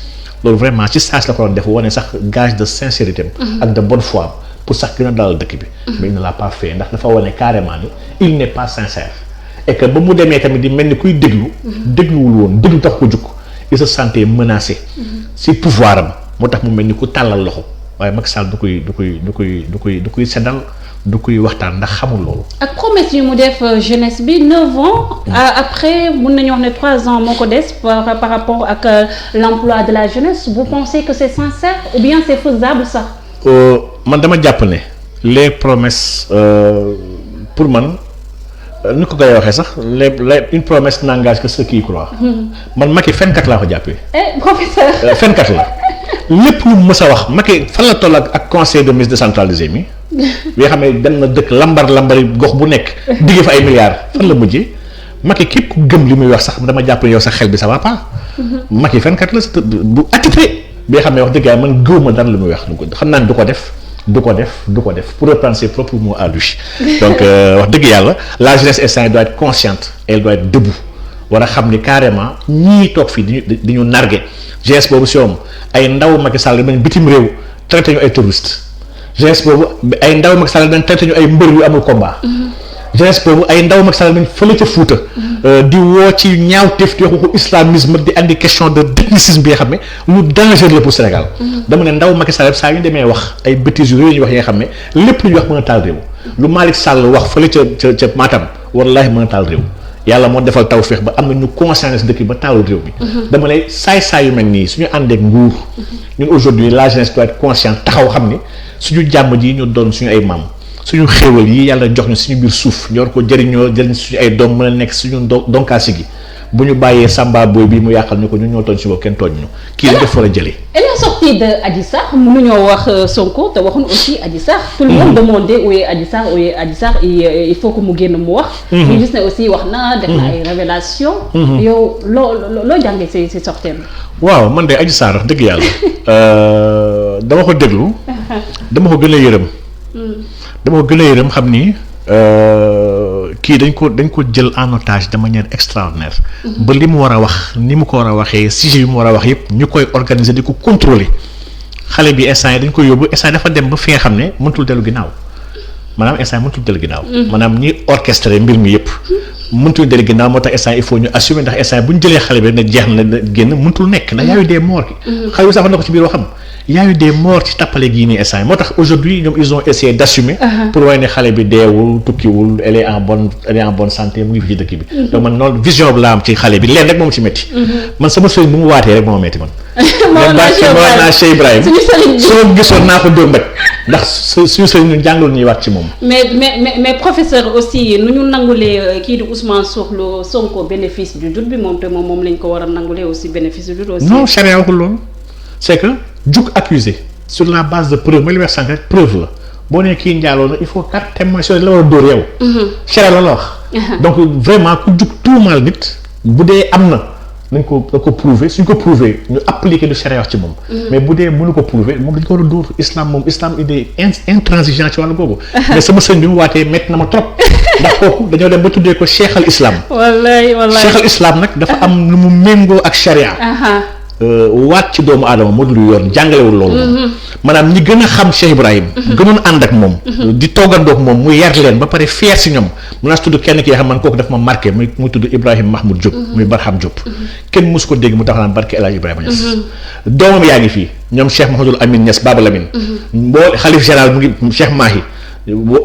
loolu vraiment ci saas la ko doon def wane sax gage de sincérité ak de bonne foi pour sax gën a dalal dëkk bi. mais il ne l'a pas fait ndax dafa wane carrément ni il n'est pas sincère. et que ba mu demee tamit di mel ni kuy dégluwul woon déglu tax ko jukk il se sentait menacé si pouvoir am moo tax mu mel ni ku tàllal loxo waaye Macky Sall du koy seddal du koy waxtaan ndax xamul loolu. ak promesse yu mu def jeunesse bi 9 ans. après mun nañu wax ne 3 ans moo ko des par rapport ak l'emploi de la jeunesse vous pensez que c'est sincère ou bien c'est faisable sax. man dama jàpp ne les promesses pour man. ni ko koy waxee sax une promesse n'engage que ceux qui y croient. man Macky fenkat laa ko jàppee. professeur. fenkat la lépp lu mës a wax Macky fan la toll ak conseil de ministre décentralisé mi. bi nga xam ne dem na dëkk lambari gox bu nekk. digge fa ay milliards fan la mujjee. Macky képp ku gëm li muy wax sax dama jàpp ne yow sa xel bi ça va pas. Macky fenkat la bu attitré. bi nga xam ne wax dëgg yàlla man gëwuma dara lu muy wax xam naa ne du ko def. du ko def pour reprendre ses propres mots à lui donc wax dëgg yàlla la jeunesse instant doit être consciente elle doit être debout war a xam ni carrément ñii toog fii di ñu nargué jeunesse boobu si moom ay ndaw Macky Sall dañ bitim réew traité ñu ay terroristes jeunesse boobu ay ndaw Macky Sall dañ traité ñu ay mbër yu amul combat. jeunesse boobu ay ndaw Macky Sall dañ fële ca Fuuta di woo ci ñaawteef di wax ko islamisme di andi question de technicisme bi nga xam ne lu dangereux la pour Sénégal. dama ne ndaw Macky Sall saa yu demee wax ay bêtises yu réew ñu wax yi nga xam ne lépp lu ñu wax mën a taal réew lu Malick Sall wax fële ca Matam wallaahi mën a taal réew yàlla moo defal tawfeex ba am na ñu conscience dëkk ba taalul réew mi. dama ne saay yu mel nii suñu àndeek nguur ñun aujourd'hui la jeunesse doit être consciente taxaw xam ni suñu jàmm ji ñu doon suñu ay maam. suñu xéewal yi yàlla jox ñu suñu biir suuf ñor ko jëriñ suñu ay doom mën a nekk suñu donkaasi gi bu ñu bàyyee Samba Boy bi mu yàqal ñu ko ñun ñoo tooñ si boobu kenn tooñ ñu kii lañ def fa la jëlee. et la sortie de Adji Sarr mënuñoo wax Sonko te waxuñu aussi Adji Sarr. tout le monde demandait où est Adji Sarr où est Adji Sarr il faut que mu génn mu wax. ñu gis ne aussi wax na def na ay révélations. yow loo jàngee si sorteem. waaw man de Adji Sarr wax dëgg yàlla dama ko déglu. dama ko gën a yërëm. dama ko gën a yërëm xam ni kii dañ ko jël en otage de manière extraordinaire. ba li mu war a wax ni mu ko war a waxee sujet yi mu war a wax yëpp ñu koy organiser di ko contrôler xale bi instant yi dañ koy yóbbu instant dafa dem ba fi nga xam ne mënatul dellu ginnaaw maanaam instant mënatul dellu ginnaaw. maanaam ñi orchestré mbir mi yëpp. mënatul dellu ginnaaw moo tax instant il faut ñu assumer ndax instant bu ñu jëlee xale bi ne jeex na génn mënatul nekk ndax y a eu des morts. xale bi sax wax na ko ci biir waxam. y a eu des morts ci tappale gii nii instant moo tax aujourd'hui ñoom ils ont essayé d'assumer pour waaye ne xale bi deewul tukkiwul elle est en bonne santé mu ngi fi ci dëkk bi. donc man noonu vision bi laa am ci xale bi leen rek moom ci métti. man sama sëriñ bu mu waatee rek moo métti man. Mawlana Cheikh Ibrahim soo gisoon naa ko dóor mbaj ndax suñu sëriñ ñu jàngal ñuy waat ci moom. mais professeur aussi nu ñu nangulee kii di Ousmane Sonko bénéfice du doute bi moom te moom lañ ko war a nangulee aussi bénéfice du doute aussi. non charia waxul loolu c'est que jug accusé sur la base de preuve mooy li wax sànq rek preuve la boo nee kii njaaloo na il faut 4 témoins sur la war a dóor yow. charia la wax. donc vraiment ku jug tuumaal nit bu dee am na. nañ ko prouver suñ ko prouver ñu appliquer lu charia wax ci moom. mais bu dee mënu ko prouver moom dañ ko war a dóor islam il est intransigeant ci wàllu googu. mais sama sëñ bi mu waatee métti na ma trop ndax kooku dañoo dem ba tuddee ko cheikh al islam. wallaay cheikh al islam nag dafa am lu mu méngoo ak charia. waat ci doomu aadama moo dul yoon jàngalewul loolu. maanaam ñi gën a xam Cheikh Ibrahim. gënoon ànd ak moom. di toogandoog moom mu yar leen ba pare fier si ñoom mun naa tudd kenn ki nga xam man kooku daf ma marqué muy tudd Ibrahim Mahmoud Diop. muy Barham Diop. kenn mosu ko dégg mu tax naan barke El Hadj Ibrahima Niass. doomam yaa ngi fii ñoom Cheikh Mouhamadoul Amine Niass Baba Lamine. boo xalif général mu ngi Cheikh Mahi.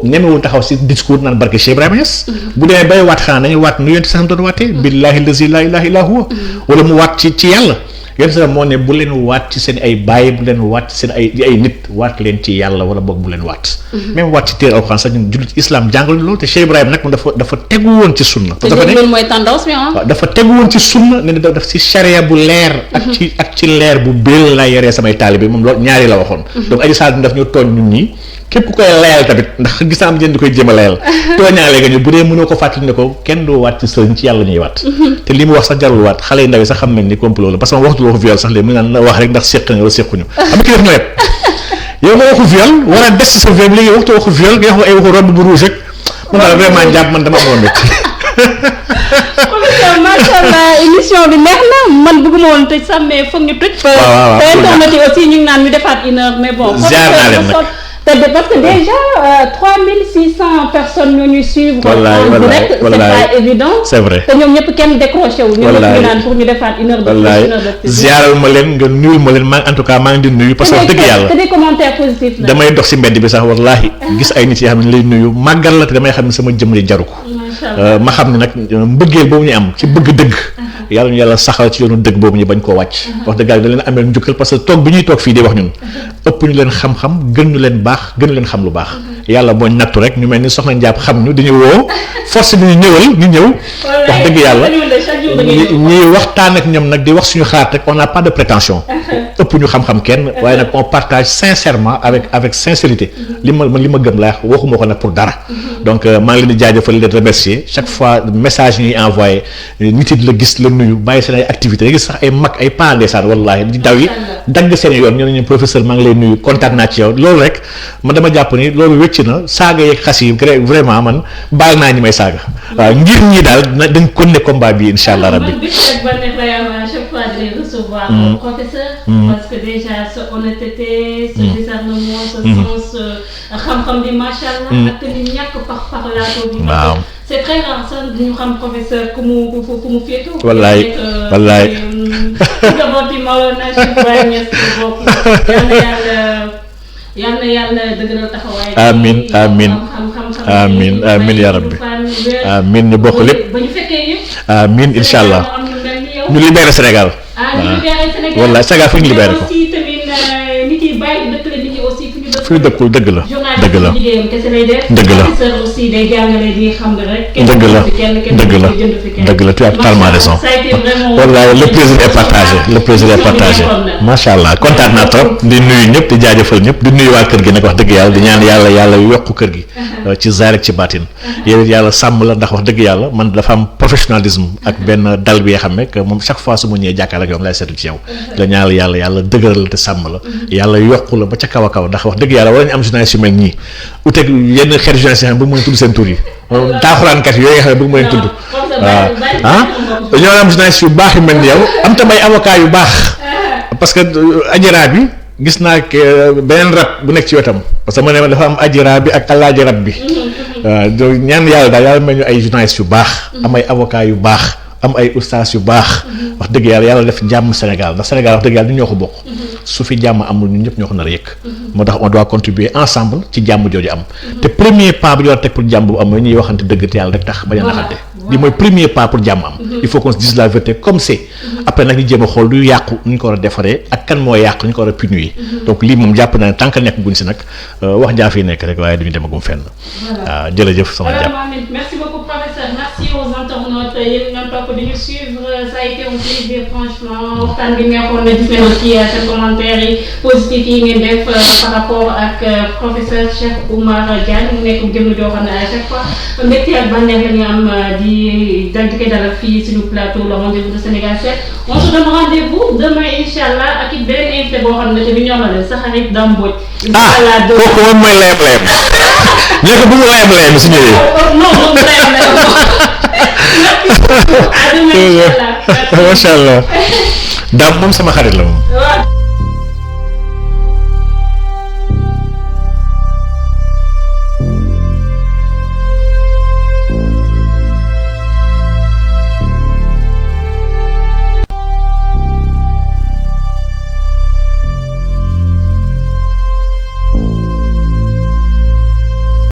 ñemewul taxaw si discours naan barke Cheikh Ibrahima Niass. bu demee bay waat xanaa nañu waat nu yonent sax doon waatee. billahi lazi la ilaha illa huwa wala mu waat ci yàlla. yéen sa moo ne bu leen waat ci seen ay baay bu leen waat ci seen ay nit waat leen ci yàlla wala boog bu leen waat. même waat ci téere alxuraan sax ñun jullit islam jàngal loolu te Cheikh Ibrahima nag moom dafa tegu woon ci sunna. te loolu mooy tendance bi waaw dafa tegu woon ci sunna ne daf ci charia bu leer. ak ci leer bu béel laa yoree samay taalibe moom loolu ñaari la waxoon. donc Adji Sarr daf ñu tooñ ñun ñii képp ku koy layal tamit ndax gis naa am jën di koy jéem a layal. tooñaale nga ñu bu dee mënoo ko fàttali ne ko kenn doo waat ci sëriñ ci yàlla ñuy waat. te li mu wax sax jarul waat xale yu ndaw yi sax xam nañ ni complot la parce que waxtu waxu viol sax léegi mu naan wax rek ndax séq nga wala séquñu xam nga ki def na yëpp yow nga waxu viol war a des ci sa viol léegi waxtu waxu viol nga wax ay waxu robe bu rouge rek mun naa vraiment jàpp man dama amoon nit. macha allah émission bi neex na man bëgguma woon tëj sax mais foog ñu tëj. waaw te internet yi aussi ñu ngi naan ñu defaat une heure mais bon. ziar naa leen nag parce que déjà 3600 personnes ñoo ñuy suivre. en direct c'est pas évident. c'est vrai te ñoom ñëpp kenn décroché wu. ñu naan pour ñu defaat une heure de ziaral ma leen nga nuyul ma leen en tout cas maa ngi di nuyu. parce que dëgg yàlla te des commentaires positifs la. damay dox si mbedd bi sax wallaahi gis ay nit yi xam ne lay nuyu màggal la te damay xam ne sama jëm li jaru ko. ma xam ne nag mbëggeel boobu ñu am ci bëgg dëgg. yàlla ñu yàlla saxal ci yoonu dëgg boobu ñu bañ koo wàcc. wax dëgg yàlla da leen amee njukkal parce que toog bi ñuy toog fii di wax ñun ëpp ñu leen xam-xam gën ñu leen baax gën leen xam lu baax yàlla mooy nattu rek ñu mel ni soxna Ndiaye xam ñu dañu woo force bi ñu ñëw wax dëgg yàlla ñuy waxtaan ak ñoom nag di wax suñu xalaat rek on n'a pas de prétention ëpp ñu xam-xam kenn waaye nag on partage sincèrement avec sincérité li ma gëm laa waxuma ko nag pour dara donc maa ngi leen di jaajëfal leen remercier chaque fois message ñuy envoyé nit yi la gis la nuyu bàyyi seen ay activités nga gis sax ay mag ay parents ndeysaan wallaahi di daw yi dagg seen yoon ñoo ne ñu professeur maa ngi lay nuyu kontaan naa ci yow loolu rek man dama jàpp ni loolu wécc na saaga yeeg xas yi vraiment man baal naa ñi may saaga waaw ngir ñi daal dañ ko ne combat bi incha allah rabbi. parce que déjà sa honnêteté sa discernement sa sens xam-xam bi macha allah ak ni ñàkk par laatoo bi. waaw c'est très rare sax ñu xam professeur ku mu féetoo. wallaay wallaay. yal na yàlla dëgëral taxawaay. amiin amiin amiin amiin yaa rabbi amiin ñu bokk lépp. ba ñu fekkee yëpp. amiin incha allah ñu libéré Sénégal. ñu libéré Sénégal wallaay Sénégal fu ñu libéré ko. aussi tamit nit yi bàyyi dëkk la nit ñi aussi fu fi dëkkul dëgg la. dëgg la liggéeyam kese lay def. dëgg la professeur aussi day jàngale di xam nga rek. dëgg la dëgg la dëgg la tu as totalement raison. wallaay le plaisir est partagé le plaisir est partagé macha allah kontaan naa trop di nuyu ñëpp di jaajëfal ñëpp di nuyu waa kër gi nag wax dëgg yàlla di ñaan yàlla yokku kër gi. ci zaahir ak ci baatin. yéen yàlla sàmm la ndax wax dëgg yàlla man dafa am professionnalisme ak benn dal bi nga xam ne que moom chaque fois su ma ñëwee jàkkaarloo ak yow lay seetlu ci yow. la ñaan yàlla dëgëral la te sàmm la. yàlla yokku la ba ca kaw a kaw ndax wax dëgg yàlla war nañu am journaliste yu mel nii uteeg yenn xeetu journaliste yi xam ne bëgg mën a tudd seen tur yi taaxuraankat yooyu nga xam ne bëgg mën a tudd waaw dañoo am journaliste yu baax yu mel ni yow am tam ay avocat yu baax parce que ajira bi gis naa beneen rab bu nekk ci wetam parce que ma ne dafa am ajira bi ak alaaji rab bi waaw ñaan yàlla daal yàlla mel ñu ay journaliste yu baax am ay avocat yu baax am ay ustaas yu baax wax dëgg yàlla def jàmm Sénégal ndax Sénégal wax dëgg yàlla du ñoo ko bokk su fi jàmm amul ñun ñëpp ñoo ko nar a yëkk moo tax on doit contribuer ensemble ci jàmm jooju am te premier pas bi ñu war a teg pour jàmm bu am mooy ñuy waxante dëgg te yàlla rek tax bañ a naxante li mooy premier pas pour jàmm am il faut qu'on se dise la vérité comme c'est après nag ñu jéem a xool lu yàqu nu ñu ko war a defaree ak kan moo yàqu ñu ko war a punir donc lii moom jàpp naa ne tant que nekk guñ si nag wax jaa fi nekk rek waaye duñu demagum fenn waaw jërëjëf sama jàpp. Merci beaucoup professeur, merci aux internautes yéen ñoom topp di ñu suivre ça a été un plaisir franchement waxtaan bi neexoon na gis nañu ci seen commentaires yi positifs yi ngeen def par rapport ak professeur Cheikh Oumar Diagne mu nekk jëm joo xam ne à chaque fois mbégte ak bànneex la ñu am di koy dalal fii suñu plateau le rendez-vous de Sénégal 7 on se donne rendez-vous demain inch'Allah ak it beneen invité boo xam ne tamit ñoom la leen sa xarit Dame Mbodj. inch'Allah kooku moom mooy layam-layam ñu ko bu mu layam-layam su ñëwee. non moom layam-layam macha allah Dame moom sama xarit la moom.